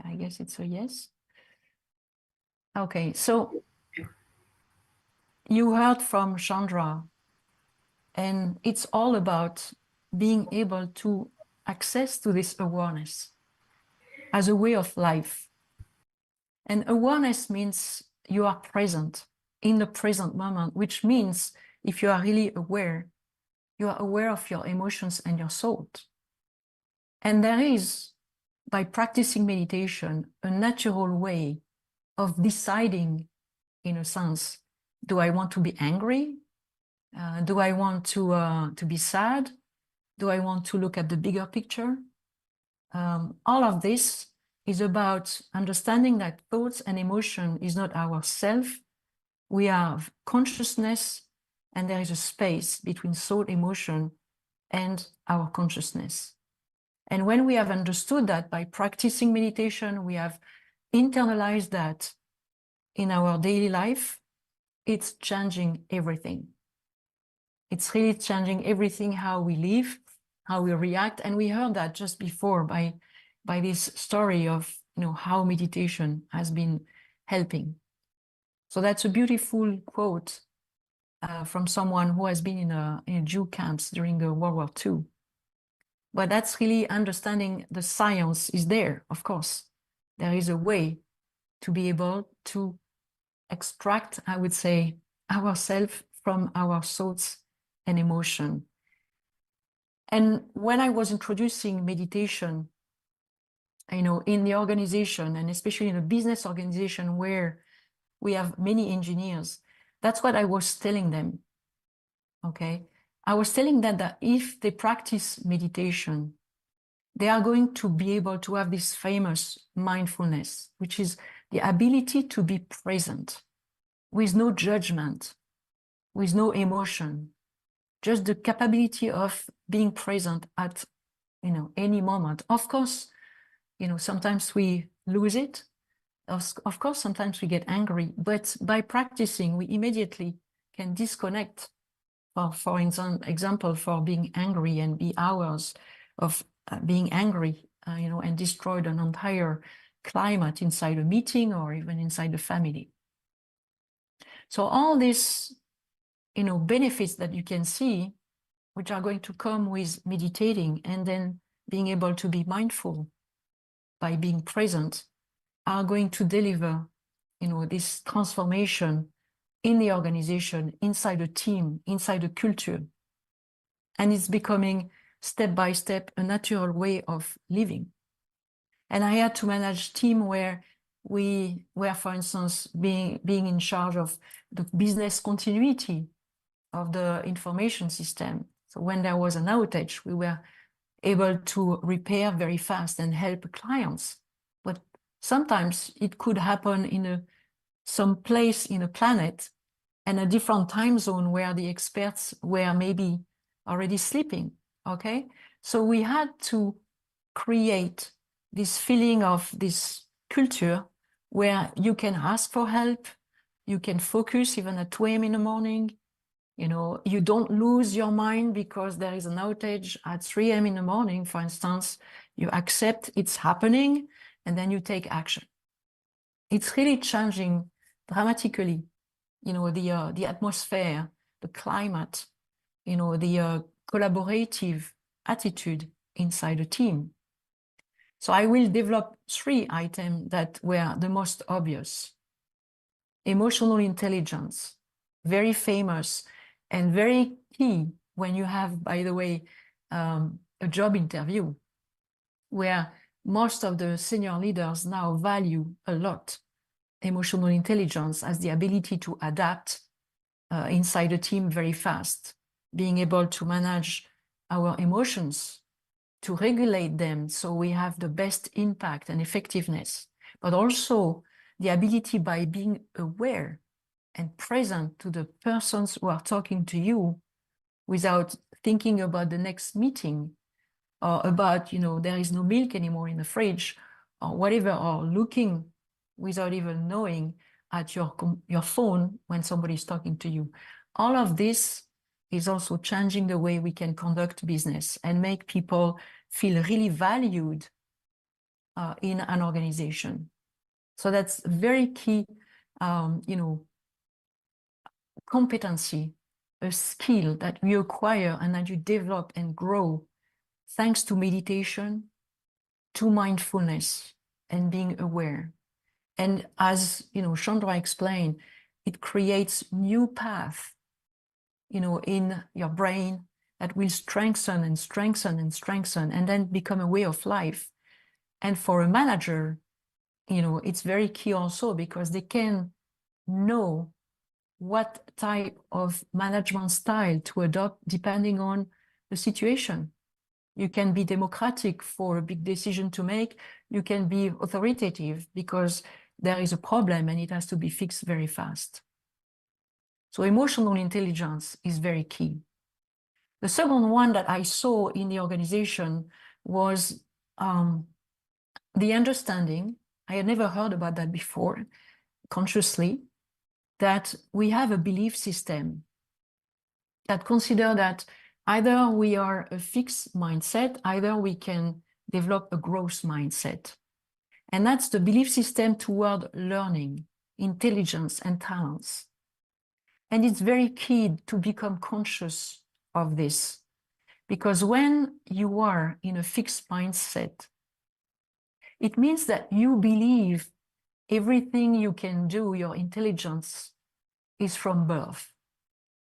Speaker 18: I guess it's a yes. Okay, so you heard from Chandra, and it's all about being able to access to this awareness as a way of life. And awareness means you are present in the present moment, which means if you are really aware, you are aware of your emotions and your thought. And there is, by practicing meditation, a natural way of deciding, in a sense, do I want to be angry? Do I want to be sad? Do I want to look at the bigger picture? All of this is about understanding that thoughts and emotion is not our self. We have consciousness, and there is a space between thought, emotion, and our consciousness. And when we have understood that by practicing meditation, we have internalized that in our daily life, it's changing everything. It's really changing everything, how we live, how we react. And we heard that just before by this story of how meditation has been helping. So that's a beautiful quote from someone who has been in a Jew camps during World War II. But that's really understanding the science is there, of course. There is a way to be able to extract, I would say, ourselves from our thoughts and emotion. And when I was introducing meditation, in the organization, and especially in a business organization where we have many engineers, that's what I was telling them, okay? I was telling them that if they practice meditation, they are going to be able to have this famous mindfulness, which is the ability to be present with no judgment, with no emotion, just the capability of being present at, any moment. Of course, sometimes we lose it. Of course, sometimes we get angry, but by practicing, we immediately can disconnect. For example, for being angry and be hours of being angry, and destroyed an entire climate inside a meeting or even inside the family. So all these, benefits that you can see, which are going to come with meditating and then being able to be mindful by being present, are going to deliver, this transformation in the organization, inside a team, inside a culture. And it's becoming step by step a natural way of living. And I had to manage a team where we were, for instance, being in charge of the business continuity of the information system. So when there was an outage, we were able to repair very fast and help clients. But sometimes it could happen in some place in a planet and a different time zone where the experts were maybe already sleeping, okay? So we had to create this feeling of this culture where you can ask for help, you can focus even at 2 a.m. in the morning, you don't lose your mind because there is an outage at 3 a.m. in the morning, for instance. You accept it's happening and then you take action. It's really changing dramatically, the atmosphere, the climate, the collaborative attitude inside a team. So I will develop 3 items that were the most obvious. Emotional intelligence, very famous and very key when you have, by the way, a job interview, where most of the senior leaders now value a lot emotional intelligence as the ability to adapt inside a team very fast, being able to manage our emotions, to regulate them so we have the best impact and effectiveness, but also the ability by being aware and present to the persons who are talking to you without thinking about the next meeting or about, there is no milk anymore in the fridge or whatever, or looking without even knowing at your phone when somebody is talking to you. All of this is also changing the way we can conduct business and make people feel really valued in an organization. So that's very key, competency, a skill that we acquire and that you develop and grow thanks to meditation, to mindfulness, and being aware. And as Chandra explained, it creates new path, in your brain that will strengthen and strengthen and strengthen, and then become a way of life. And for a manager, it's very key also, because they can know what type of management style to adopt depending on the situation. You can be democratic for a big decision to make. You can be authoritative because there is a problem and it has to be fixed very fast. So emotional intelligence is very key. The second one that I saw in the organization was the understanding, I had never heard about that before, consciously, that we have a belief system that consider that either we are a fixed mindset, either we can develop a growth mindset. And that's the belief system toward learning, intelligence, and talents. And it's very key to become conscious of this, because when you are in a fixed mindset, it means that you believe everything you can do, your intelligence, is from birth.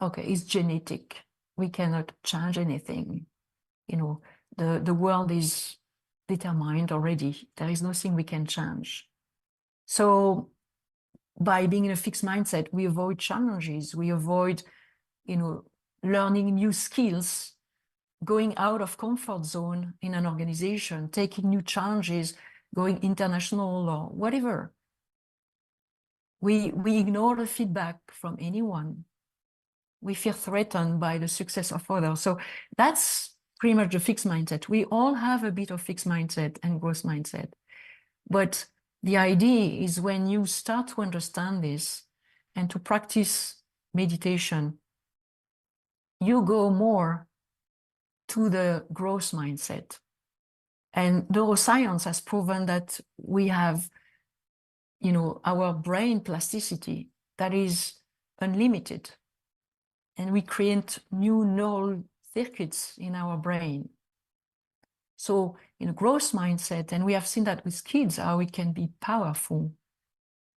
Speaker 18: Okay, it's genetic. We cannot change anything. The world is determined already. There is nothing we can change. So by being in a fixed mindset, we avoid challenges. We avoid, learning new skills, going out of comfort zone in an organization, taking new challenges, going international or whatever. We ignore the feedback from anyone. We feel threatened by the success of others. So that's pretty much the fixed mindset. We all have a bit of fixed mindset and growth mindset. But the idea is when you start to understand this and to practice meditation, you go more to the growth mindset. And neuroscience has proven that we have, our brain plasticity that is unlimited. And we create new neural circuits in our brain. So in a growth mindset, and we have seen that with kids, how we can be powerful.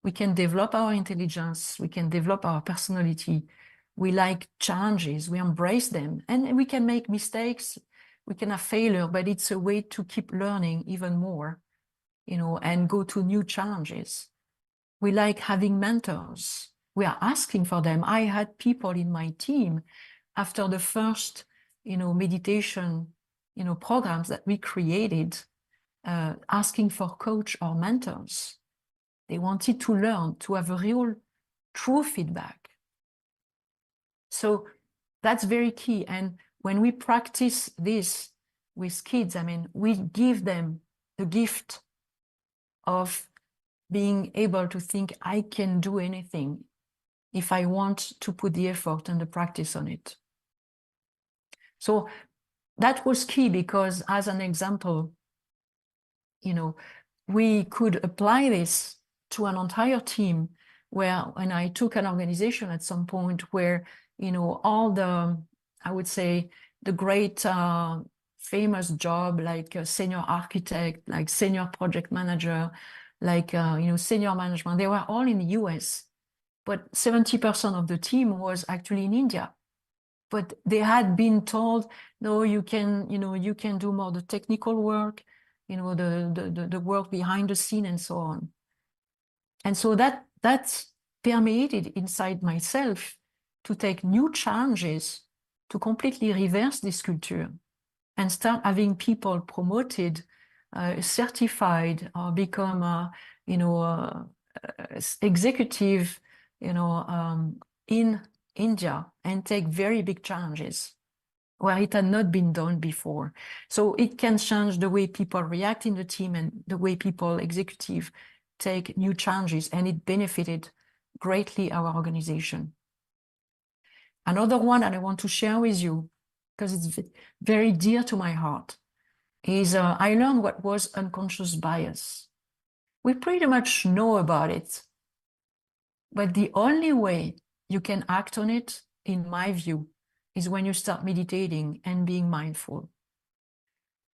Speaker 18: We can develop our intelligence, we can develop our personality. We like challenges, we embrace them, and we can make mistakes, we can have failure, but it's a way to keep learning even more, and go to new challenges. We like having mentors. We are asking for them. I had people in my team after the first, meditation, programs that we created, asking for coach or mentors. They wanted to learn, to have a real, true feedback. So that's very key. And when we practice this with kids, we give them the gift of being able to think, I can do anything if I want to put the effort and the practice on it. So that was key because, as an example, we could apply this to an entire team where, when I took an organization at some point where, all the, I would say, the great famous job, like a senior architect, like senior project manager, like, senior management, they were all in the US, but 70% of the team was actually in India. But they had been told, no, you can do more the technical work, the work behind the scene and so on. And so that's permeated inside myself to take new challenges to completely reverse this culture and start having people promoted, certified, or become, executive, in India, and take very big challenges where it had not been done before. So it can change the way people react in the team and the way people, executive, take new challenges, and it benefited greatly our organization. Another one that I want to share with you, because it's very dear to my heart, is I learned what was unconscious bias. We pretty much know about it, but the only way you can act on it, in my view, is when you start meditating and being mindful.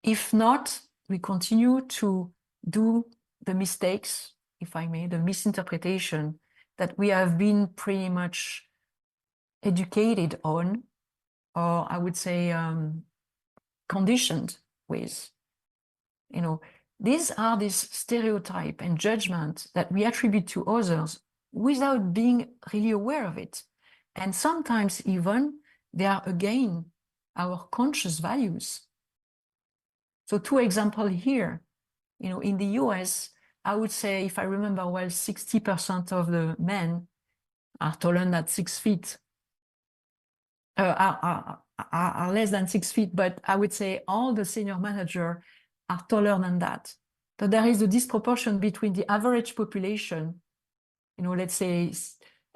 Speaker 18: If not, we continue to do the mistakes, if I may, the misinterpretation that we have been pretty much educated on, or I would say conditioned with. You know, these are this stereotype and judgment that we attribute to others without being really aware of it. And sometimes even they are again our conscious values. So 2 examples here, you know, in the US, I would say, if I remember well, 60% of the men are taller than 6 feet, are less than 6 feet, but I would say all the senior managers are taller than that. So there is a disproportion between the average population, you know, let's say,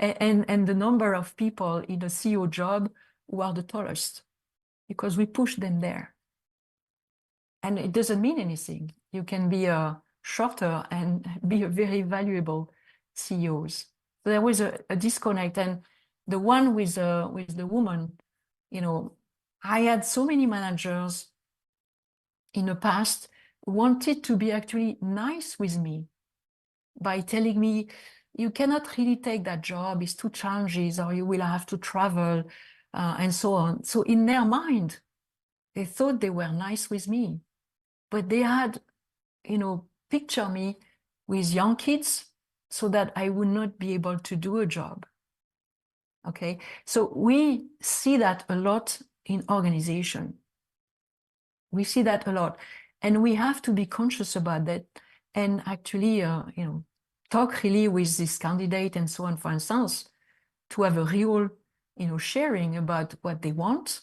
Speaker 18: and the number of people in a CEO job who are the tallest, because we push them there. And it doesn't mean anything. You can be shorter and be a very valuable CEOs. So there was a disconnect. And the one with the woman, you know, I had so many managers in the past who wanted to be actually nice with me by telling me, you cannot really take that job, it's too challenging, or you will have to travel, and so on. So in their mind, they thought they were nice with me, but they had, you know, picture me with young kids so that I would not be able to do a job. Okay, so we see that a lot in organization. We see that a lot, and we have to be conscious about that and actually, you know, talk really with this candidate and so on, for instance, to have a real, you know, sharing about what they want,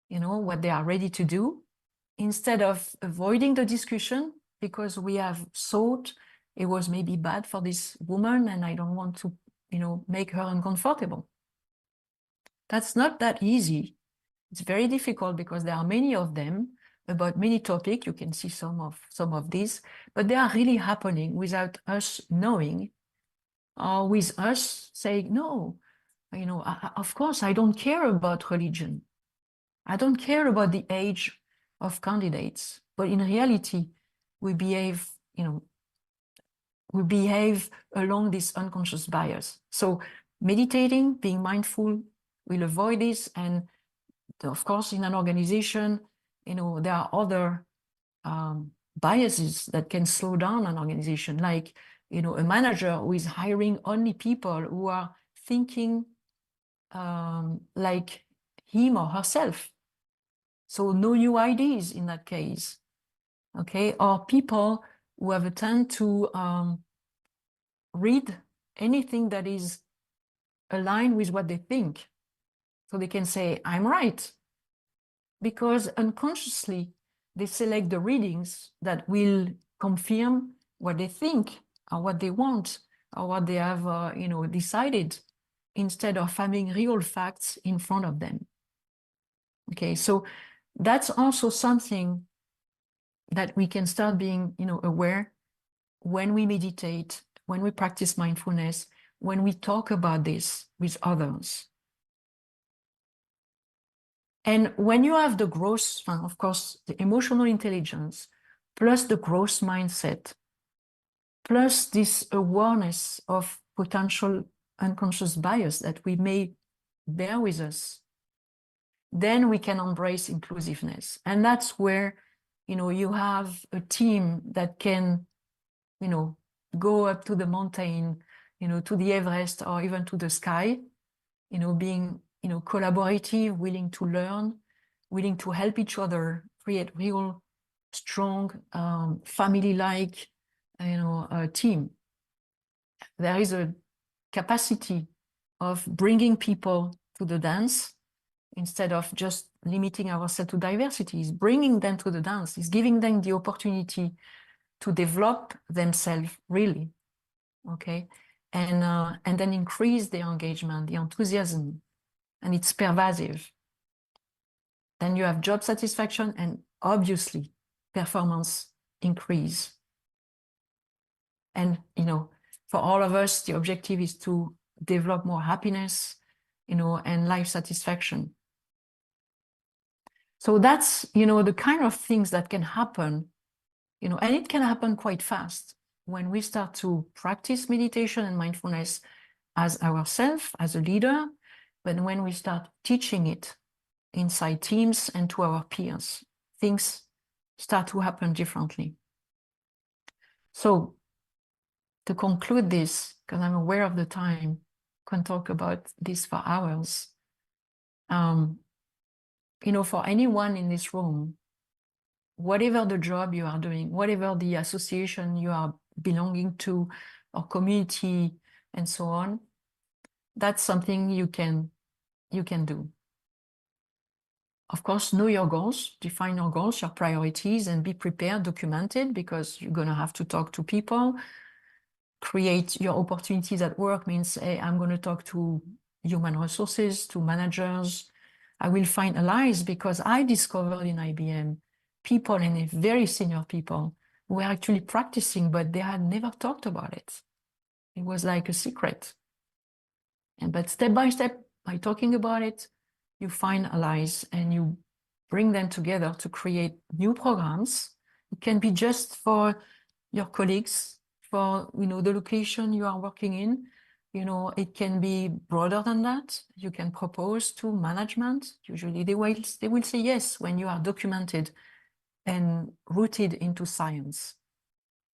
Speaker 18: you know, what they are ready to do, instead of avoiding the discussion because we have thought it was maybe bad for this woman and I don't want to, you know, make her uncomfortable. That's not that easy. It's very difficult because there are many of them about many topics. You can see some of these, but they are really happening without us knowing, or with us saying, no, you know, of course, I don't care about religion. I don't care about the age of candidates, but in reality, we behave, you know, we behave along this unconscious bias. So meditating, being mindful, will avoid this. And of course, in an organization, you know, there are other biases that can slow down an organization, like, you know, a manager who is hiring only people who are thinking like him or herself. So no new ideas in that case, okay? Or people who have a tend to read anything that is aligned with what they think. So they can say, I'm right. Because unconsciously, they select the readings that will confirm what they think or what they want or what they have, you know, decided, instead of having real facts in front of them. Okay, so that's also something that we can start being, you know, aware when we meditate, when we practice mindfulness, when we talk about this with others. And when you have the growth, of course, the emotional intelligence, plus the growth mindset, plus this awareness of potential unconscious bias that we may bear with us, then we can embrace inclusiveness. And that's where, you know, you have a team that can, you know, go up to the mountain, you know, to the Everest or even to the sky, you know, being, you know, collaborative, willing to learn, willing to help each other, create real strong, family-like, you know, team. There is a capacity of bringing people to the dance instead of just limiting ourselves to diversity. Is bringing them to the dance, is giving them the opportunity to develop themselves really, okay, and then increase their engagement, the enthusiasm, and it's pervasive, then you have job satisfaction and obviously performance increase. And, for all of us, the objective is to develop more happiness, and life satisfaction. So that's, the kind of things that can happen, and it can happen quite fast when we start to practice meditation and mindfulness as ourselves, as a leader, but when we start teaching it inside teams and to our peers, things start to happen differently. So to conclude this, because I'm aware of the time, can talk about this for hours. For anyone in this room, whatever the job you are doing, whatever the association you are belonging to, or community, and so on, that's something you can do. Of course, know your goals, define your goals, your priorities, and be prepared, documented, because you're going to have to talk to people. Create your opportunities at work means, hey, I'm going to talk to human resources, to managers. I will find allies, because I discovered in IBM people, and very senior people, who were actually practicing, but they had never talked about it. It was like a secret. But step by step, by talking about it, you find allies and you bring them together to create new programs. It can be just for your colleagues, for the location you are working in. It can be broader than that. You can propose to management. Usually they will say yes when you are documented and rooted into science.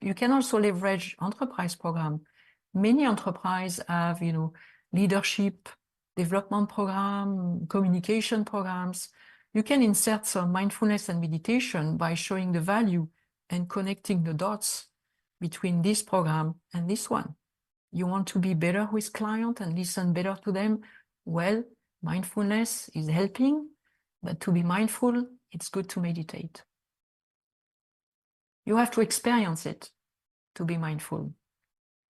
Speaker 18: You can also leverage enterprise program. Many enterprises have, leadership development program, communication programs. You can insert some mindfulness and meditation by showing the value and connecting the dots between this program and this one. You want to be better with clients and listen better to them? Well, mindfulness is helping, but to be mindful, it's good to meditate. You have to experience it to be mindful.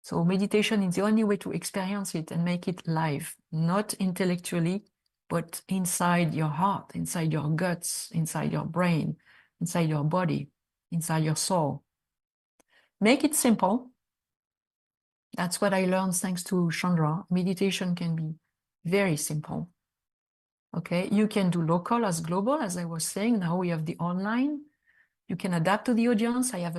Speaker 18: So meditation is the only way to experience it and make it live, not intellectually, but inside your heart, inside your guts, inside your brain, inside your body, inside your soul. Make it simple. That's what I learned thanks to Chandra. Meditation can be very simple. Okay, you can do local as global, as I was saying. Now we have the online. You can adapt to the audience. I had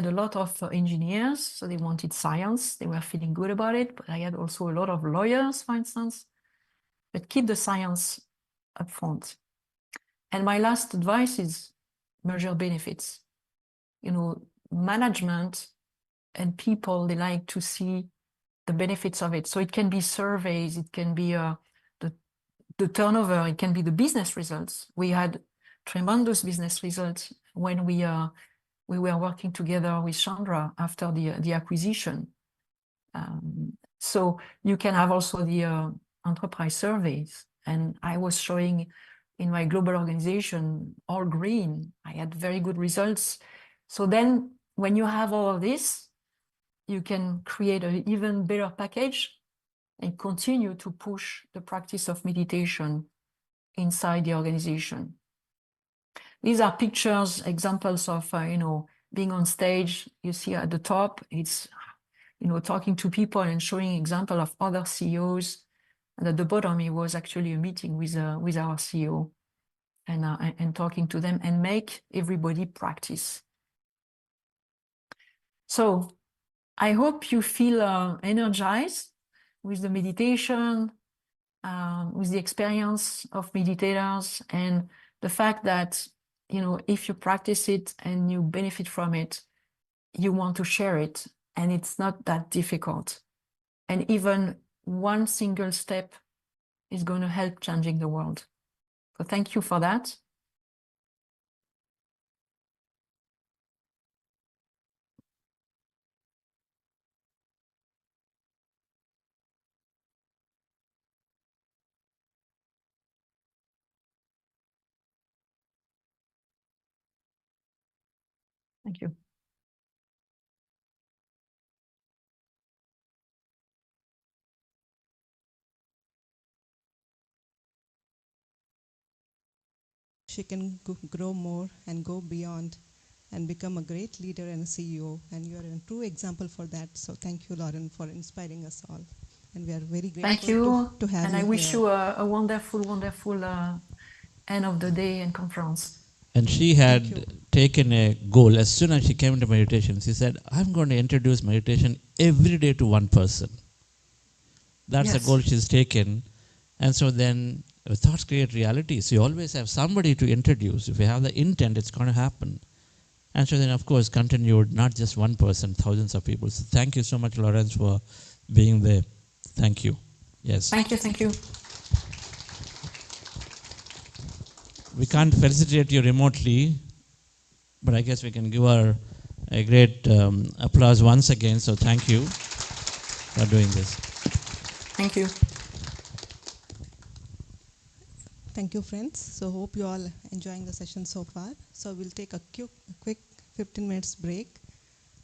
Speaker 18: a lot of engineers, so they wanted science. They were feeling good about it, but I had also a lot of lawyers, for instance. But keep the science up front. And my last advice is measure benefits. Management and people, they like to see the benefits of it. So it can be surveys, it can be the turnover, it can be the business results. We had tremendous business results when we were working together with Chandra after the acquisition. So you can have also the enterprise surveys. And I was showing in my global organization, all green. I had very good results. So then when you have all of this, you can create an even better package and continue to push the practice of meditation inside the organization. These are pictures, examples of, being on stage. You see at the top, it's, talking to people and showing example of other CEOs. And at the bottom, it was actually a meeting with our CEO and talking to them and make everybody practice. So I hope you feel energized with the meditation, with the experience of meditators, and the fact that, if you practice it and you benefit from it, you want to share it, and it's not that difficult. And even one single step is going to help changing the world. So thank you for that. Thank you.
Speaker 17: she can grow more and go beyond and become a great leader and a CEO. And you are a true example for that. So thank you, Lauren, for inspiring us all. And we are very grateful
Speaker 18: Thank you.
Speaker 17: to have
Speaker 18: And
Speaker 17: you
Speaker 18: I wish
Speaker 17: here.
Speaker 18: you a wonderful, wonderful end of the day and conference.
Speaker 1: And she had taken a goal as soon as she came into meditation. She said, I'm going to introduce meditation every day to one person. That's the goal she's taken. And so then thoughts create reality. So you always have somebody to introduce. If you have the intent, it's going to happen. And so then, of course, continued, not just one person, thousands of people. So thank you so much, Lawrence, for being there. Thank you. Yes.
Speaker 18: Thank you, thank you.
Speaker 1: We can't felicitate you remotely, but I guess we can give her a great applause once again. So thank you for doing this.
Speaker 18: Thank you.
Speaker 17: Thank you, friends. So hope you all enjoying the session so far. So we'll take a quick 15 minutes break.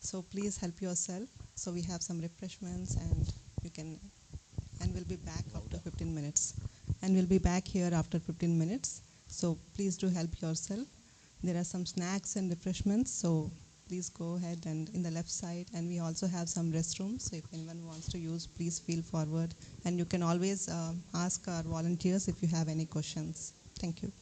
Speaker 17: So please help yourself. So we have some refreshments and you can, and we'll be back after 15 minutes. And we'll be back here after 15 minutes. So please do help yourself. There are some snacks and refreshments. So please go ahead and in the left side. And we also have some restrooms. So if anyone wants to use, please feel forward. And you can always ask our volunteers if you have any questions. Thank you.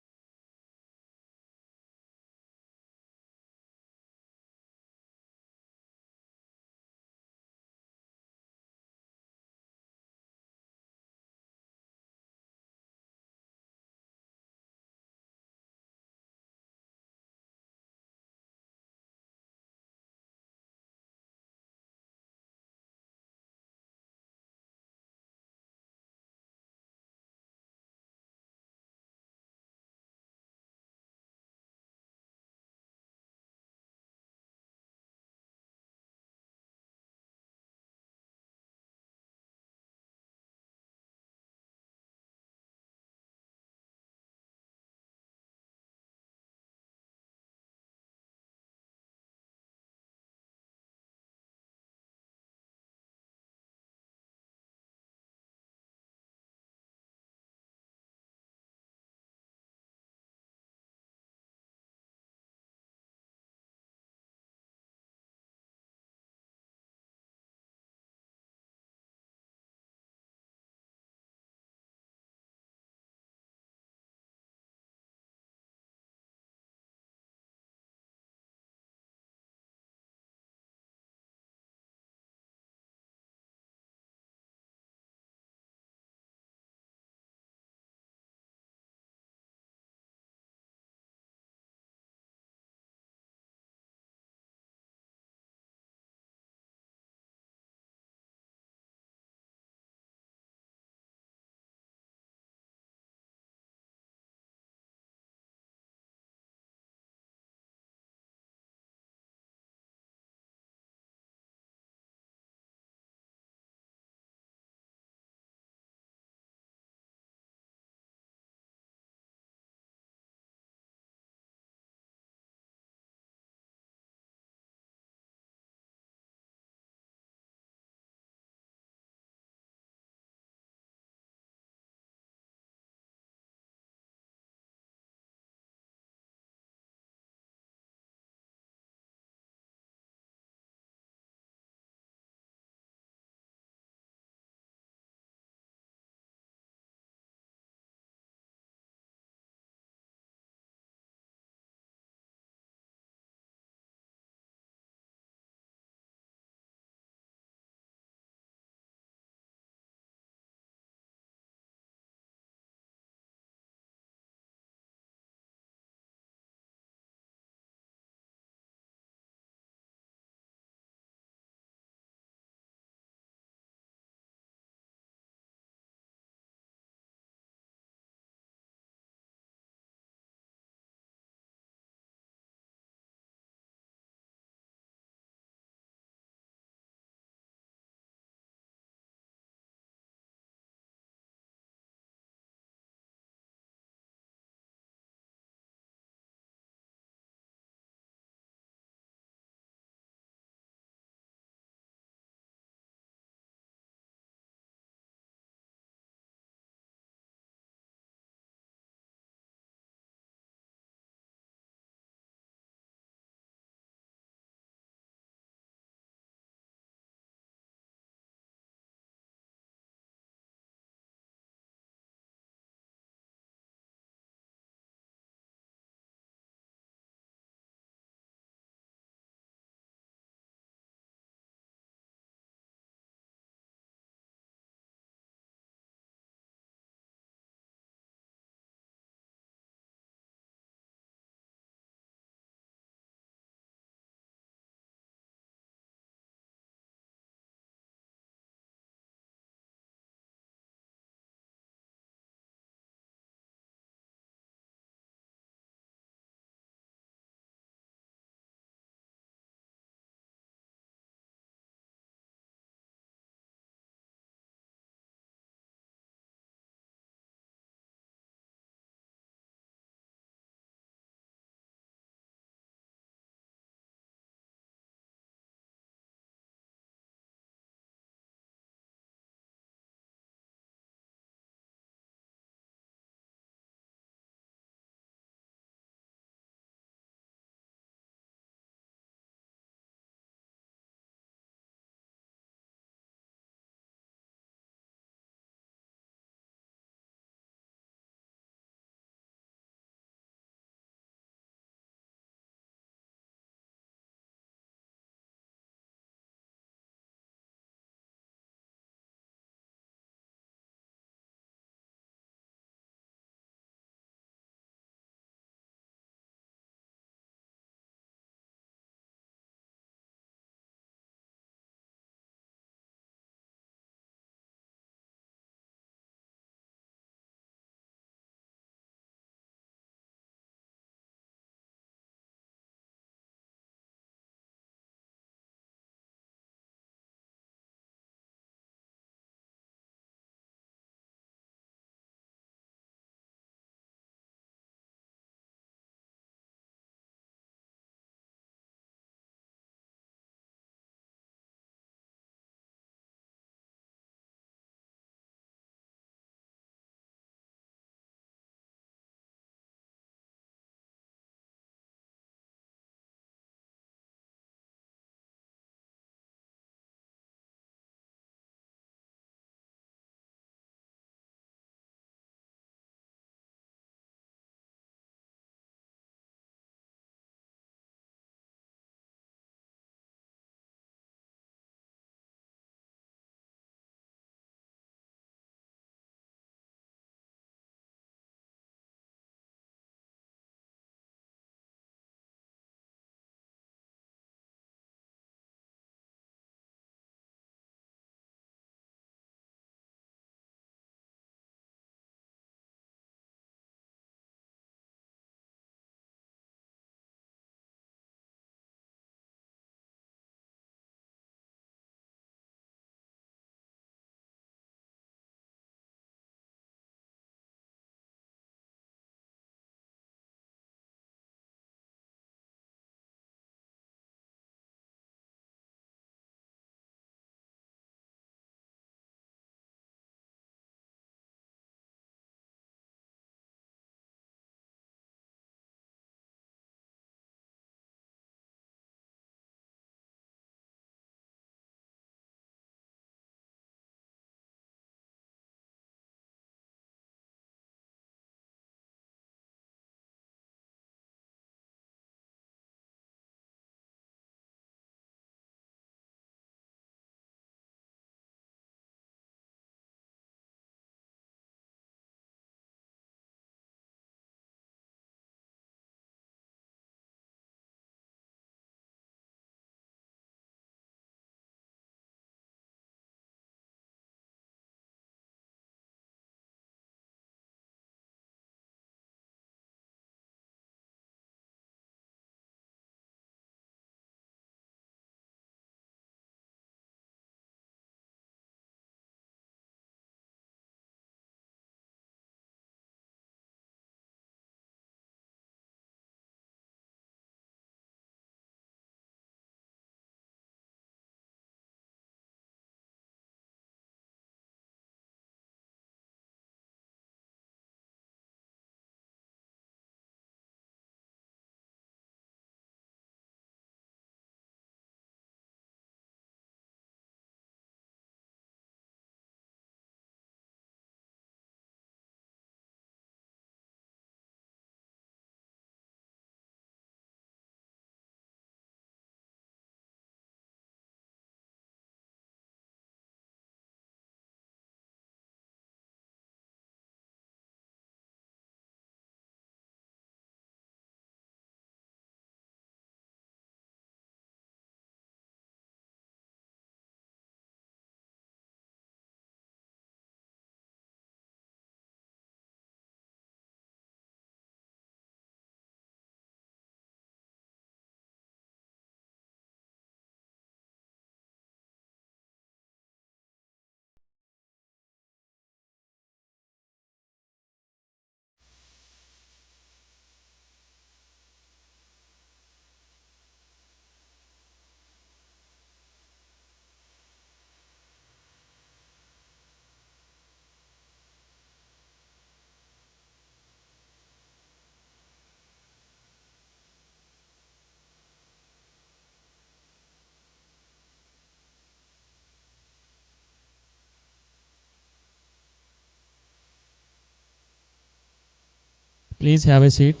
Speaker 14: Please have a seat.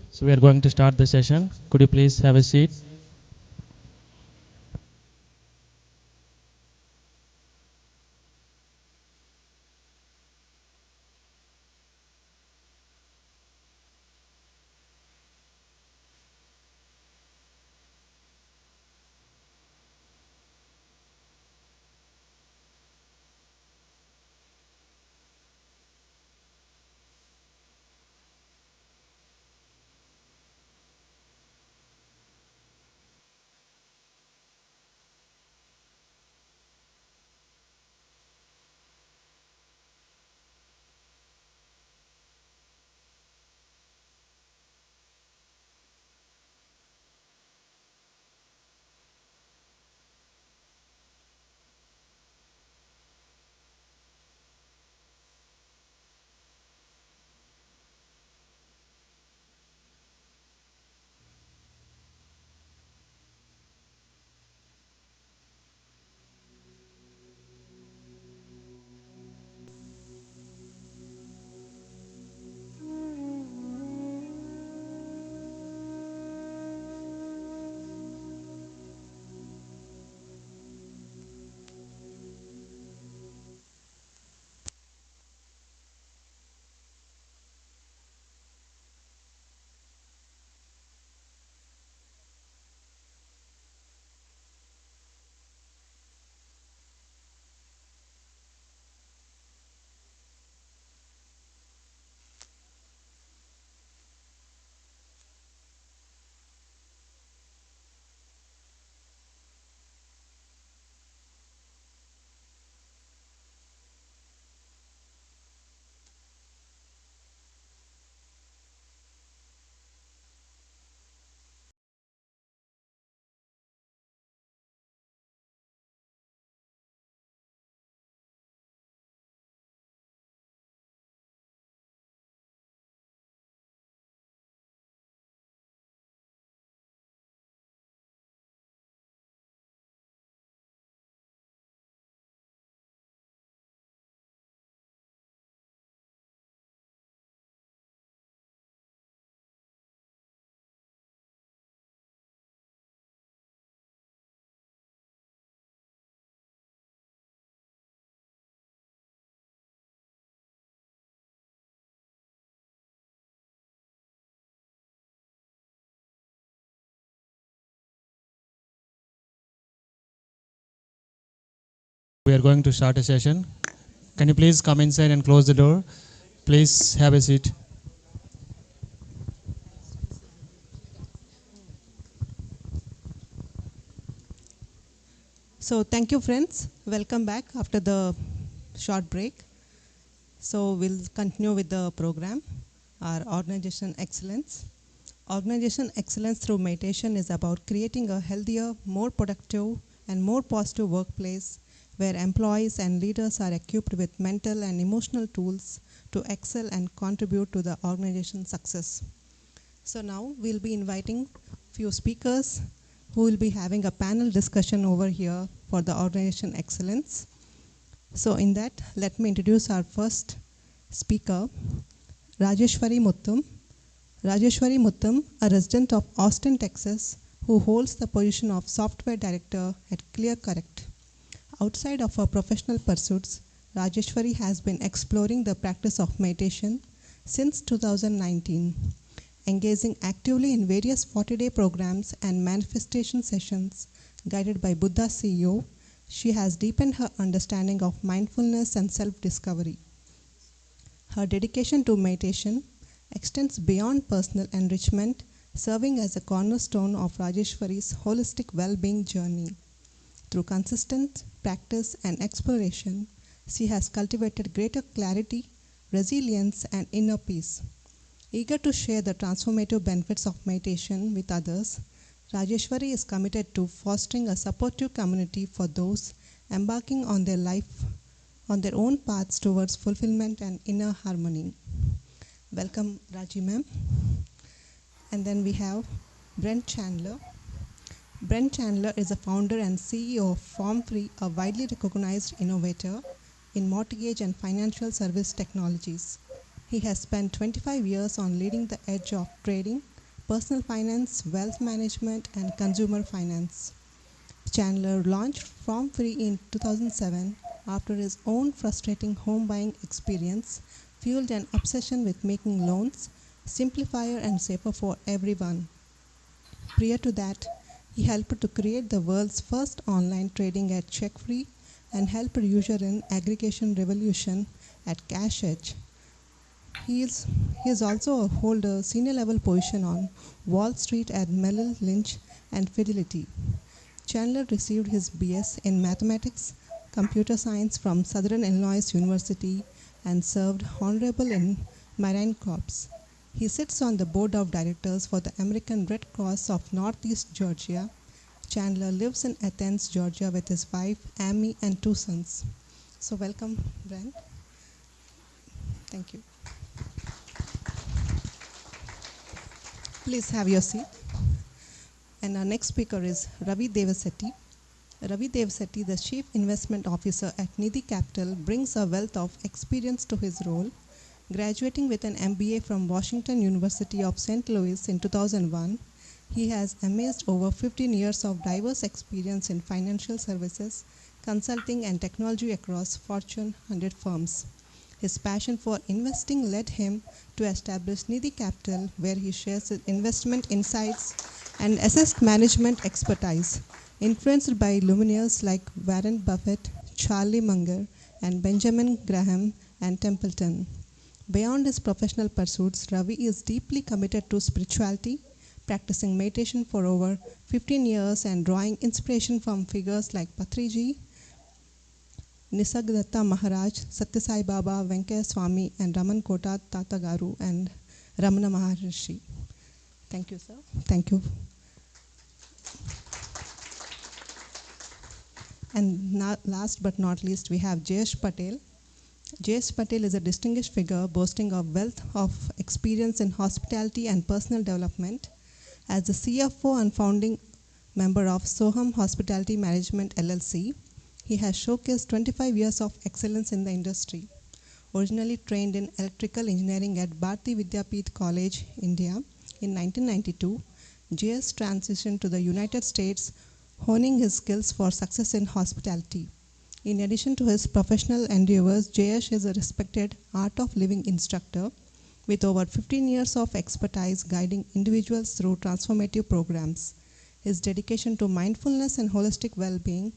Speaker 14: So we are going to start the session. Could you please have a seat? We are going to start a session. Can you please come inside and close the door? Please have a seat.
Speaker 17: So thank you, friends. Welcome back after the short break. So we'll continue with the program, our Organization Excellence. Organization Excellence through meditation is about creating a healthier, more productive, and more positive workplace where employees and leaders are equipped with mental and emotional tools to excel and contribute to the organization's success. So now we'll be inviting few speakers who will be having a panel discussion over here for the Organization Excellence. So in that, let me introduce our first speaker, Rajeshwari Muttum. Rajeshwari Muttum, a resident of Austin, Texas, who holds the position of Software Director at ClearCorrect. Outside of her professional pursuits, Rajeshwari has been exploring the practice of meditation since 2019, engaging actively in various 40-day programs and manifestation sessions guided by Buddha CEO. She has deepened her understanding of mindfulness and self-discovery. Her dedication to meditation extends beyond personal enrichment, serving as a cornerstone of Rajeshwari's holistic well-being journey. Through consistent practice and exploration, she has cultivated greater clarity, resilience, and inner peace. Eager to share the transformative benefits of meditation with others, Rajeshwari is committed to fostering a supportive community for those embarking on their own paths towards fulfillment and inner harmony. Welcome, Raji ma'am. And then we have Brent Chandler. Brent Chandler is a founder and CEO of Form3, a widely recognized innovator in mortgage and financial service technologies. He has spent 25 years on leading the edge of trading, personal finance, wealth management, and consumer finance. Chandler launched From Free in 2007 after his own frustrating home buying experience fueled an obsession with making loans simplifier and safer for everyone. Prior to that, he helped to create the world's first online trading at CheckFree and helped user in aggregation revolution at Cash Edge. He is also hold a senior level position on Wall Street at Merrill Lynch and Fidelity. Chandler received his BS in mathematics, computer science from Southern Illinois University and served honorable in Marine Corps. He sits on the board of directors for the American Red Cross of Northeast Georgia. Chandler lives in Athens, Georgia with his wife, Amy, and 2 sons. So welcome, Brent. Thank you. Please have your seat. And our next speaker is Ravi Devasetti. Ravi Devasetti, the Chief Investment Officer at Nidhi Capital, brings a wealth of experience to his role. Graduating with an MBA from Washington University of St. Louis in 2001, he has amassed over 15 years of diverse experience in financial services, consulting, and technology across Fortune 100 firms. His passion for investing led him to establish Nidhi Capital, where he shares his investment insights and asset management expertise, influenced by luminaries like Warren Buffett, Charlie Munger, and Benjamin Graham and Templeton. Beyond his professional pursuits, Ravi is deeply committed to spirituality, practicing meditation for over 15 years and drawing inspiration from figures like Patriji, Nisargadatta Maharaj, Satya Sai Baba, Venkaya Swami, and Raman Kota Tatagaru, and Ramana Maharishi. Thank you, sir. Thank you. And last but not least, we have Jayesh Patel. Jayesh Patel is a distinguished figure boasting of wealth of experience in hospitality and personal development. As the CFO and founding member of Soham Hospitality Management LLC, he has showcased 25 years of excellence in the industry. Originally trained in electrical engineering at Bharati Vidyapeeth College, India in 1992, Jayesh transitioned to the United States, honing his skills for success in hospitality. In addition to his professional endeavors, Jayesh is a respected art of living instructor with over 15 years of expertise guiding individuals through transformative programs. His dedication to mindfulness and holistic well-being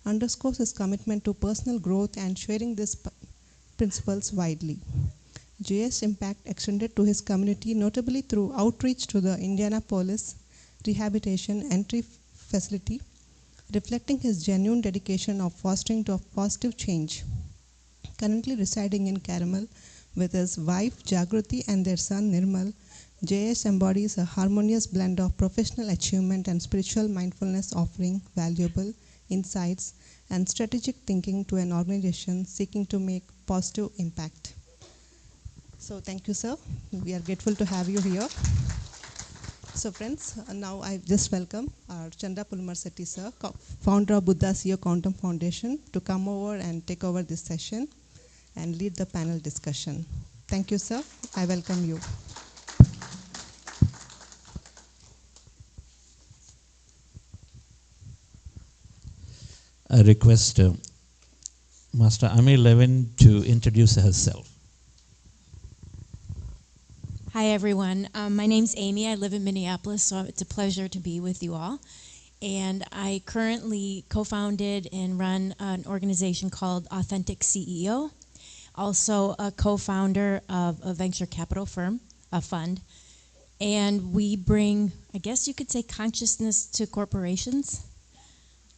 Speaker 17: underscores his commitment to personal growth and sharing these principles widely. Jayesh's impact extended to his community, notably through outreach to the Indianapolis Rehabilitation Entry Facility, reflecting his genuine dedication of fostering to a positive change. Currently residing in Caramel with his wife Jagruti and their son Nirmal, Jayesh embodies a harmonious blend of professional achievement and spiritual mindfulness, offering valuable insights and strategic thinking to an organization seeking to make positive impact. So thank you, sir. We are grateful to have you here. So friends, now I just welcome our Chandra Pulmarsetti sir, founder of Buddha CEO Quantum Foundation, to come over and take over this session and lead the panel discussion. Thank you, sir. I welcome you.
Speaker 1: I request Master Ami Levin to introduce herself.
Speaker 11: Hi, everyone. My name's Amy. I live in Minneapolis, so it's a pleasure to be with you all. And I currently co-founded and run an organization called Authentic CEO, also a co-founder of a venture capital firm, a fund. And we bring, I guess you could say, consciousness to corporations.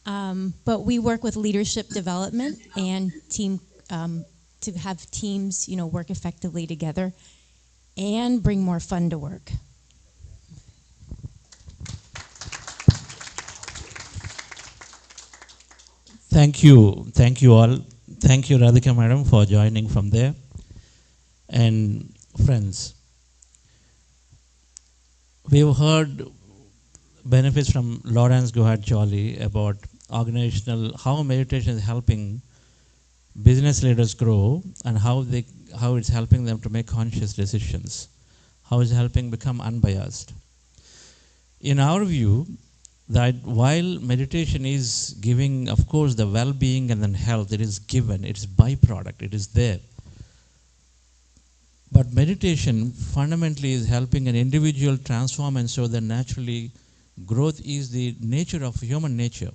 Speaker 11: But we work with leadership development and team to have teams, work effectively together and bring more fun to work.
Speaker 1: Thank you all. Thank you, Radhika Madam, for joining from there. And friends, we've heard benefits from Lawrence Guhart Jolly about how meditation is helping business leaders grow and how it's helping them to make conscious decisions, how it's helping become unbiased. In our view, that while meditation is giving, of course, the well-being and then health, it is given, it's byproduct, it is there. But meditation fundamentally is helping an individual transform, and so that naturally growth is the nature of human nature.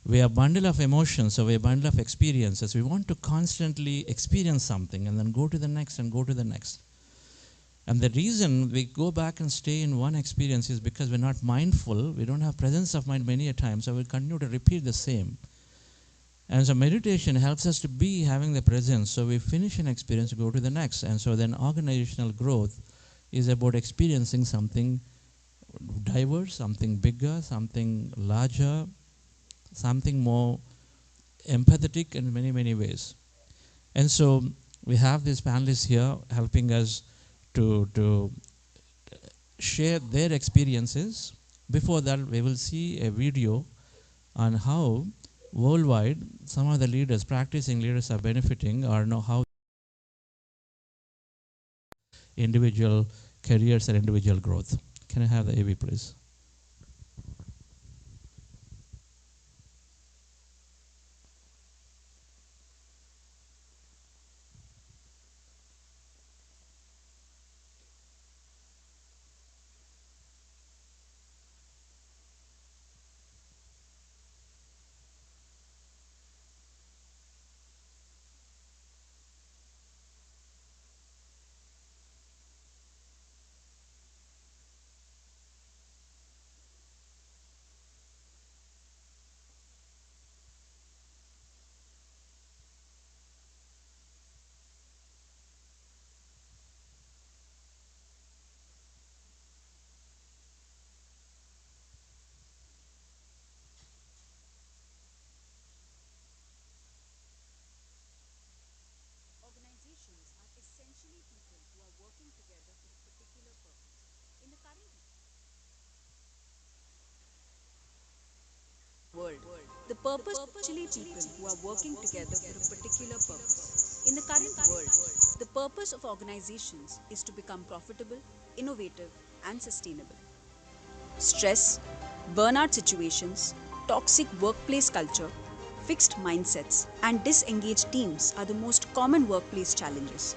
Speaker 1: We are a bundle of emotions, so we are a bundle of experiences. We want to constantly experience something and then go to the next and go to the next. And the reason we go back and stay in one experience is because we're not mindful, we don't have presence of mind many a time, so we continue to repeat the same. And so meditation helps us to be having the presence, so we finish an experience, go to the next. And so then organizational growth is about experiencing something diverse, something bigger, something larger, something more empathetic in many, many ways. And so we have these panelists here helping us to share their experiences. Before that, we will see a video on how worldwide some of the leaders, practicing leaders, are benefiting, or know how individual careers and individual growth. Can I have the AV, please?
Speaker 19: Organizations are essentially people who are working together for a particular purpose. In the current world, the purpose actually people who are working together for a particular purpose. In the current world, the purpose of organizations is to become profitable, innovative, and sustainable. Stress, burnout situations, toxic workplace culture, fixed mindsets, and disengaged teams are the most common workplace challenges.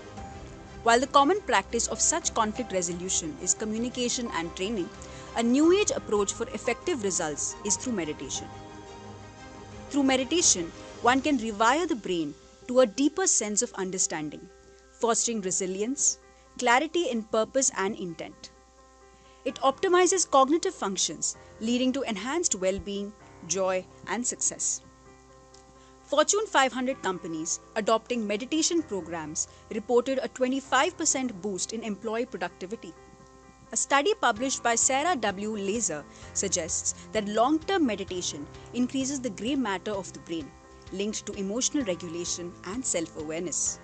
Speaker 19: While the common practice of such conflict resolution is communication and training, a new age approach for effective results is through meditation. Through meditation, one can rewire the brain to a deeper sense of understanding, fostering resilience, clarity in purpose and intent. It optimizes cognitive functions, leading to enhanced well-being, joy, and success. Fortune 500 companies adopting meditation programs reported a 25% boost in employee productivity. A study published by Sarah W. Laser suggests that long-term meditation increases the gray matter of the brain, linked to emotional regulation and self-awareness.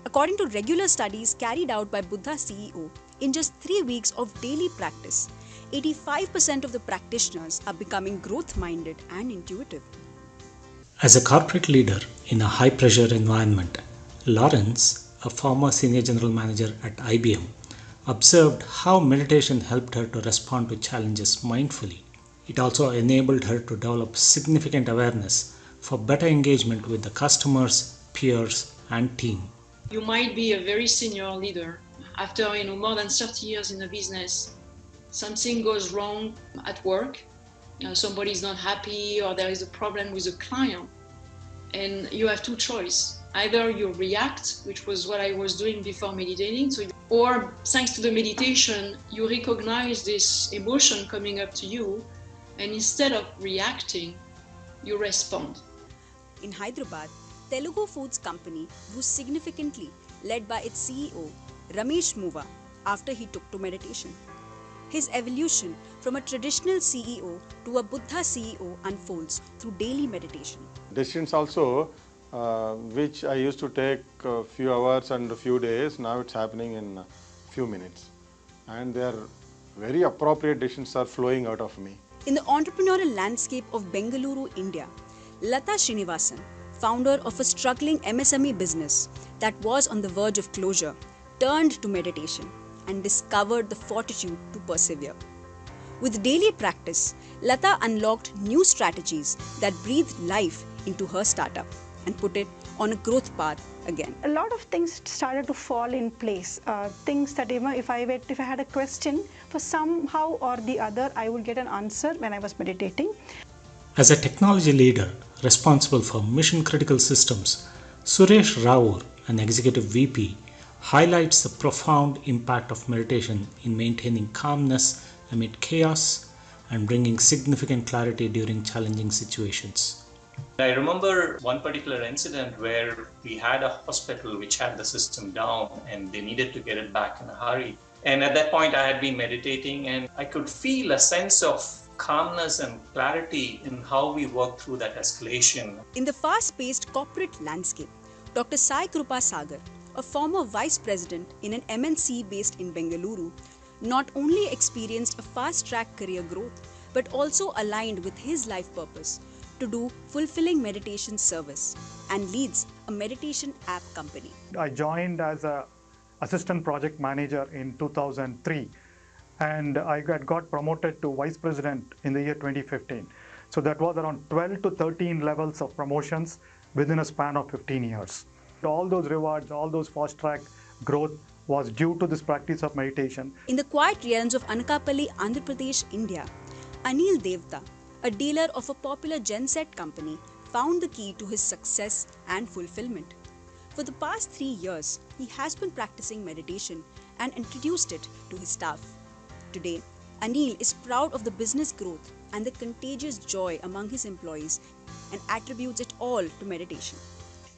Speaker 19: According to regular studies carried out by Buddha CEO, in just 3 weeks of daily practice, 85% of the practitioners are becoming growth-minded and intuitive.
Speaker 20: As a corporate leader in a high-pressure environment, Lawrence, a former senior general manager at IBM, observed how meditation helped her to respond to challenges mindfully. It also enabled her to develop significant awareness for better engagement with the customers, peers, and team.
Speaker 18: You might be a very senior leader. After more than 30 years in the business, something goes wrong at work. Somebody is not happy, or there is a problem with a client, and you have two choices. Either you react, which was what I was doing before meditating, or thanks to the meditation, you recognize this emotion coming up to you, and instead of reacting, you respond.
Speaker 19: In Hyderabad, Telugu Foods Company grew significantly, led by its CEO, Ramesh Muva, after he took to meditation. His evolution from a traditional CEO to a Buddha CEO unfolds through daily meditation.
Speaker 21: Decisions also, which I used to take a few hours and a few days, now it's happening in a few minutes. And they are very appropriate decisions are flowing out of me.
Speaker 19: In the entrepreneurial landscape of Bengaluru, India, Lata Srinivasan, founder of a struggling MSME business that was on the verge of closure, turned to meditation and discovered the fortitude to persevere. With daily practice, Lata unlocked new strategies that breathed life into her startup and put it on a growth path again.
Speaker 3: A lot of things started to fall in place. Things that if I had a question, for somehow or the other, I would get an answer when I was meditating.
Speaker 20: As a technology leader responsible for mission-critical systems, Suresh Raur, an executive VP, highlights the profound impact of meditation in maintaining calmness amid chaos and bringing significant clarity during challenging situations.
Speaker 22: I remember one particular incident where we had a hospital which had the system down and they needed to get it back in a hurry. And at that point, I had been meditating and I could feel a sense of calmness and clarity in how we worked through that escalation.
Speaker 19: In the fast-paced corporate landscape, Dr. Sai Krupa Sagar, a former vice president in an MNC based in Bengaluru, not only experienced a fast-track career growth, but also aligned with his life purpose to do fulfilling meditation service and leads a meditation app company.
Speaker 23: I joined as an assistant project manager in 2003 and I got promoted to vice president in the year 2015. So that was around 12 to 13 levels of promotions within a span of 15 years. All those rewards, all those fast-track growth was due to this practice of meditation.
Speaker 19: In the quiet realms of Anakapalli, Andhra Pradesh, India, Anil Devta, a dealer of a popular genset company, found the key to his success and fulfillment. For the past 3 years, he has been practicing meditation and introduced it to his staff. Today, Anil is proud of the business growth and the contagious joy among his employees and attributes it all to meditation.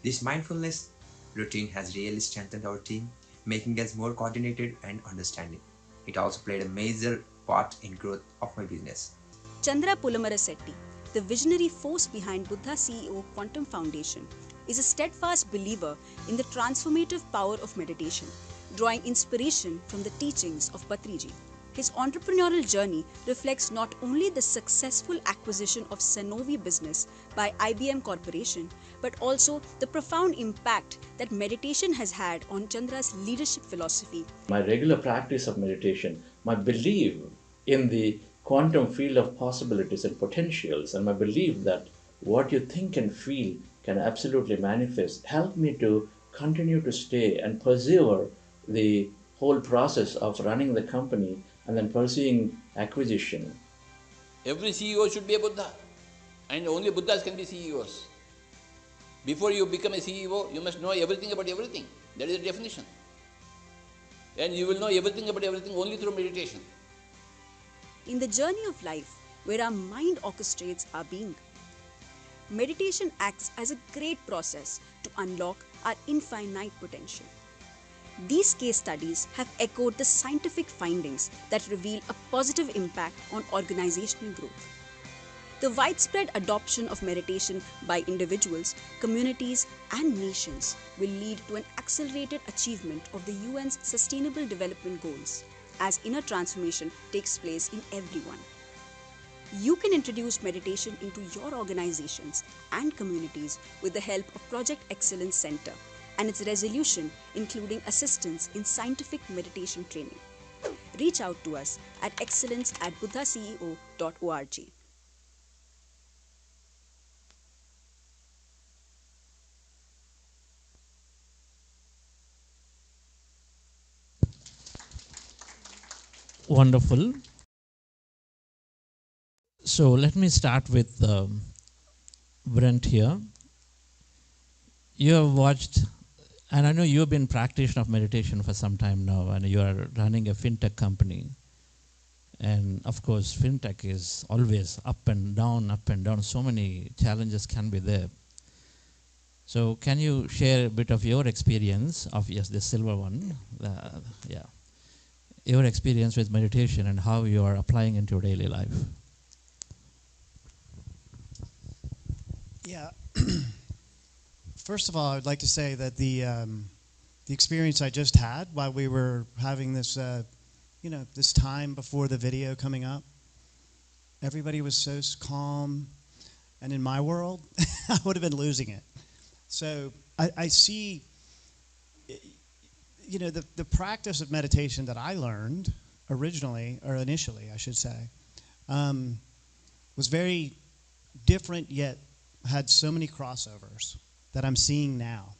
Speaker 24: This mindfulness routine has really strengthened our team, making us more coordinated and understanding. It also played a major part in growth of my business.
Speaker 19: Chandra Pulamarasetti, the visionary force behind Buddha CEO Quantum Foundation, is a steadfast believer in the transformative power of meditation, drawing inspiration from the teachings of Patriji. His entrepreneurial journey reflects not only the successful acquisition of Sanofi business by IBM Corporation, but also the profound impact that meditation has had on Chandra's leadership philosophy.
Speaker 25: My regular practice of meditation, my belief in the quantum field of possibilities and potentials, and my belief that what you think and feel can absolutely manifest, helped me to continue to stay and persevere the whole process of running the company and then pursuing acquisition.
Speaker 26: Every CEO should be a Buddha, and only Buddhas can be CEOs. Before you become a CEO, you must know everything about everything. That is the definition. And you will know everything about everything only through meditation.
Speaker 19: In the journey of life, where our mind orchestrates our being, meditation acts as a great process to unlock our infinite potential. These case studies have echoed the scientific findings that reveal a positive impact on organizational growth. The widespread adoption of meditation by individuals, communities, and nations will lead to an accelerated achievement of the UN's Sustainable Development Goals, as inner transformation takes place in everyone. You can introduce meditation into your organizations and communities with the help of Project Excellence Center and its resolution, including assistance in scientific meditation training. Reach out to us at excellence@buddhaceo.org.
Speaker 1: Wonderful. So let me start with Brent here. You have watched, and I know you've been practitioner of meditation for some time now, and you are running a fintech company. And of course, fintech is always up and down, up and down. So many challenges can be there. So can you share a bit of your experience of, yes, the silver one, your experience with meditation and how you are applying into your daily life?
Speaker 8: Yeah. First of all, I would like to say that the experience I just had while we were having this, this time before the video coming up, everybody was so calm, and in my world, I would have been losing it. So I see, you know, the practice of meditation that I learned originally, or initially, I should say, was very different, yet had so many crossovers that I'm seeing now.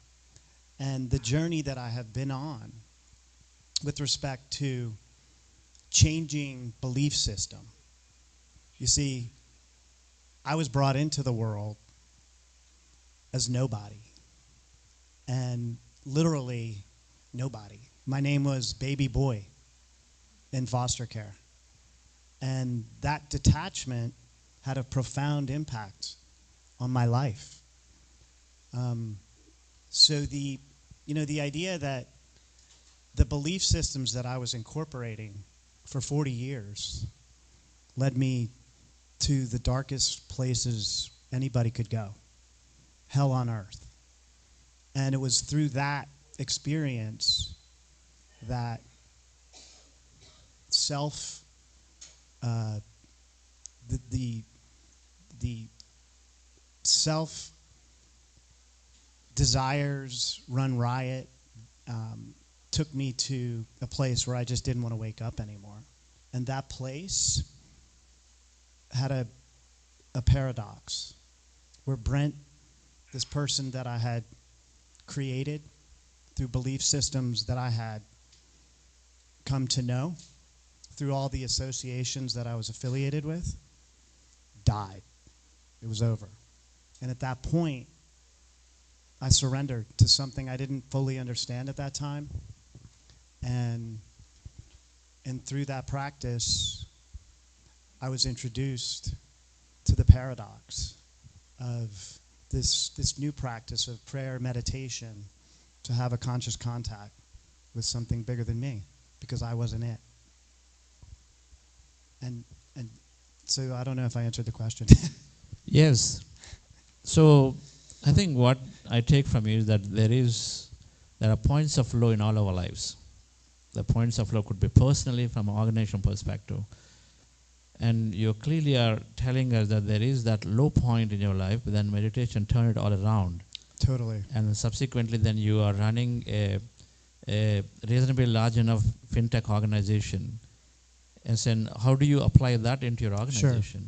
Speaker 8: And the journey that I have been on with respect to changing belief system. You see, I was brought into the world as nobody, and literally nobody. My name was baby boy in foster care, and that detachment had a profound impact on my life. So the idea that the belief systems that I was incorporating for 40 years led me to the darkest places anybody could go, hell on earth. And it was through that experience that the self desires run riot, took me to a place where I just didn't want to wake up anymore. And that place had a paradox where Brent, this person that I had created through belief systems that I had come to know, through all the associations that I was affiliated with, died. It was over. And at that point, I surrendered to something I didn't fully understand at that time. And through that practice, I was introduced to the paradox of this new practice of prayer, meditation, to have a conscious contact with something bigger than me, because I wasn't it. And so I don't know if I answered the question.
Speaker 1: Yes. So I think what I take from you is that there are points of flow in all our lives. The points of flow could be personally, from an organization perspective. And you clearly are telling us that there is that low point in your life, then meditation turned it all around.
Speaker 8: Totally.
Speaker 1: And subsequently then you are running a reasonably large enough fintech organization. And then how do you apply that into your organization?
Speaker 8: Sure.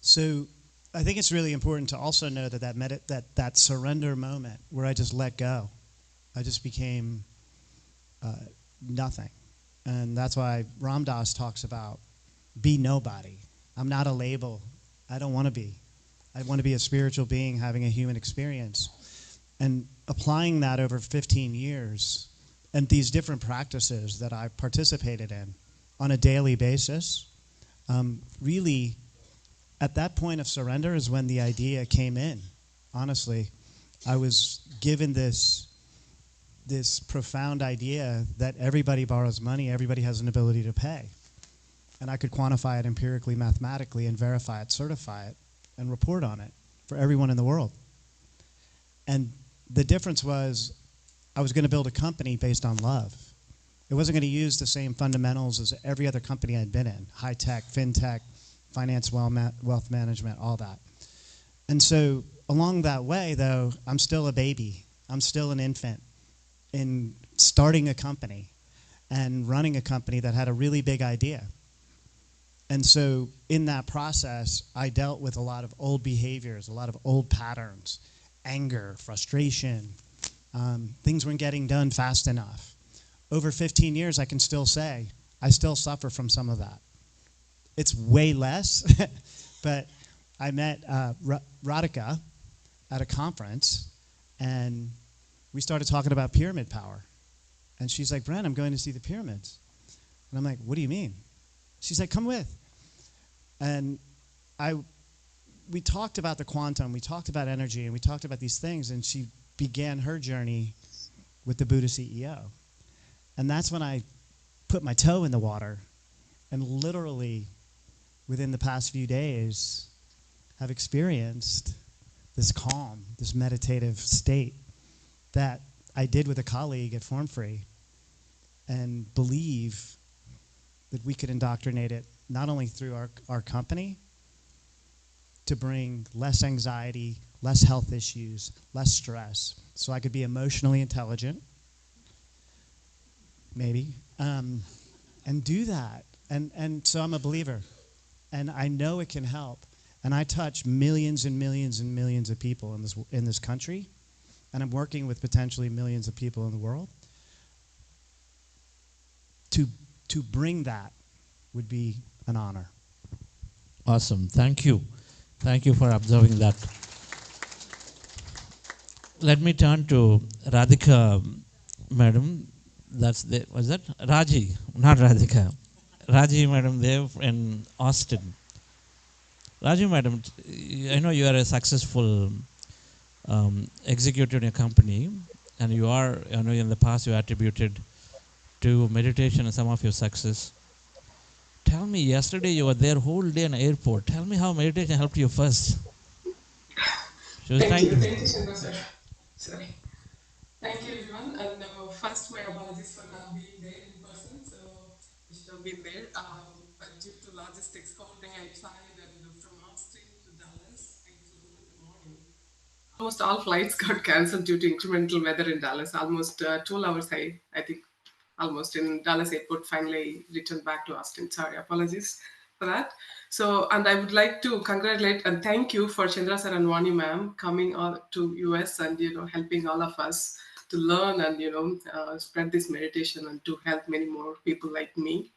Speaker 8: So I think it's really important to also know that surrender moment where I just let go, I just became nothing. And that's why Ram Dass talks about be nobody. I'm not a label. I don't want to be. I want to be a spiritual being having a human experience. And applying that over 15 years and these different practices that I participated in on a daily basis, really at that point of surrender is when the idea came in. Honestly, I was given this profound idea that everybody borrows money, everybody has an ability to pay. And I could quantify it empirically, mathematically, and verify it, certify it, and report on it for everyone in the world. And the difference was I was going to build a company based on love. It wasn't going to use the same fundamentals as every other company I'd been in, high tech, fintech, finance, wealth management, all that. And so along that way, though, I'm still a baby. I'm still an infant in starting a company and running a company that had a really big idea. And so in that process, I dealt with a lot of old behaviors, a lot of old patterns, anger, frustration. Things weren't getting done fast enough. Over 15 years, I can still say, I still suffer from some of that. It's way less, but I met Radhika at a conference, and we started talking about pyramid power. And she's like, Brent, I'm going to see the pyramids. And I'm like, what do you mean? She's like, come with. And we talked about the quantum, we talked about energy, and we talked about these things, and she began her journey with the Buddha CEO. And that's when I put my toe in the water and literally within the past few days have experienced this calm, this meditative state that I did with a colleague at Form Free, and believe that we could indoctrinate it not only through our company to bring less anxiety, less health issues, less stress, so I could be emotionally intelligent, maybe, and do that. And so I'm a believer, and I know it can help. And I touch millions and millions and millions of people in this country, and I'm working with potentially millions of people in the world. To bring that would be an honor.
Speaker 1: Awesome. Thank you. Thank you for observing that. Let me turn to Radhika, madam. Was that? Raji, not Radhika. Raji, madam, there in Austin. Raji, madam, I know you are a successful executive in a company, and you are, I know in the past you attributed to meditation and some of your success. Tell me, yesterday you were there whole day in the airport. Tell me how meditation helped you first.
Speaker 5: Thank you, Chandra sir. Sorry. Thank you, everyone. And first, my apologies for not being there in person. So I should have been there. But due to logistics, whole day I flied, and from Austin to Dallas, I flew in the morning. Almost all flights got cancelled due to incremental weather in Dallas. Almost 12 hours, I think, almost in Dallas airport, finally returned back to Austin. Sorry, apologies for that. So, and I would like to congratulate and thank you for Chandra sir and Vani ma'am coming to US and, helping all of us to learn and, spread this meditation and to help many more people like me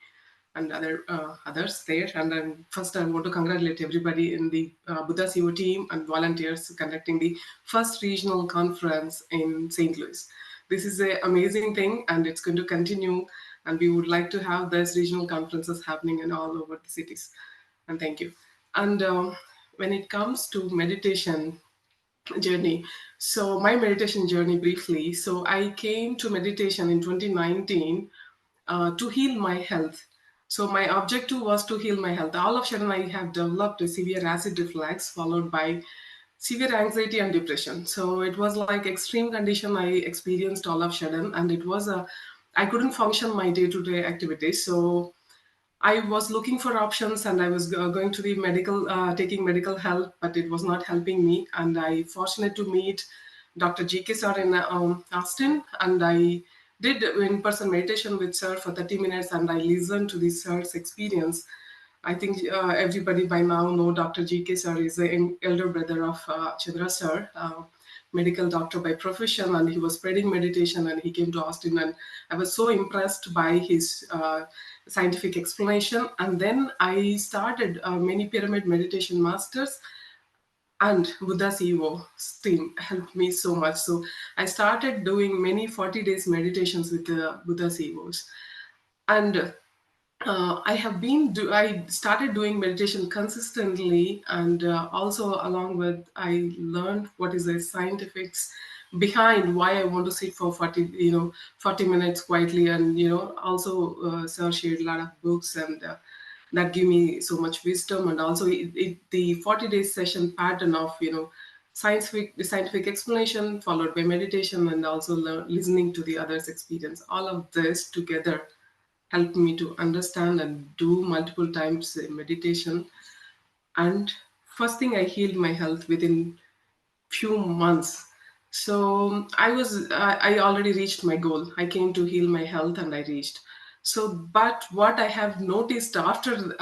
Speaker 5: and others there. And first, I want to congratulate everybody in the Buddha CEO team and volunteers conducting the first regional conference in St. Louis. This is an amazing thing, and it's going to continue. And we would like to have these regional conferences happening in all over the cities. And thank you. And when it comes to meditation journey, so my meditation journey briefly. So I came to meditation in 2019 to heal my health. So my objective was to heal my health. All of a sudden, I have developed a severe acid reflux followed by severe anxiety and depression. So it was like extreme condition I experienced all of a sudden, and it was I couldn't function my day-to-day activities. So I was looking for options, and I was going to the medical, taking medical help, but it was not helping me. And I fortunate to meet Dr. G.K. sir in Austin, and I did in-person meditation with sir for 30 minutes, and I listened to the sir's experience. I think everybody by now know Dr. G.K. sir is the elder brother of Chandra sir, medical doctor by profession, and he was spreading meditation, and he came to Austin, and I was so impressed by his scientific explanation. And then I started many pyramid meditation masters, and Buddha CEO team helped me so much. So I started doing many 40 days meditations with the Buddha CEOs. And I started doing meditation consistently, and also along with, I learned what is the scientifics behind why I want to sit for 40 minutes quietly. And, also sir shared a lot of books, and that give me so much wisdom. And also the 40 days session pattern of, scientific explanation followed by meditation, and also listening to the others' experience. All of this together helped me to understand and do multiple times meditation. And first thing, I healed my health within few months. So I already reached my goal. I came to heal my health, and I reached. So, but what I have noticed after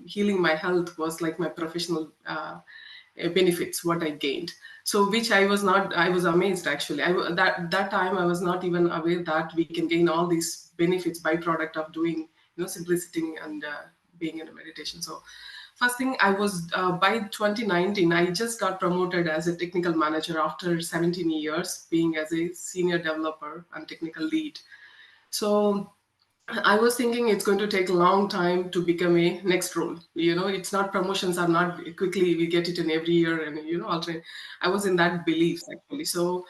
Speaker 5: healing my health was like my professional benefits, what I gained. So, which I was amazed actually. That time I was not even aware that we can gain all these benefits, byproduct of doing, simply sitting and being in a meditation. So, first thing, I was by 2019, I just got promoted as a technical manager after 17 years being as a senior developer and technical lead. So I was thinking it's going to take a long time to become a next role. It's not, promotions are not quickly, we get it in every year, and I was in that belief actually. So,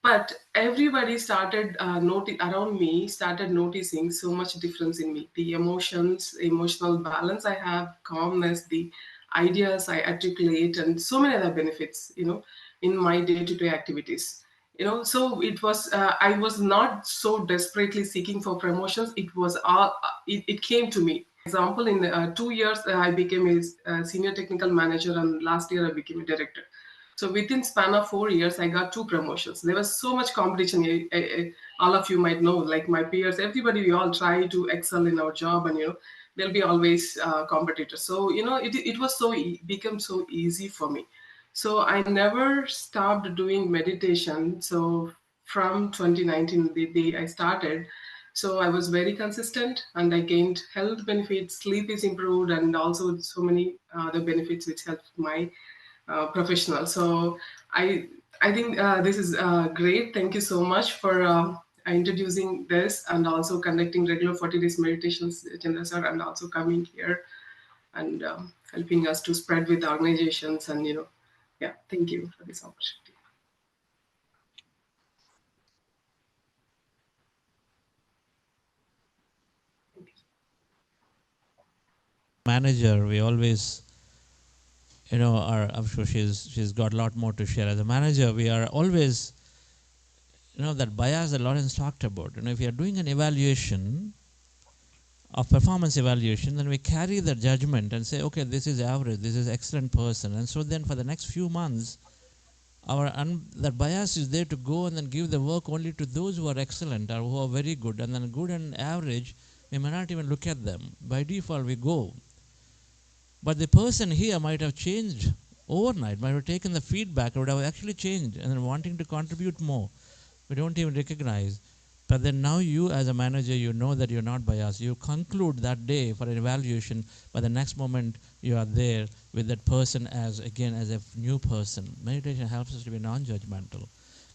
Speaker 5: but everybody started around me started noticing so much difference in me, the emotional balance I have, calmness, the ideas I articulate, and so many other benefits, in my day-to-day activities. So it was, I was not so desperately seeking for promotions. It was all, it came to me. Example, in 2 years, I became a senior technical manager, and last year I became a director. So within span of 4 years, I got 2 promotions. There was so much competition. All of you might know, like my peers, everybody, we all try to excel in our job, and there'll be always competitors. So it was become so easy for me. So I never stopped doing meditation. So from 2019, the day I started, so I was very consistent and I gained health benefits, sleep is improved, and also so many other benefits which helped my professional. So I think this is great. Thank you so much for introducing this and also conducting regular 40 days meditations, Chandra sir, and also coming here and helping us to spread with organizations and yeah, thank you for this opportunity.
Speaker 1: Manager, we always, I'm sure she's got a lot more to share. As a manager, we are always, that bias that Lawrence talked about. If you are doing an evaluation, of performance evaluation, then we carry the judgment and say, okay, this is average, this is excellent person. And so then for the next few months, that bias is there to go and then give the work only to those who are excellent or who are very good. And then good and average, we may not even look at them. By default, we go. But the person here might have changed overnight, might have taken the feedback, would have actually changed and then wanting to contribute more. We don't even recognize. But then now you as a manager, you know that you're not biased. You conclude that day for an evaluation, but the next moment you are there with that person as a new person. Meditation helps us to be non-judgmental.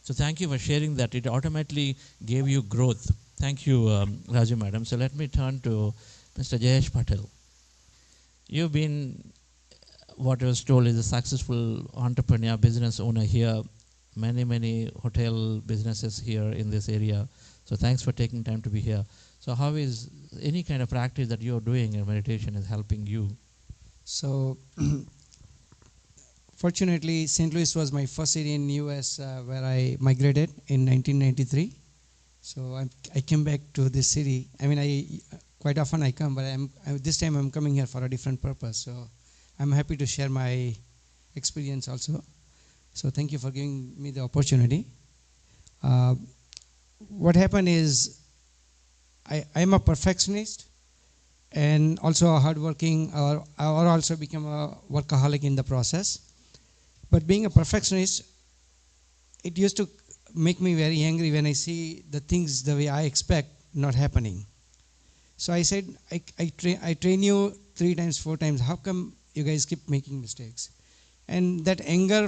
Speaker 1: So thank you for sharing that. It automatically gave you growth. Thank you, Raju madam. So let me turn to Mr. Jayesh Patel. You've been, what I was told, is a successful entrepreneur, business owner here. Many hotel businesses here in this area. So thanks for taking time to be here. So how is any kind of practice that you're doing in meditation is helping you?
Speaker 6: So fortunately, St. Louis was my first city in US where I migrated in 1993. So I came back to this city. I mean, quite often I come, but this time I'm coming here for a different purpose. So I'm happy to share my experience also. So thank you for giving me the opportunity. What happened is I'm a perfectionist and also a hardworking, or also become a workaholic in the process. But being a perfectionist, it used to make me very angry when I see the things the way I expect not happening. So I said, I train you 3 times, 4 times. How come you guys keep making mistakes? And that anger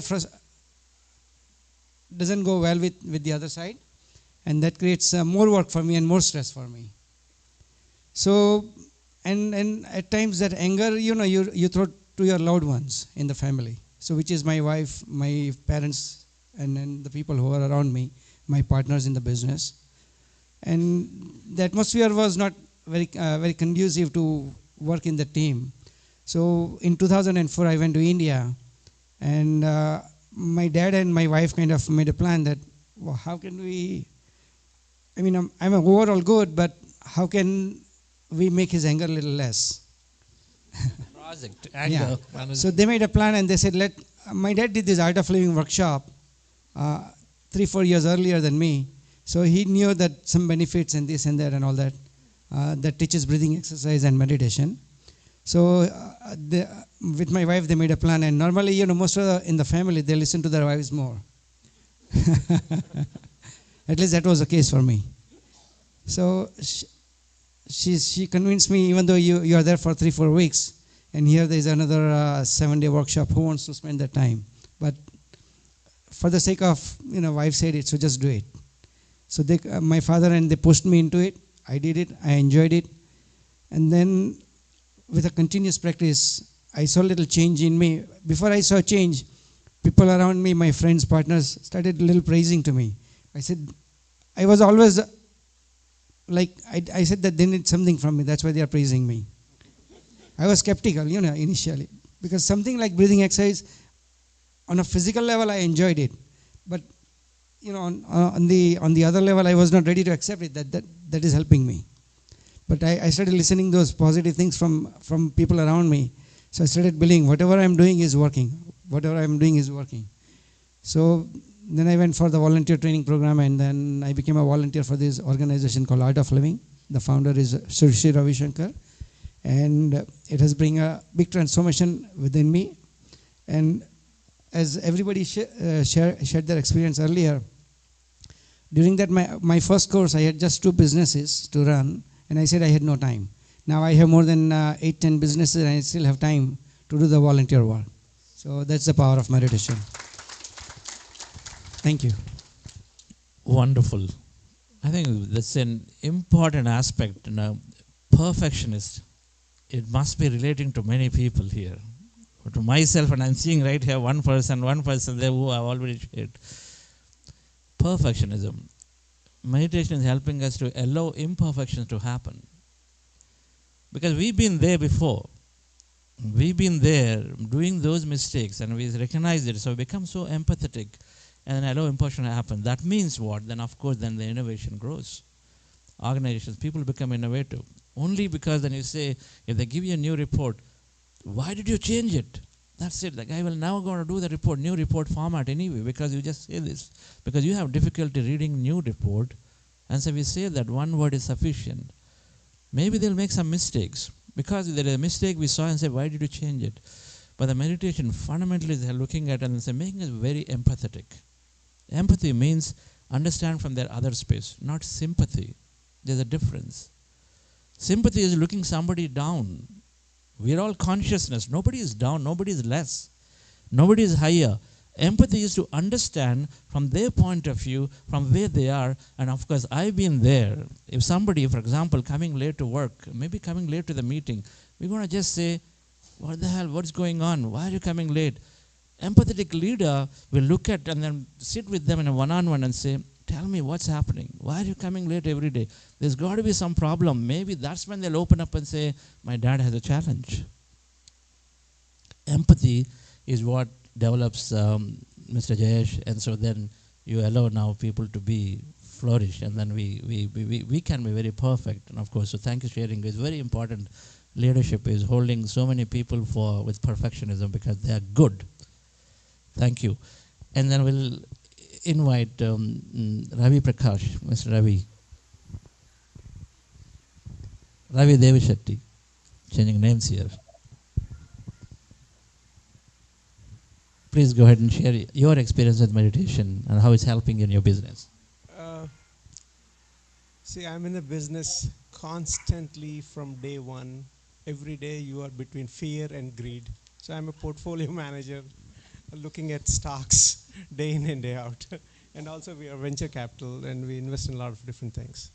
Speaker 6: doesn't go well with the other side. And that creates more work for me and more stress for me. So, and at times that anger, you throw to your loved ones in the family. So which is my wife, my parents, and then the people who are around me, my partners in the business. And the atmosphere was not very conducive to work in the team. So in 2004, I went to India, and my dad and my wife kind of made a plan that, well, how can we, I mean, I'm overall good, but how can we make his anger a little less?
Speaker 1: Project, anger.
Speaker 6: Yeah. So they made a plan and they said, my dad did this Art of Living workshop 3-4 years earlier than me. So he knew that some benefits and this and that and all that, that teaches breathing exercise and meditation. So with my wife, they made a plan. And normally, most of in the family, they listen to their wives more. At least that was the case for me. So she convinced me, even though you are there for 3-4 weeks, and here there is another 7-day workshop, who wants to spend that time? But for the sake of, wife said it, so just do it. So my father and they pushed me into it. I did it. I enjoyed it. And then with a continuous practice, I saw a little change in me. Before I saw change, people around me, my friends, partners, started a little praising to me. I said, I was always I said that they need something from me. That's why they are praising me. I was skeptical, initially. Because something like breathing exercise, on a physical level, I enjoyed it. But, on the other level, I was not ready to accept it, that is helping me. But I started listening those positive things from people around me. So I started believing whatever I'm doing is working. Whatever I'm doing is working. So then I went for the volunteer training program, and then I became a volunteer for this organization called Art of Living. The founder is Sri Ravi Shankar, and it has bring a big transformation within me. And as everybody shared their experience earlier, during that my first course, I had just 2 businesses to run, and I said I had no time. Now I have more than 8-10 businesses, and I still have time to do the volunteer work. So that's the power of meditation. Thank you.
Speaker 1: Wonderful. I think that's an important aspect. Perfectionist. It must be relating to many people here. To myself, and I'm seeing right here one person there who I've already shared. Perfectionism. Meditation is helping us to allow imperfections to happen. Because we've been there before. We've been there doing those mistakes, and we recognize it, so we become so empathetic and allow imperfection to happen. That means what? Then of course then the innovation grows. Organizations, people become innovative. Only because then you say, if they give you a new report, why did you change it? That's it. The guy will now going to do the report, new report format anyway, because you just say this. Because you have difficulty reading new report, and so we say that one word is sufficient. Maybe they'll make some mistakes. Because if there is a mistake we saw and say, why did you change it? But the meditation fundamentally is looking at it and say, making us very empathetic. Empathy means understand from their other space, not sympathy. There's a difference. Sympathy is looking somebody down. We are all consciousness. Nobody is down, nobody is less. Nobody is higher. Empathy is to understand from their point of view, from where they are, and of course I've been there. If somebody, for example, coming late to work, maybe coming late to the meeting, we're going to just say, what the hell, what's going on? Why are you coming late? Empathetic leader will look at and then sit with them in a one-on-one and say, tell me what's happening. Why are you coming late every day? There's got to be some problem. Maybe that's when they'll open up and say, my dad has a challenge. Empathy is what develops Mr. Jayesh, and so then you allow now people to be flourish, and then we can be very perfect. And of course, so thank you for sharing. It's very important. Leadership is holding so many people with perfectionism because they are good. Thank you. And then we'll invite Ravi Prakash, Mr. Ravi. Ravi Devishetty, changing names here. Please go ahead and share your experience with meditation and how it's helping in your business.
Speaker 4: See, I'm in the business constantly from day one. Every day you are between fear and greed. So I'm a portfolio manager looking at stocks day in and day out. And also we are venture capital and we invest in a lot of different things.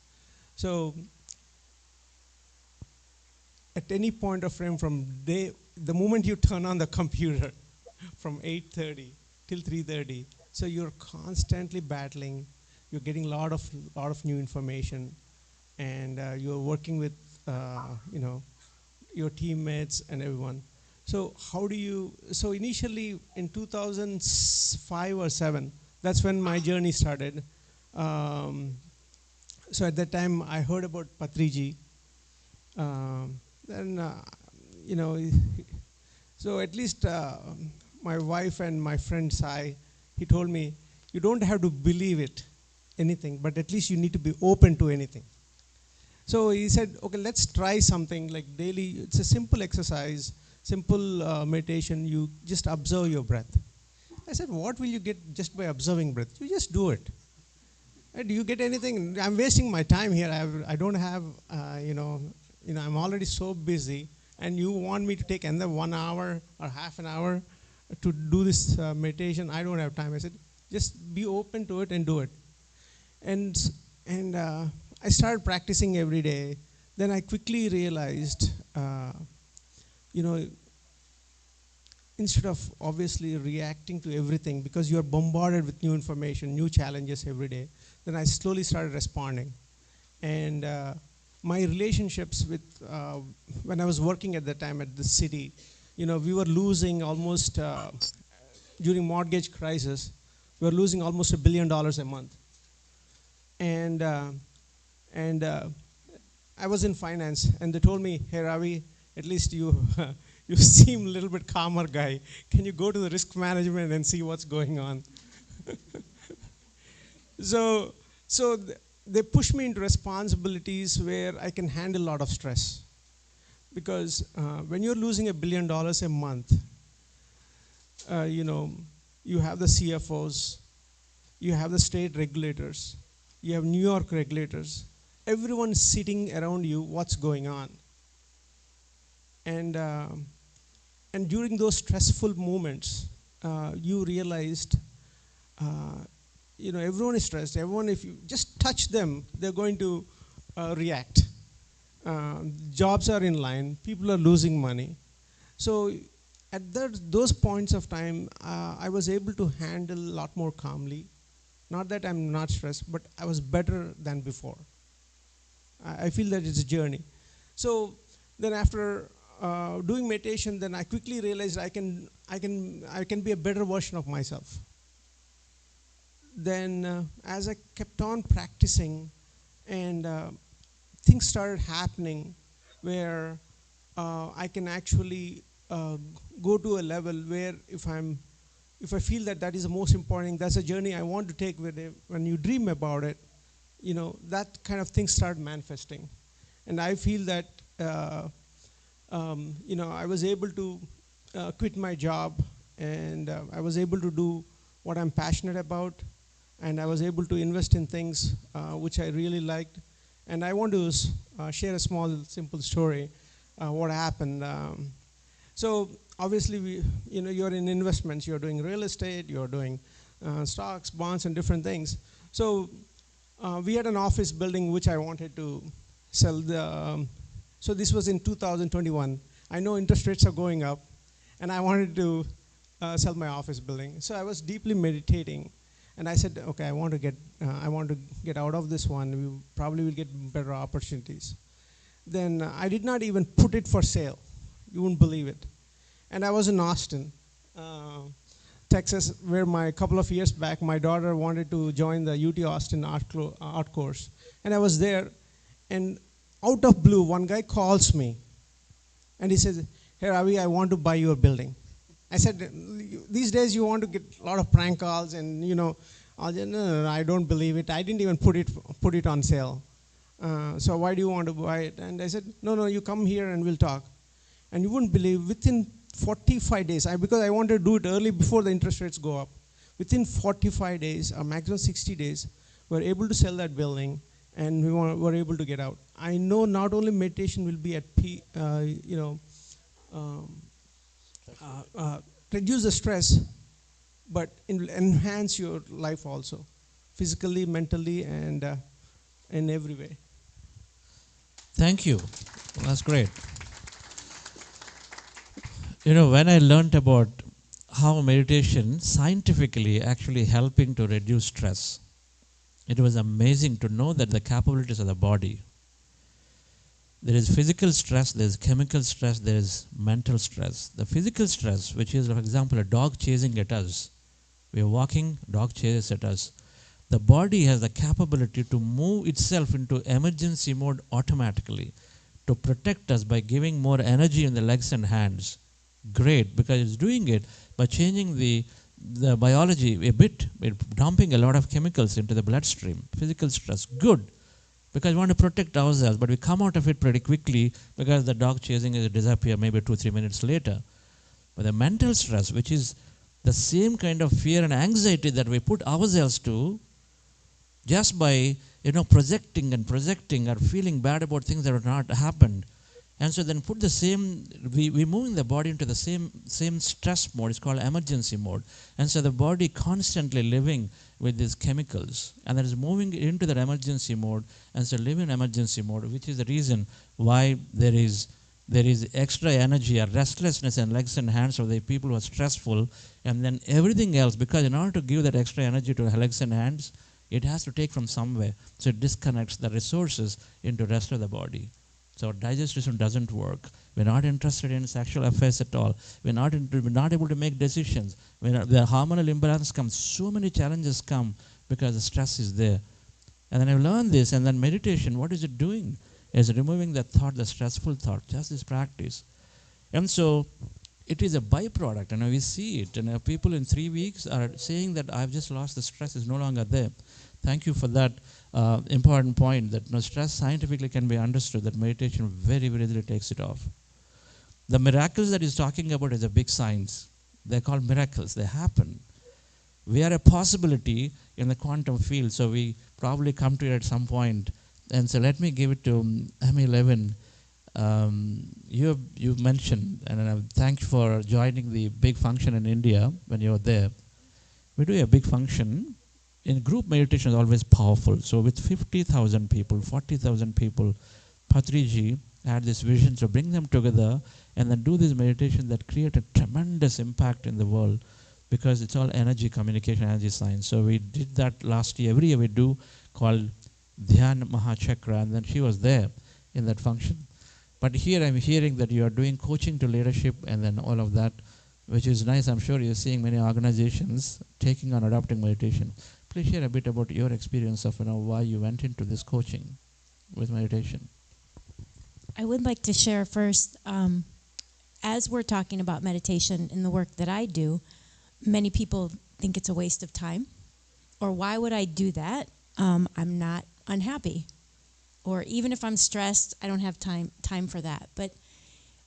Speaker 4: So at any point of frame from the moment you turn on the computer, from 8:30 till 3:30, so you're constantly battling. You're getting a lot of new information, and you're working with your teammates and everyone. So how do you? So initially in 2005 or 7, that's when my journey started. So at that time I heard about Patriji. So at least. My wife and my friend Sai, he told me, you don't have to believe anything, but at least you need to be open to anything. So he said, okay, let's try something like daily. It's a simple exercise, simple meditation. You just observe your breath. I said, what will you get just by observing breath? You just do it. Do you get anything? I'm wasting my time here. I don't have, I'm already so busy, and you want me to take another 1 hour or half an hour to do this meditation. I don't have time. I said, just be open to it and do it. And I started practicing every day. Then I quickly realized, instead of obviously reacting to everything, because you're bombarded with new information, new challenges every day, then I slowly started responding. And my relationships with, when I was working at the time at the city, we were losing almost, during mortgage crisis, we were losing almost $1 billion a month. And I was in finance, and they told me, hey Ravi, at least you seem a little bit calmer guy. Can you go to the risk management and see what's going on? They push me into responsibilities where I can handle a lot of stress. Because when you're losing $1 billion a month, you have the CFOs, you have the state regulators, you have New York regulators. Everyone's sitting around you, what's going on? And during those stressful moments, you realized, everyone is stressed. Everyone, if you just touch them, they're going to react. Jobs are in line, people are losing money. So at those points of time, I was able to handle a lot more calmly. Not that I'm not stressed, but I was better than before. I feel that it's a journey. So then after doing meditation, then I quickly realized I can be a better version of myself. Then as I kept on practicing, and things started happening where I can actually go to a level where if I feel that is the most important thing, that's a journey I want to take when you dream about it, that kind of thing start manifesting. And I feel that, I was able to quit my job, and I was able to do what I'm passionate about, and I was able to invest in things which I really liked. And I want to share a small, simple story, what happened. So obviously, you're in investments, you're doing real estate, you're doing stocks, bonds, and different things. So we had an office building which I wanted to sell. So this was in 2021. I know interest rates are going up, and I wanted to sell my office building. So I was deeply meditating, and I said, okay, I want to get out of this one. We probably will get better opportunities. Then I did not even put it for sale. You wouldn't believe it. And I was in Austin, Texas, where a couple of years back, my daughter wanted to join the UT Austin art course. And I was there, and out of blue, one guy calls me, and he says, hey, Ravi, I want to buy your building. I said, these days you want to get a lot of prank calls, and no, I don't believe it. I didn't even put it on sale. So why do you want to buy it? And I said, no, you come here and we'll talk. And you wouldn't believe, within 45 days, because I wanted to do it early before the interest rates go up. Within 45 days, or maximum 60 days, we're able to sell that building, and we were able to get out. I know not only meditation will be at reduce the stress, but enhance your life also, physically, mentally, and in every way.
Speaker 1: Thank you. That's great. When I learned about how meditation scientifically actually helping to reduce stress, it was amazing to know that the capabilities of the body. There is physical stress, there is chemical stress, there is mental stress. The physical stress, which is, for example, a dog chasing at us. We are walking, dog chases at us. The body has the capability to move itself into emergency mode automatically to protect us by giving more energy in the legs and hands. Great, because it's doing it by changing the biology a bit, dumping a lot of chemicals into the bloodstream. Physical stress, good, because we want to protect ourselves, but we come out of it pretty quickly because the dog chasing is disappear maybe 2-3 minutes later. But the mental stress, which is the same kind of fear and anxiety that we put ourselves to, just by projecting or feeling bad about things that have not happened. And so then put the same, we move the body into the same stress mode. It's called emergency mode. And so the body constantly living with these chemicals, and that is moving into that emergency mode, and so live in emergency mode, which is the reason why there is extra energy or restlessness in legs and hands of the people who are stressful, and then everything else, because in order to give that extra energy to legs and hands, it has to take from somewhere. So it disconnects the resources into the rest of the body. So our digestive system doesn't work. We're not interested in sexual affairs at all. We're not able to make decisions. When the hormonal imbalance comes, so many challenges come because the stress is there. And then I learned this, and then meditation, what is it doing? It's removing the thought, the stressful thought, just this practice. And so it is a byproduct, and we see it. And people in 3 weeks are saying that I've just lost the stress, is no longer there. Thank you for that important point, that stress scientifically can be understood, that meditation very, very easily takes it off. The miracles that he's talking about is a big science. They're called miracles. They happen. We are a possibility in the quantum field, so we probably come to it at some point. And so let me give it to M11. You mentioned, and thank you for joining the big function in India when you were there. We do a big function. In group meditation is always powerful. So with 50,000 people, 40,000 people, Patriji had this vision to bring them together and then do this meditation that create a tremendous impact in the world, because it's all energy communication, energy science. So we did that last year. Every year we do, called Dhyan Mahachakra, and then she was there in that function. But here I'm hearing that you are doing coaching to leadership and then all of that, which is nice. I'm sure you're seeing many organizations taking on adopting meditation. Please share a bit about your experience of why you went into this coaching with meditation.
Speaker 11: I would like to share first, as we're talking about meditation in the work that I do, many people think it's a waste of time, or why would I do that? I'm not unhappy, or even if I'm stressed, I don't have time for that. But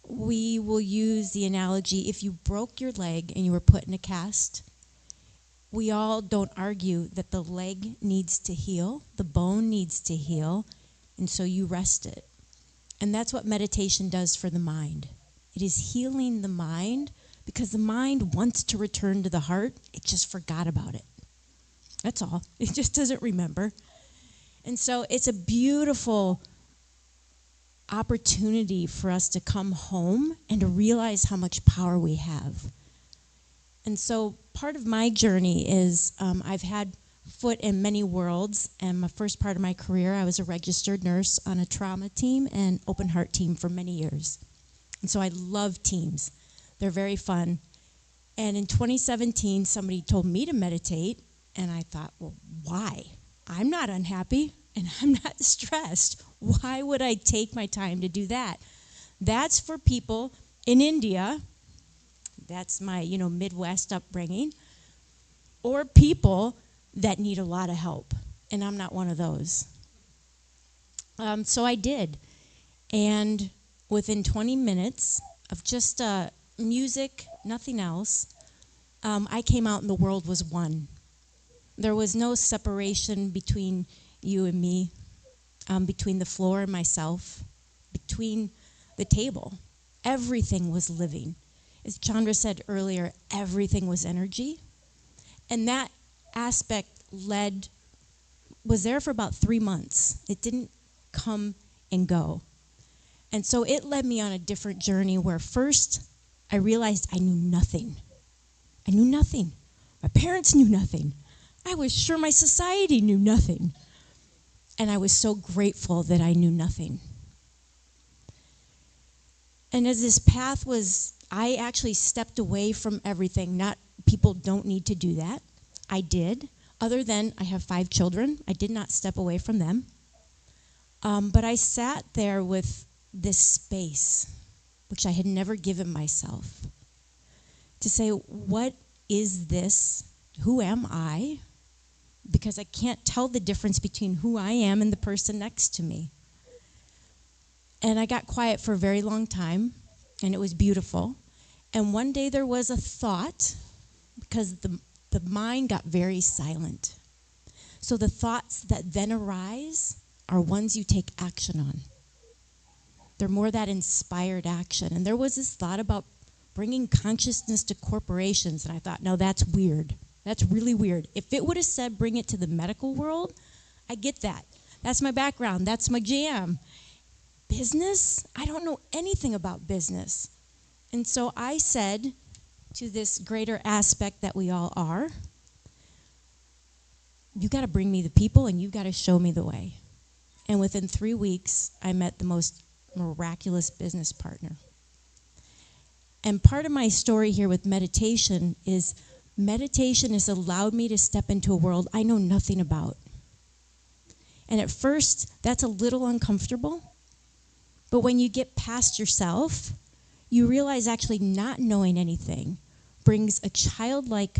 Speaker 11: we will use the analogy, if you broke your leg and you were put in a cast, we all don't argue that the leg needs to heal, the bone needs to heal, and so you rest it. And that's what meditation does for the mind. It is healing the mind, because the mind wants to return to the heart. It just forgot about it. That's all. It just doesn't remember. And so it's a beautiful opportunity for us to come home and to realize how much power we have. And so part of my journey is I've had foot in many worlds, and my first part of my career, I was a registered nurse on a trauma team and open heart team for many years. And so I love teams. They're very fun. And in 2017, somebody told me to meditate, and I thought, well, why? I'm not unhappy, and I'm not stressed. Why would I take my time to do that? That's for people in India. That's my, Midwest upbringing. Or people that need a lot of help, and I'm not one of those. So I did. And within 20 minutes of just music, nothing else, I came out and the world was one. There was no separation between you and me, between the floor and myself, between the table. Everything was living. As Chandra said earlier, everything was energy. And that aspect was there for about 3 months. It didn't come and go. And so it led me on a different journey where first I realized I knew nothing. I knew nothing. My parents knew nothing. I was sure my society knew nothing. And I was so grateful that I knew nothing. And as this path I actually stepped away from everything. People don't need to do that. I did. Other than I have 5 children, I did not step away from them. But I sat there with this space, which I had never given myself, to say, what is this? Who am I? Because I can't tell the difference between who I am and the person next to me. And I got quiet for a very long time, and it was beautiful. And one day there was a thought, because the mind got very silent. So the thoughts that then arise are ones you take action on. They're more that inspired action. And there was this thought about bringing consciousness to corporations, and I thought, no, that's weird. That's really weird. If it would have said bring it to the medical world, I get that. That's my background. That's my jam. Business? I don't know anything about business. And so I said to this greater aspect that we all are, you got to bring me the people and you got to show me the way. And within 3 weeks, I met the most miraculous business partner. And part of my story here with meditation has allowed me to step into a world I know nothing about. And at first, that's a little uncomfortable. But when you get past yourself, you realize actually not knowing anything brings a childlike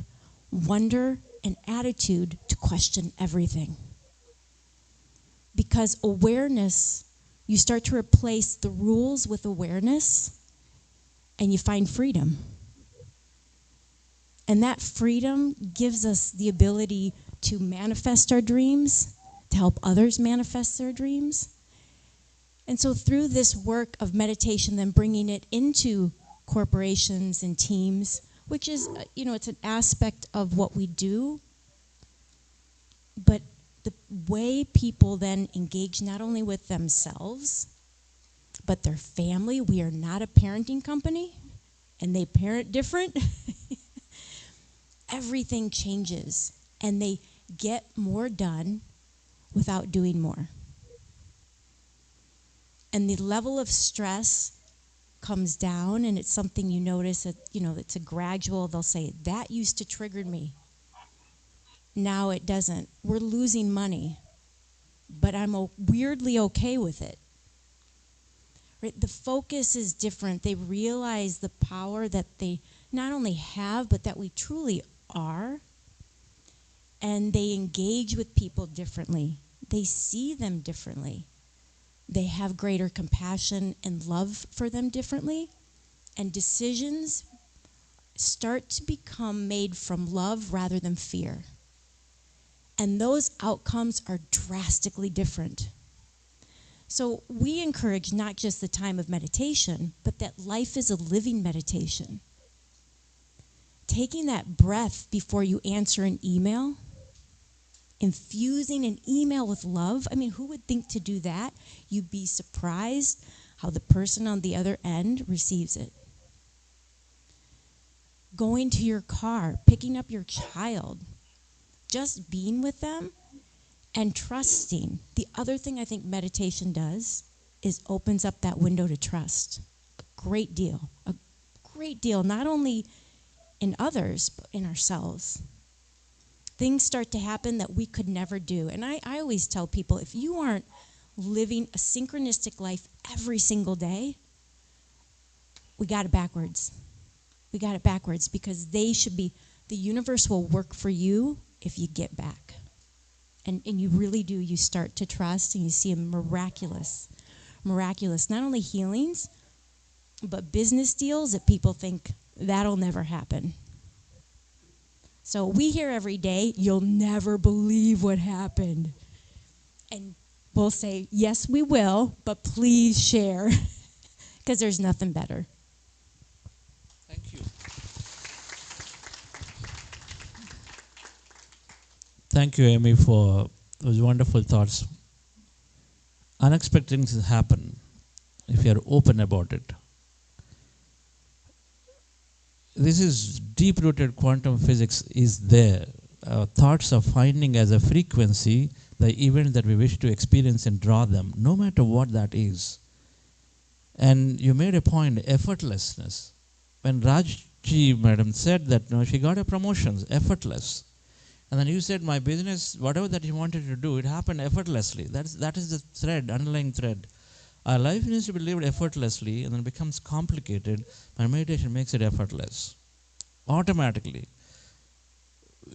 Speaker 11: wonder and attitude to question everything. Because awareness, you start to replace the rules with awareness, and you find freedom. And that freedom gives us the ability to manifest our dreams, to help others manifest their dreams. And so through this work of meditation, then bringing it into corporations and teams, which is, it's an aspect of what we do, but the way people then engage not only with themselves, but their family. We are not a parenting company, and they parent different. Everything changes, and they get more done without doing more. And the level of stress comes down, and it's something you notice that, it's a gradual, they'll say, that used to trigger me. Now it doesn't. We're losing money, but I'm weirdly okay with it. Right? The focus is different. They realize the power that they not only have, but that we truly are. And they engage with people differently. They see them differently. They have greater compassion and love for them differently. And decisions start to become made from love rather than fear. And those outcomes are drastically different. So we encourage not just the time of meditation, but that life is a living meditation. Taking that breath before you answer an email, infusing an email with love. I mean, who would think to do that? You'd be surprised how the person on the other end receives it. Going to your car, picking up your child, just being with them and trusting. The other thing I think meditation does is opens up that window to trust. A great deal, not only in others, but in ourselves. Things start to happen that we could never do. And I always tell people, if you aren't living a synchronistic life every single day, we got it backwards. We got it backwards, because they should be, the universe will work for you if you get back. And you really do. You start to trust, and you see a miraculous, not only healings, but business deals that people think that'll never happen. So we hear every day, you'll never believe what happened. And we'll say, yes, we will, but please share, because there's nothing better.
Speaker 1: Thank you. Thank you, Amy, for those wonderful thoughts. Unexpected things happen if you are open about it. This is deep-rooted quantum physics is there. Our thoughts are finding as a frequency the event that we wish to experience and draw them, no matter what that is. And you made a point, effortlessness. When Rajji madam said that she got her promotions, effortless. And then you said, my business, whatever that you wanted to do, it happened effortlessly. That is the thread, underlying thread. Our life needs to be lived effortlessly, and then it becomes complicated. My meditation makes it effortless. Automatically.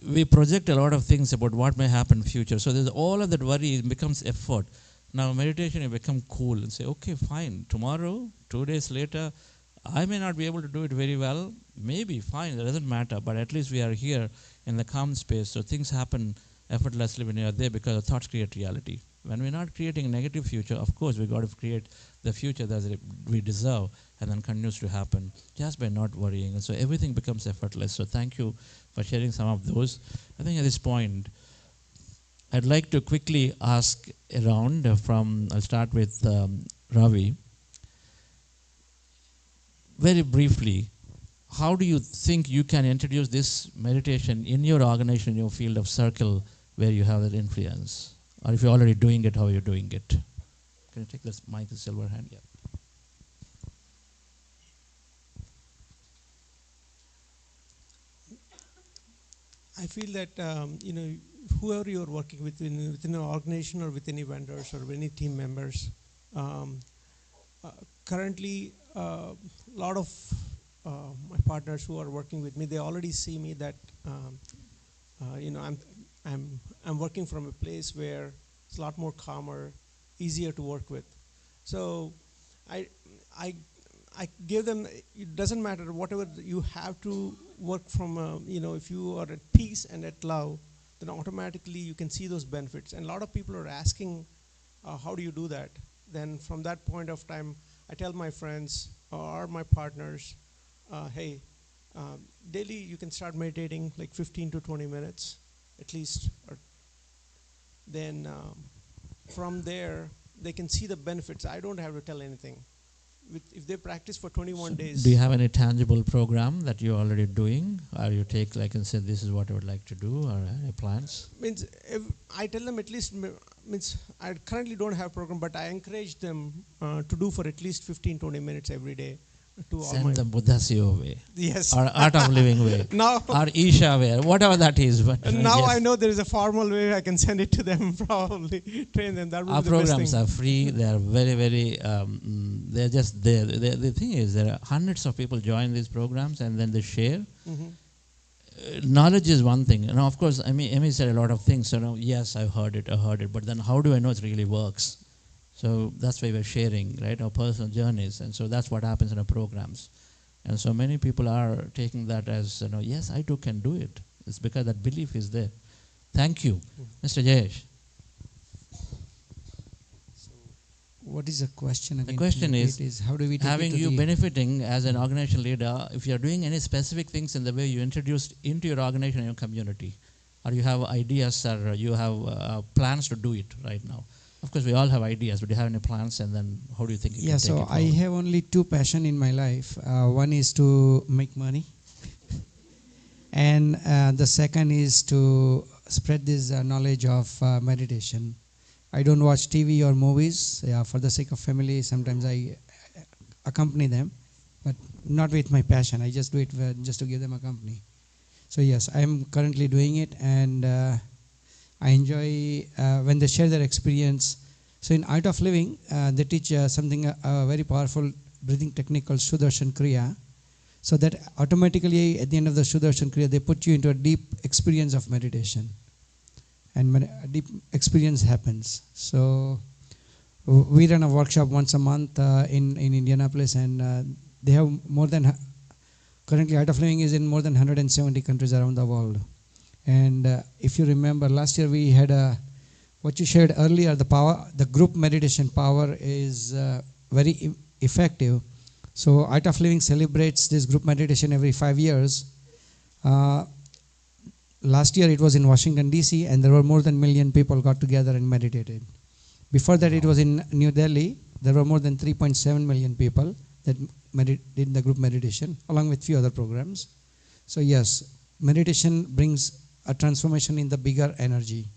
Speaker 1: We project a lot of things about what may happen in the future. So there's all of that worry, it becomes effort. Now meditation, you become cool and say, okay, fine. Tomorrow, 2 days later, I may not be able to do it very well. Maybe, fine, that doesn't matter. But at least we are here in the calm space. So things happen effortlessly when you are there, because the thoughts create reality. When we're not creating a negative future, of course, we've got to create the future that we deserve, and then continues to happen just by not worrying. And so everything becomes effortless. So thank you for sharing some of those. I think at this point, I'd like to quickly ask around I'll start with Ravi. Very briefly, how do you think you can introduce this meditation in your organization, in your field of circle, where you have that influence? Or if you're already doing it, how are you doing it? Can you take this mic, the silver hand? Yeah.
Speaker 4: I feel that whoever you're working with within an organization or with any vendors or any team members, currently a lot of my partners who are working with me, they already see me that I'm working from a place where it's a lot more calmer, easier to work with. So I give them, it doesn't matter, whatever you have to work from, if you are at peace and at love, then automatically you can see those benefits. And a lot of people are asking, how do you do that? Then from that point of time, I tell my friends or my partners, hey, daily you can start meditating like 15 to 20 minutes at least. Then from there, they can see the benefits. I don't have to tell anything. If they practice for 21 days.
Speaker 1: Do you have any tangible program that you're already doing? Or you take like and say, this is what I would like to do, or any plans?
Speaker 4: Means I tell them at least, means I currently don't have a program, but I encourage them to do for at least 15, 20 minutes every day.
Speaker 1: Send them Buddha's Yoga way.
Speaker 4: Yes.
Speaker 1: Or Art of Living way.
Speaker 4: Now
Speaker 1: or Isha way, whatever that is. But
Speaker 4: now
Speaker 1: yes.
Speaker 4: I know there is a formal way I can send it to them, probably train them. That would
Speaker 1: Our
Speaker 4: be the best
Speaker 1: programs
Speaker 4: thing.
Speaker 1: are free. They are very, very, they're just there. The thing is, there are hundreds of people join these programs and then they share. Knowledge is one thing. And of course, Amy said a lot of things. So, yes, I heard it. But then how do I know it really works? So that's why we're sharing, right, our personal journeys. And so that's what happens in our programs. And so many people are taking that as, yes, I too can do it. It's because that belief is there. Thank you. Mr. Jayesh.
Speaker 6: What is the question again?
Speaker 1: The question is
Speaker 6: how do we take
Speaker 1: having
Speaker 6: it to
Speaker 1: you
Speaker 6: the
Speaker 1: benefiting as an organization leader, if you're doing any specific things in the way you introduced into your organization and your community, or you have ideas or you have plans to do it right now. Of course, we all have ideas, but do you have any plans, and then how do you think you can take it forward?
Speaker 6: I have only two passions in my life. One is to make money, and the second is to spread this knowledge of meditation. I don't watch TV or movies. For the sake of family, sometimes I accompany them, but not with my passion. I just do it just to give them a company. So yes, I am currently doing it, and I enjoy when they share their experience. So in Art of Living, they teach something very powerful breathing technique called Sudarshan Kriya. So that automatically at the end of the Sudarshan Kriya, they put you into a deep experience of meditation. And a deep experience happens. So we run a workshop once a month in Indianapolis, and they have more than, currently Art of Living is in more than 170 countries around the world. And if you remember, last year we had what you shared earlier, the group meditation power is very effective. So Art of Living celebrates this group meditation every 5 years. Last year it was in Washington, D.C., and there were more than 1 million people got together and meditated. Before that it was in New Delhi. There were more than 3.7 million people that did the group meditation, along with few other programs. So yes, meditation brings a transformation in the bigger energy.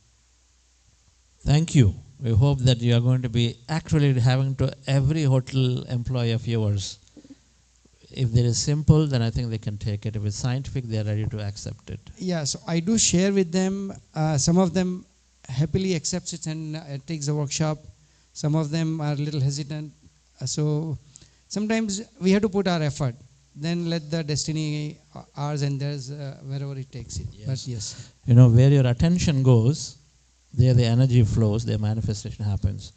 Speaker 1: Thank you. We hope that you are going to be actually having to every hotel employee of yours. If there is simple, then I think they can take it. If it's scientific, they are ready to accept it.
Speaker 6: Yeah, so I do share with them. Some of them happily accepts it and takes the workshop. Some of them are a little hesitant. So sometimes we have to put our effort. Then let the destiny ours and theirs wherever it takes it.
Speaker 1: Yes.
Speaker 6: But yes.
Speaker 1: Where your attention goes, there the energy flows, the manifestation happens.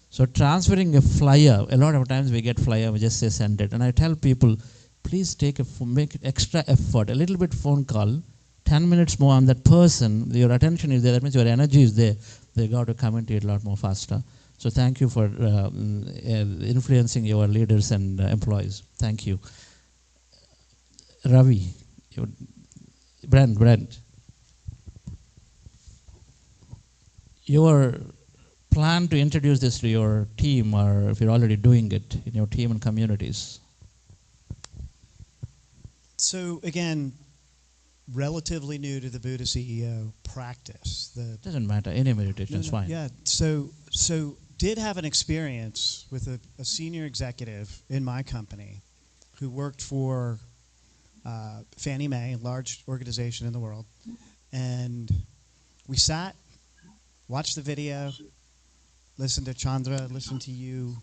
Speaker 1: So transferring a flyer, a lot of times we get flyer, we just say send it. And I tell people, please make extra effort, a little bit phone call, 10 minutes more on that person, your attention is there, that means your energy is there. They got to come into it a lot more faster. So thank you for influencing your leaders and employees. Thank you. Ravi, Brent. Your plan to introduce this to your team, or if you're already doing it in your team and communities?
Speaker 8: So again, relatively new to the Buddha CEO practice.
Speaker 1: Doesn't matter, any meditation is fine.
Speaker 8: Yeah, so did have an experience with a senior executive in my company who worked for Fannie Mae, a large organization in the world, and we sat, watched the video, listened to Chandra, listened to you,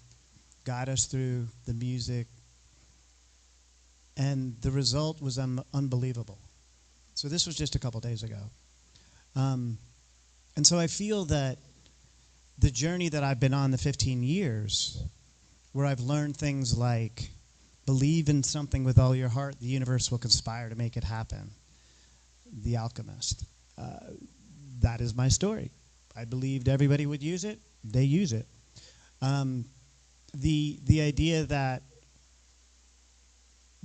Speaker 8: guide us through the music, and the result was unbelievable. So this was just a couple days ago. And so I feel that the journey that I've been on the 15 years, where I've learned things like believe in something with all your heart, the universe will conspire to make it happen. The Alchemist. That is my story. I believed everybody would use it. They use it. The idea that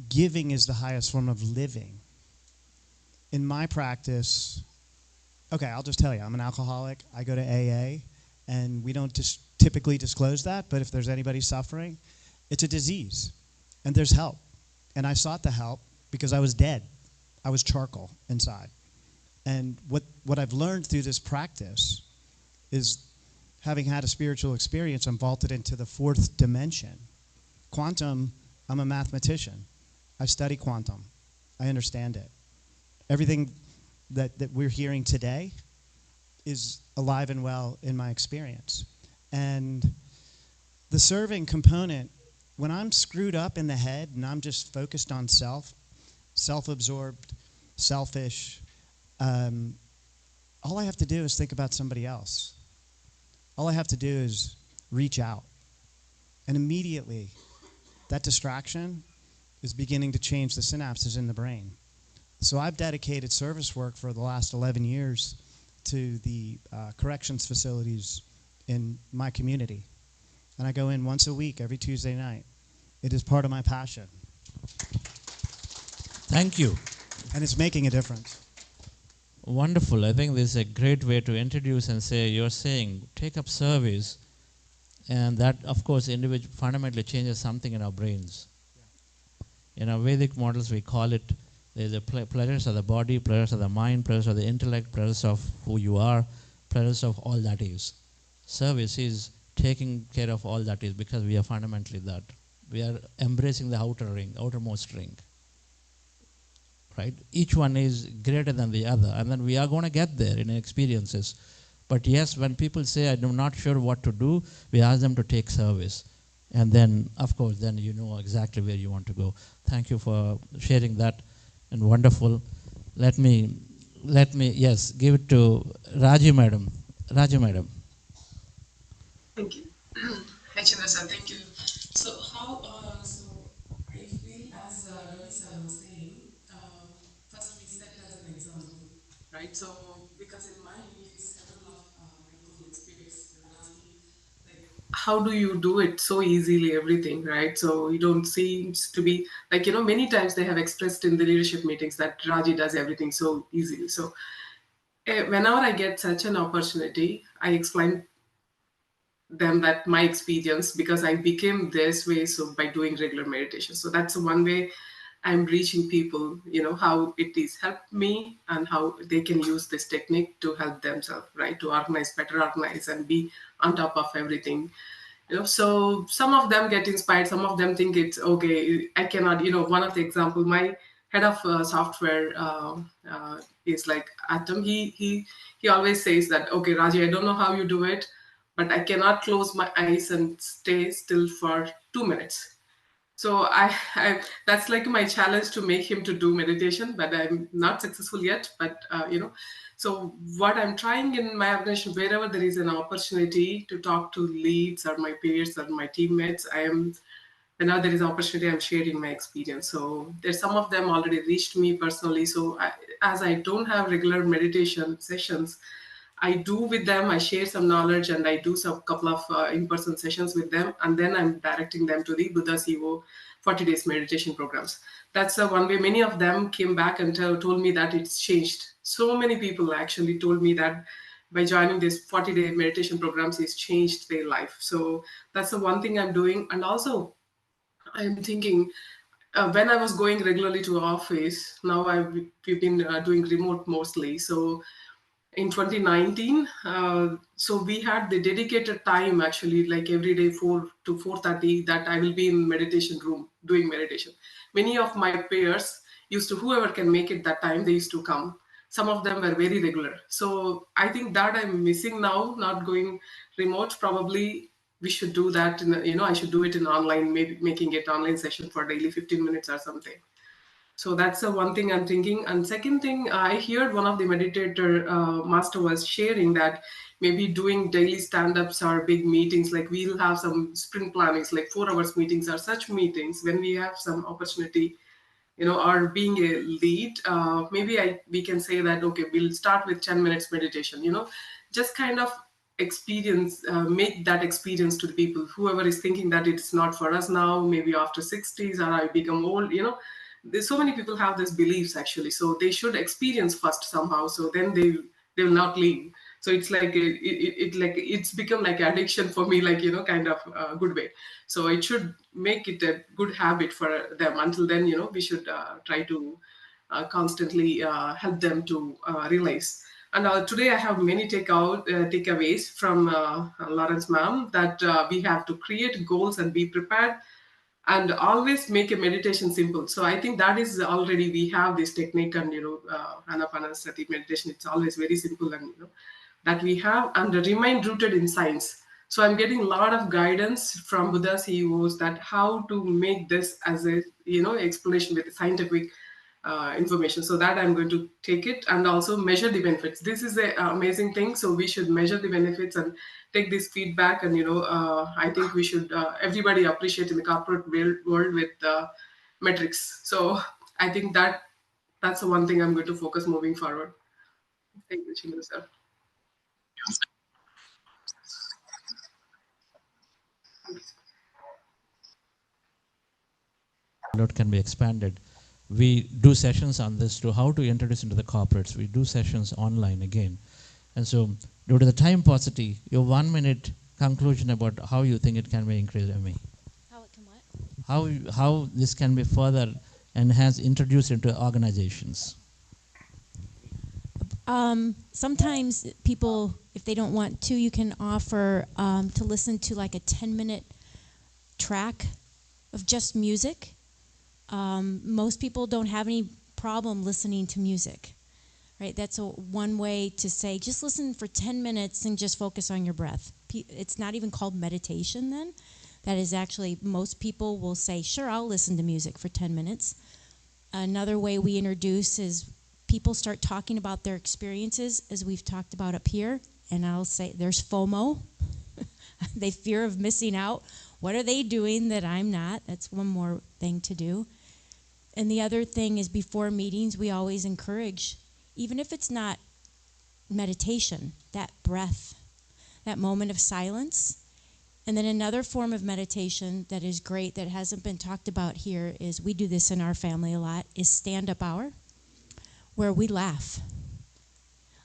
Speaker 8: giving is the highest form of living. In my practice, okay, I'll just tell you, I'm an alcoholic. I go to AA, and we don't typically disclose that, but if there's anybody suffering, it's a disease, and there's help. And I sought the help because I was dead. I was charcoal inside. And what I've learned through this practice is, having had a spiritual experience, I'm vaulted into the fourth dimension. Quantum, I'm a mathematician. I study quantum. I understand it. Everything that we're hearing today is alive and well in my experience. And the serving component, when I'm screwed up in the head and I'm just focused on self-absorbed, selfish, all I have to do is think about somebody else. All I have to do is reach out. And immediately, that distraction is beginning to change the synapses in the brain. So I've dedicated service work for the last 11 years to the corrections facilities in my community. And I go in once a week, every Tuesday night. It is part of my passion.
Speaker 1: Thank you.
Speaker 8: And it's making a difference.
Speaker 1: Wonderful. I think this is a great way to introduce and say, you're saying, take up service, and that, of course, fundamentally changes something in our brains. In our Vedic models, we call it, there's the pleasures of the body, pleasures of the mind, pleasures of the intellect, pleasures of who you are, pleasures of all that is. Service is taking care of all that is, because we are fundamentally that. We are embracing the outermost ring. Right? Each one is greater than the other, and then we are going to get there in experiences. But yes, when people say, I'm not sure what to do, we ask them to take service. And then, of course, then you know exactly where you want to go. Thank you for sharing that, and wonderful. Let me, yes, give it to Raji Madam. Raji Madam.
Speaker 5: Thank you. Hi, Chandra sir, thank you. So how, I feel as Ravi sir was saying, first we set as an example, right? So, because in my several of my personal experience, they will ask me, like, how do you do it so easily, everything, right? So you don't seem to be, like, many times they have expressed in the leadership meetings that Raji does everything so easily. So whenever I get such an opportunity, I explain them that my experience, because I became this way so by doing regular meditation. So that's one way I'm reaching people, how it is helped me and how they can use this technique to help themselves, right? To better organize and be on top of everything. So some of them get inspired, some of them think it's okay, I cannot, one of the example, my head of software is like Atom. He always says that, okay, Raji, I don't know how you do it, but I cannot close my eyes and stay still for 2 minutes. So I that's like my challenge to make him to do meditation, but I'm not successful yet. But so what I'm trying in my organization, wherever there is an opportunity to talk to leads or my peers or my teammates, whenever there is opportunity, I'm sharing my experience. So there's some of them already reached me personally. So as I don't have regular meditation sessions, I do with them, I share some knowledge, and I do some couple of in-person sessions with them, and then I'm directing them to the Buddha CEO 40 days meditation programs. That's one way. Many of them came back and told me that it's changed. So many people actually told me that by joining this 40-day meditation programs, it's changed their life. So that's the one thing I'm doing. And also, I'm thinking, when I was going regularly to office, now we've been doing remote mostly. So in 2019, so we had the dedicated time, actually, like every day 4 to 4:30, that I will be in meditation room doing meditation. Many of my peers used to, whoever can make it that time, they used to come. Some of them were very regular. So I think that I'm missing now, not going remote. Probably we should do that I should do it in online, maybe making it online session for daily 15 minutes or something. So that's the one thing I'm thinking. And second thing, I heard one of the meditator master was sharing that maybe doing daily stand-ups or big meetings, like we'll have some sprint plannings, like 4 hours meetings or such meetings when we have some opportunity, or being a lead, maybe we can say that, okay, we'll start with 10 minutes meditation, just kind of experience, make that experience to the people, whoever is thinking that it's not for us now, maybe after 60s or I become old, there's so many people have these beliefs actually, so they should experience first somehow, so then they will not leave. So it's like it's become like addiction for me, like kind of good way. So it should make it a good habit for them. Until then, we should try to constantly help them to realize. And today I have many takeaways from Lawrence ma'am, that we have to create goals and be prepared, and always make a meditation simple. So I think that is already, we have this technique, and anapanasati meditation, it's always very simple, and that we have, and remain rooted in science. So I'm getting a lot of guidance from Buddha CEOs that how to make this as a explanation with scientific information. So that I'm going to take it and also measure the benefits. This is an amazing thing. So we should measure the benefits and take this feedback. And I think we should everybody appreciate in the corporate world with metrics. So I think that's the one thing I'm going to focus moving forward. Thank you, Chindu sir.
Speaker 1: Lot can be expanded. We do sessions on this to how to introduce into the corporates. We do sessions online again. And so due to the time paucity, your 1 minute conclusion about how you think it can be increased, Amy.
Speaker 11: How it can what?
Speaker 1: How this can be further enhanced, introduced into organizations.
Speaker 11: Sometimes people, if they don't want to, you can offer to listen to like a 10-minute track of just music. Most people don't have any problem listening to music, right? That's one way to say, just listen for 10 minutes and just focus on your breath. It's not even called meditation then. That is actually, most people will say, sure, I'll listen to music for 10 minutes. Another way we introduce is people start talking about their experiences, as we've talked about up here, and I'll say there's FOMO. They fear of missing out. What are they doing that I'm not? That's one more thing to do. And the other thing is, before meetings, we always encourage, even if it's not meditation, that breath, that moment of silence. And then another form of meditation that is great that hasn't been talked about here is, we do this in our family a lot, is stand-up hour, where we laugh.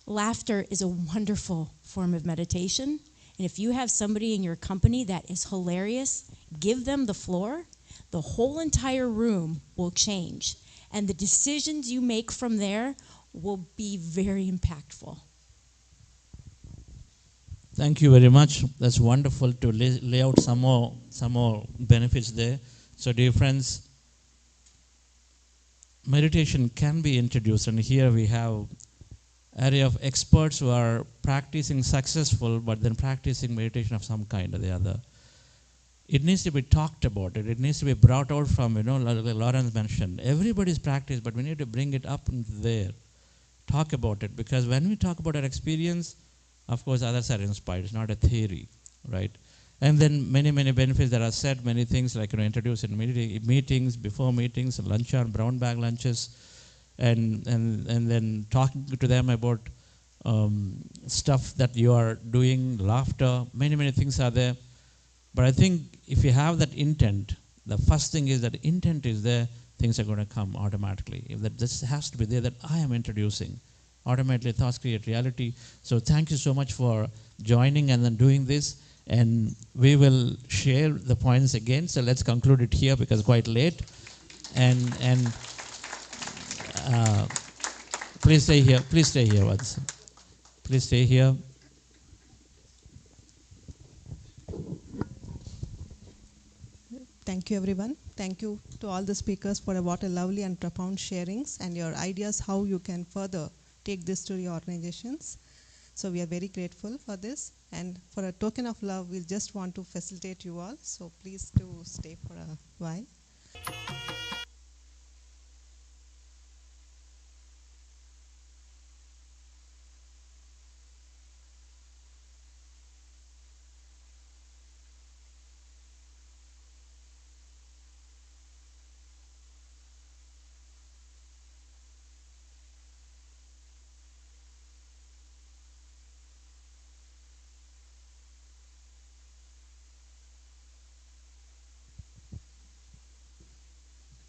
Speaker 11: Laughter is a wonderful form of meditation. And if you have somebody in your company that is hilarious, give them the floor. The whole entire room will change. And the decisions you make from there will be very impactful.
Speaker 1: Thank you very much. That's wonderful to lay out some more benefits there. So dear friends, meditation can be introduced, and here we have area of experts who are practicing successful, but then practicing meditation of some kind or the other. It needs to be talked about. It needs to be brought out from, like Lawrence mentioned. Everybody's practice, but we need to bring it up there. Talk about it, because when we talk about our experience, of course, others are inspired. It's not a theory, right? And then many benefits that are said, many things like introduced in meetings, before meetings, lunch on brown bag lunches, and then talking to them about stuff that you are doing, laughter, many things are there. But I think if you have that intent, the first thing is that intent is there, things are going to come automatically. If that this has to be there, that I am introducing, automatically thoughts create reality. So thank you so much for joining and then doing this. And we will share the points again. So let's conclude it here because it's quite late. And please stay here. Please stay here, Watson. Please stay here.
Speaker 17: Thank you, everyone. Thank you to all the speakers for what a lovely and profound sharings and your ideas how you can further take this to your organizations. So we are very grateful for this. And for a token of love, we just want to facilitate you all. So please do stay for a while.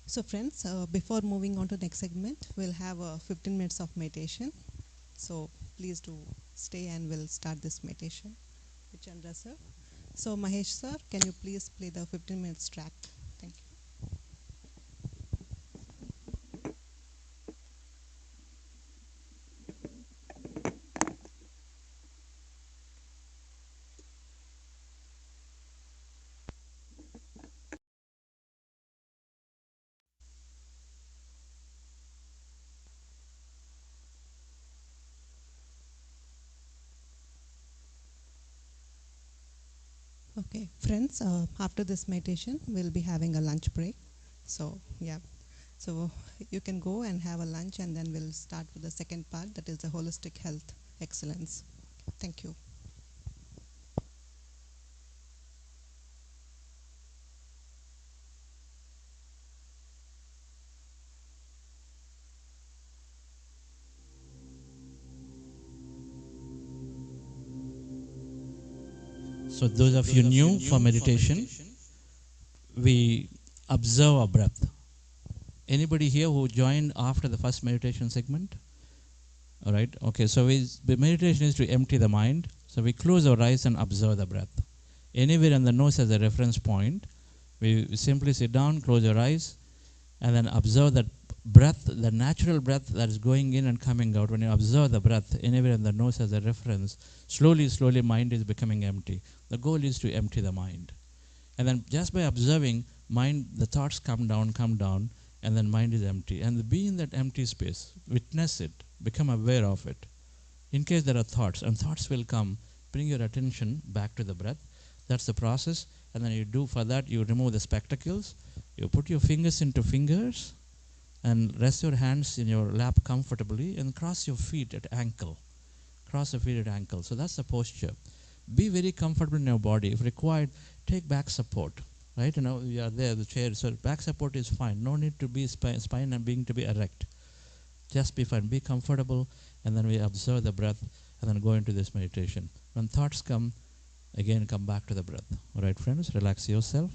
Speaker 17: So friends, before moving on to the next segment, we'll have 15 minutes of meditation. So please do stay and we'll start this meditation with Chandra sir. So Mahesh sir, can you please play the 15 minutes track? Thank you. Okay, friends, after this meditation, we'll be having a lunch break. So, yeah, so you can go and have a lunch and then we'll start with the second part, that is the holistic health excellence. Thank you.
Speaker 1: So those of you new for meditation, we observe our breath. Anybody here who joined after the first meditation segment? All right, okay, so the meditation is to empty the mind. So we close our eyes and observe the breath. Anywhere in the nose as a reference point, we simply sit down, close your eyes, and then observe that breath, the natural breath that is going in and coming out. When you observe the breath anywhere in the nose as a reference, slowly, slowly mind is becoming empty. The goal is to empty the mind. And then just by observing, mind, the thoughts come down, and then mind is empty. And be in that empty space, witness it, become aware of it. In case there are thoughts, and thoughts will come, bring your attention back to the breath. That's the process. And then you do for that, you remove the spectacles, you put your fingers into fingers, and rest your hands in your lap comfortably, and cross your feet at ankle. Cross your feet at ankle. So that's the posture. Be very comfortable in your body. If required, take back support. Right? You know, you are there, the chair. So back support is fine. No need to be spine and being to be erect. Just be fine. Be comfortable, and then we observe the breath, and then go into this meditation. When thoughts come, again come back to the breath. All right, friends, relax yourself.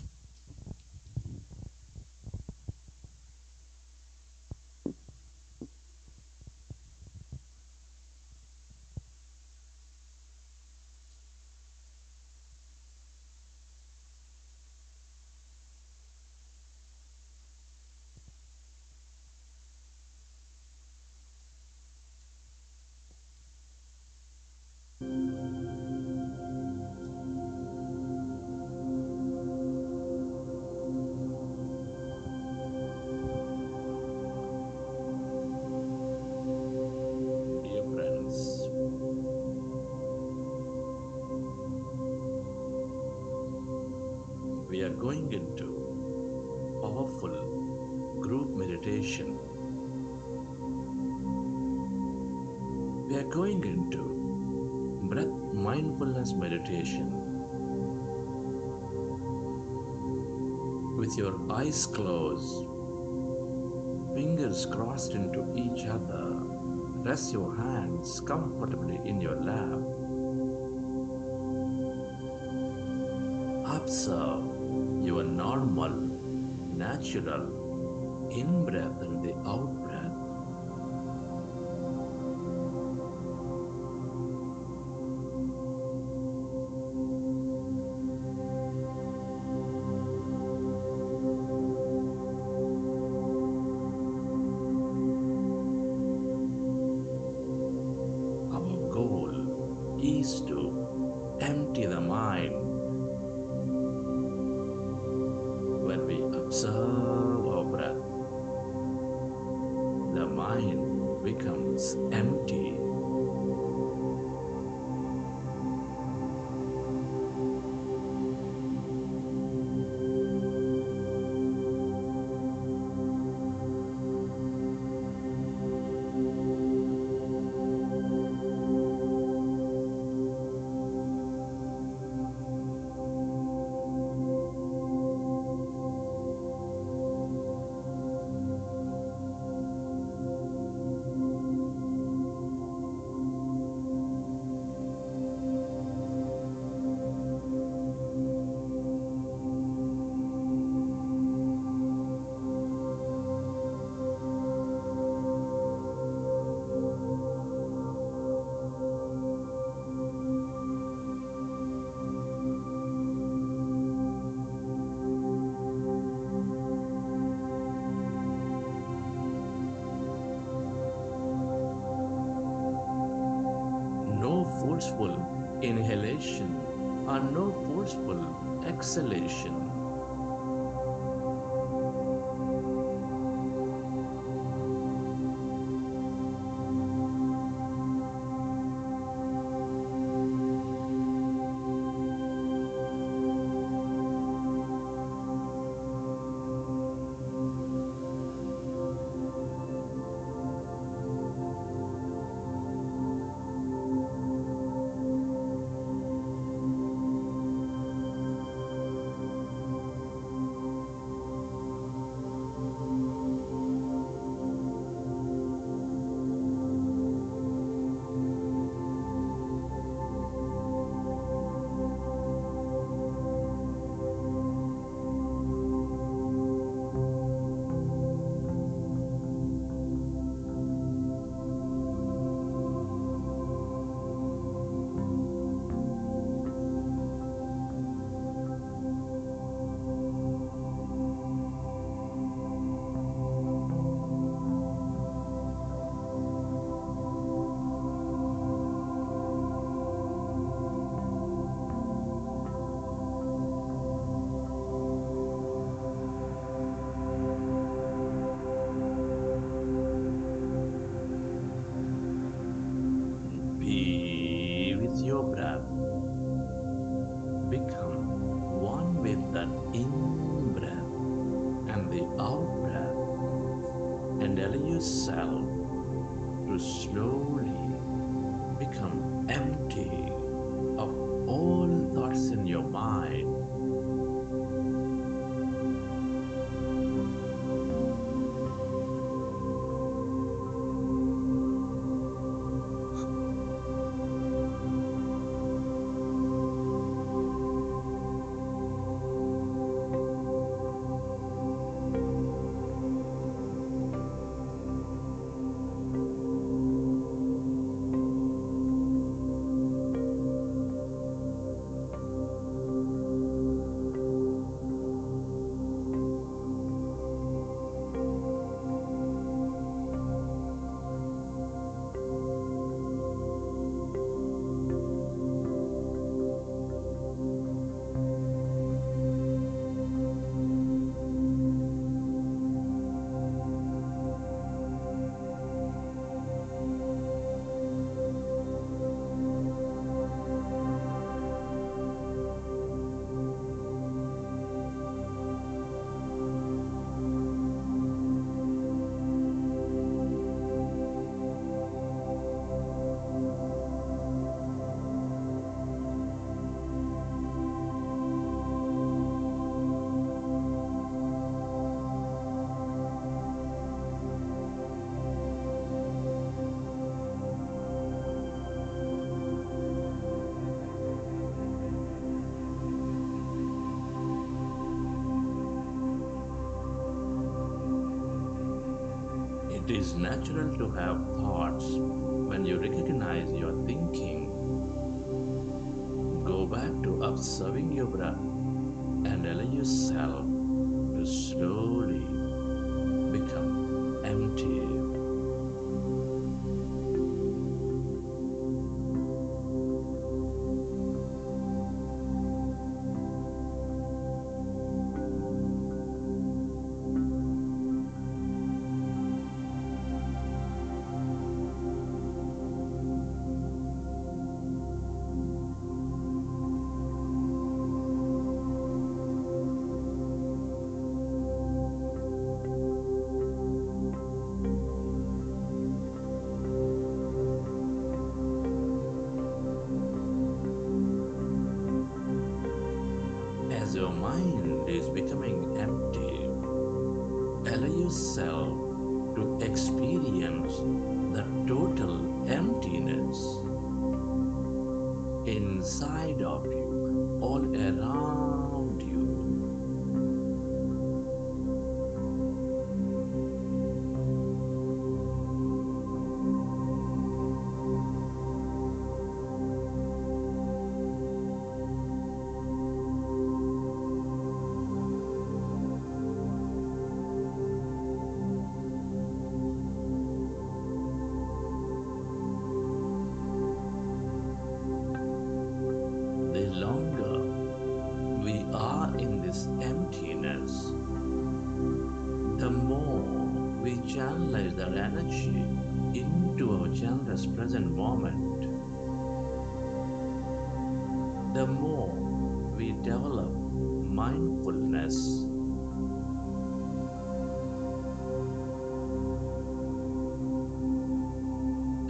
Speaker 1: Dear friends, we are going into powerful group meditation. We are going into breath mindfulness meditation. With your eyes closed, fingers crossed into each other, rest your hands comfortably in your lap. Observe your normal, natural in-breath and the out-breath. Our goal is to empty the mind. When we observe our breath, the mind becomes empty.
Speaker 25: exhalation. Be with your breath. Become one with that in breath and the out breath, and allow yourself to slowly become empty of all thoughts in your mind. It is natural to have thoughts. When you recognize your thinking, go back to observing your breath and allow yourself to slowly become empty. As your mind is becoming empty, allow yourself to experience the total emptiness inside of you, all around you. The longer we are in this emptiness, the more we channelize that energy into our generous present moment, the more we develop mindfulness.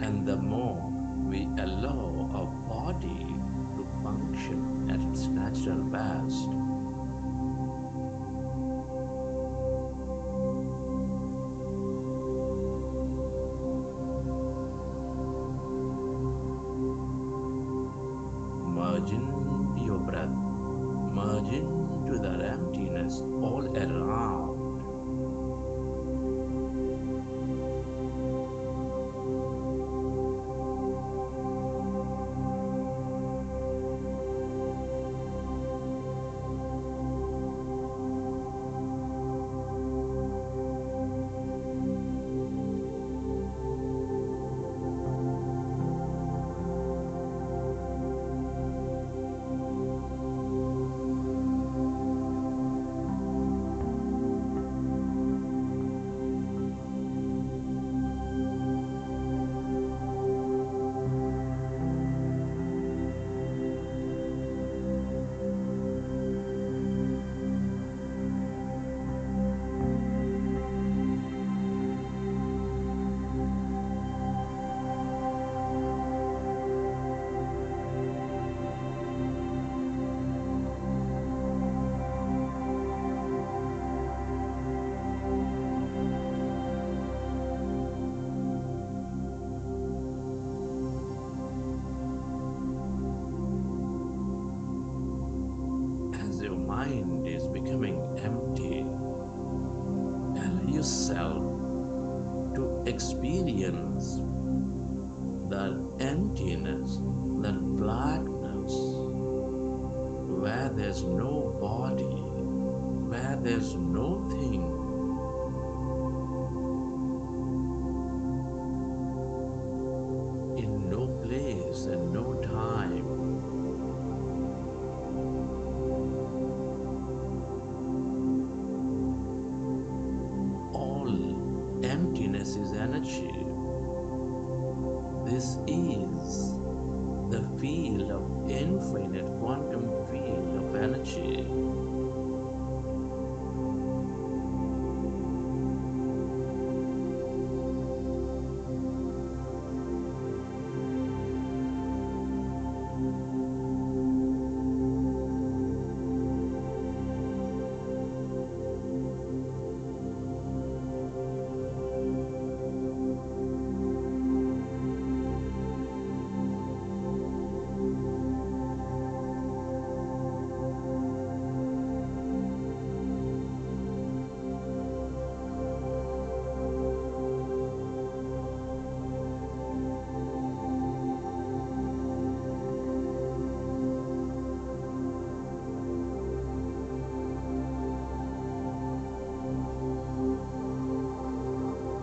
Speaker 25: And the more we allow our body to function at its natural best. Merge into your breath, merge into that emptiness all around. Your mind is becoming empty, allow yourself to experience that emptiness, that blackness, where there's no body, where there's no thing. In no place and no time. Emptiness is energy. This is the field of infinite quantum field of energy.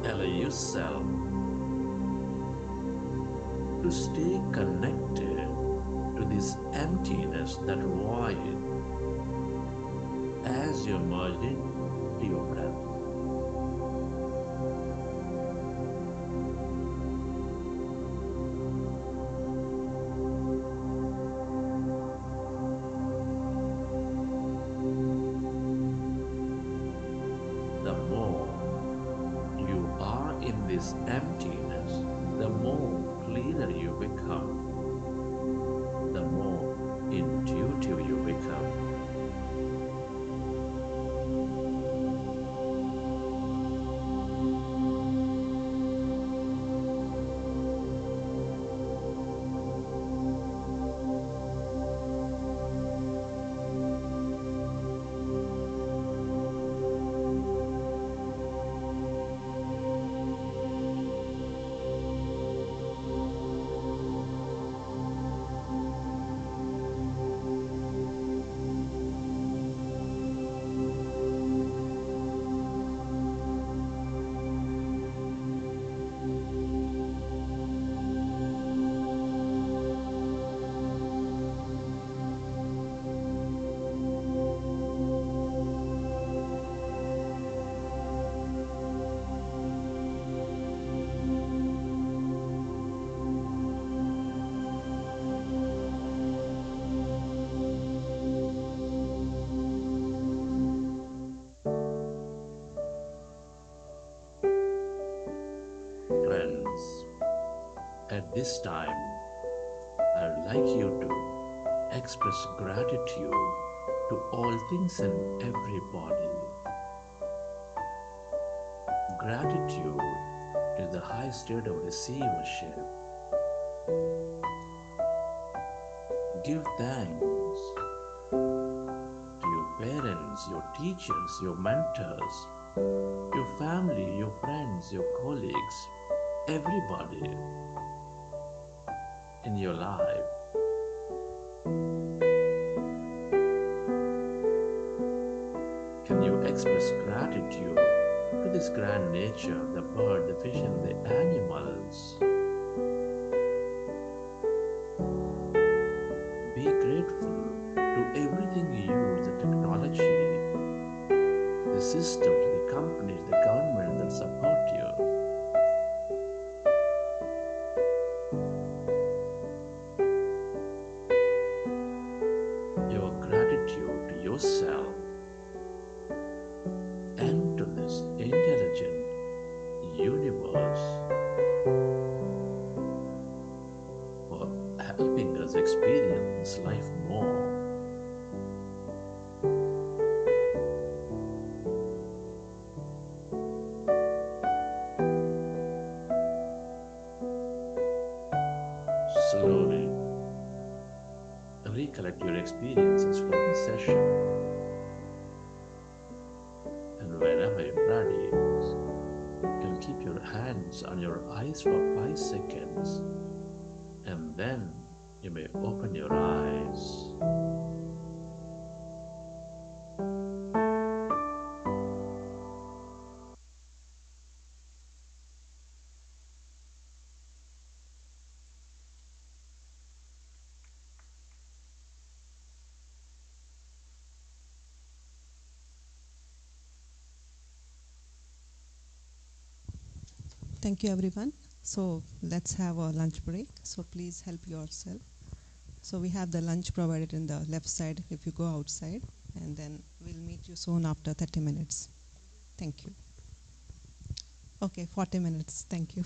Speaker 25: Allow yourself to stay connected to this emptiness, that void, as you merge into your breath. The more you are in this emptiness, the more clearer you become, the more intuitive you become. At this time, I would like you to express gratitude to all things and everybody. Gratitude is the high state of receivership. Give thanks to your parents, your teachers, your mentors, your family, your friends, your colleagues, everybody in your life. Can you express gratitude to this grand nature, the bird, the fish, and the animals? Be grateful to everything you use, the technology, the systems, the companies, the government that support you. Your gratitude to yourself and to this intelligent universe for helping us experience life more. Slowly recollect your experiences from the session, and whenever you're ready, you'll keep your hands on your eyes for 5 seconds, and then you may open your eyes.
Speaker 17: Thank you, everyone. So let's have a lunch break. So please help yourself. So we have the lunch provided in the left side if you go outside, and then we'll meet you soon after 30 minutes. Thank you. Okay, 40 minutes. Thank you.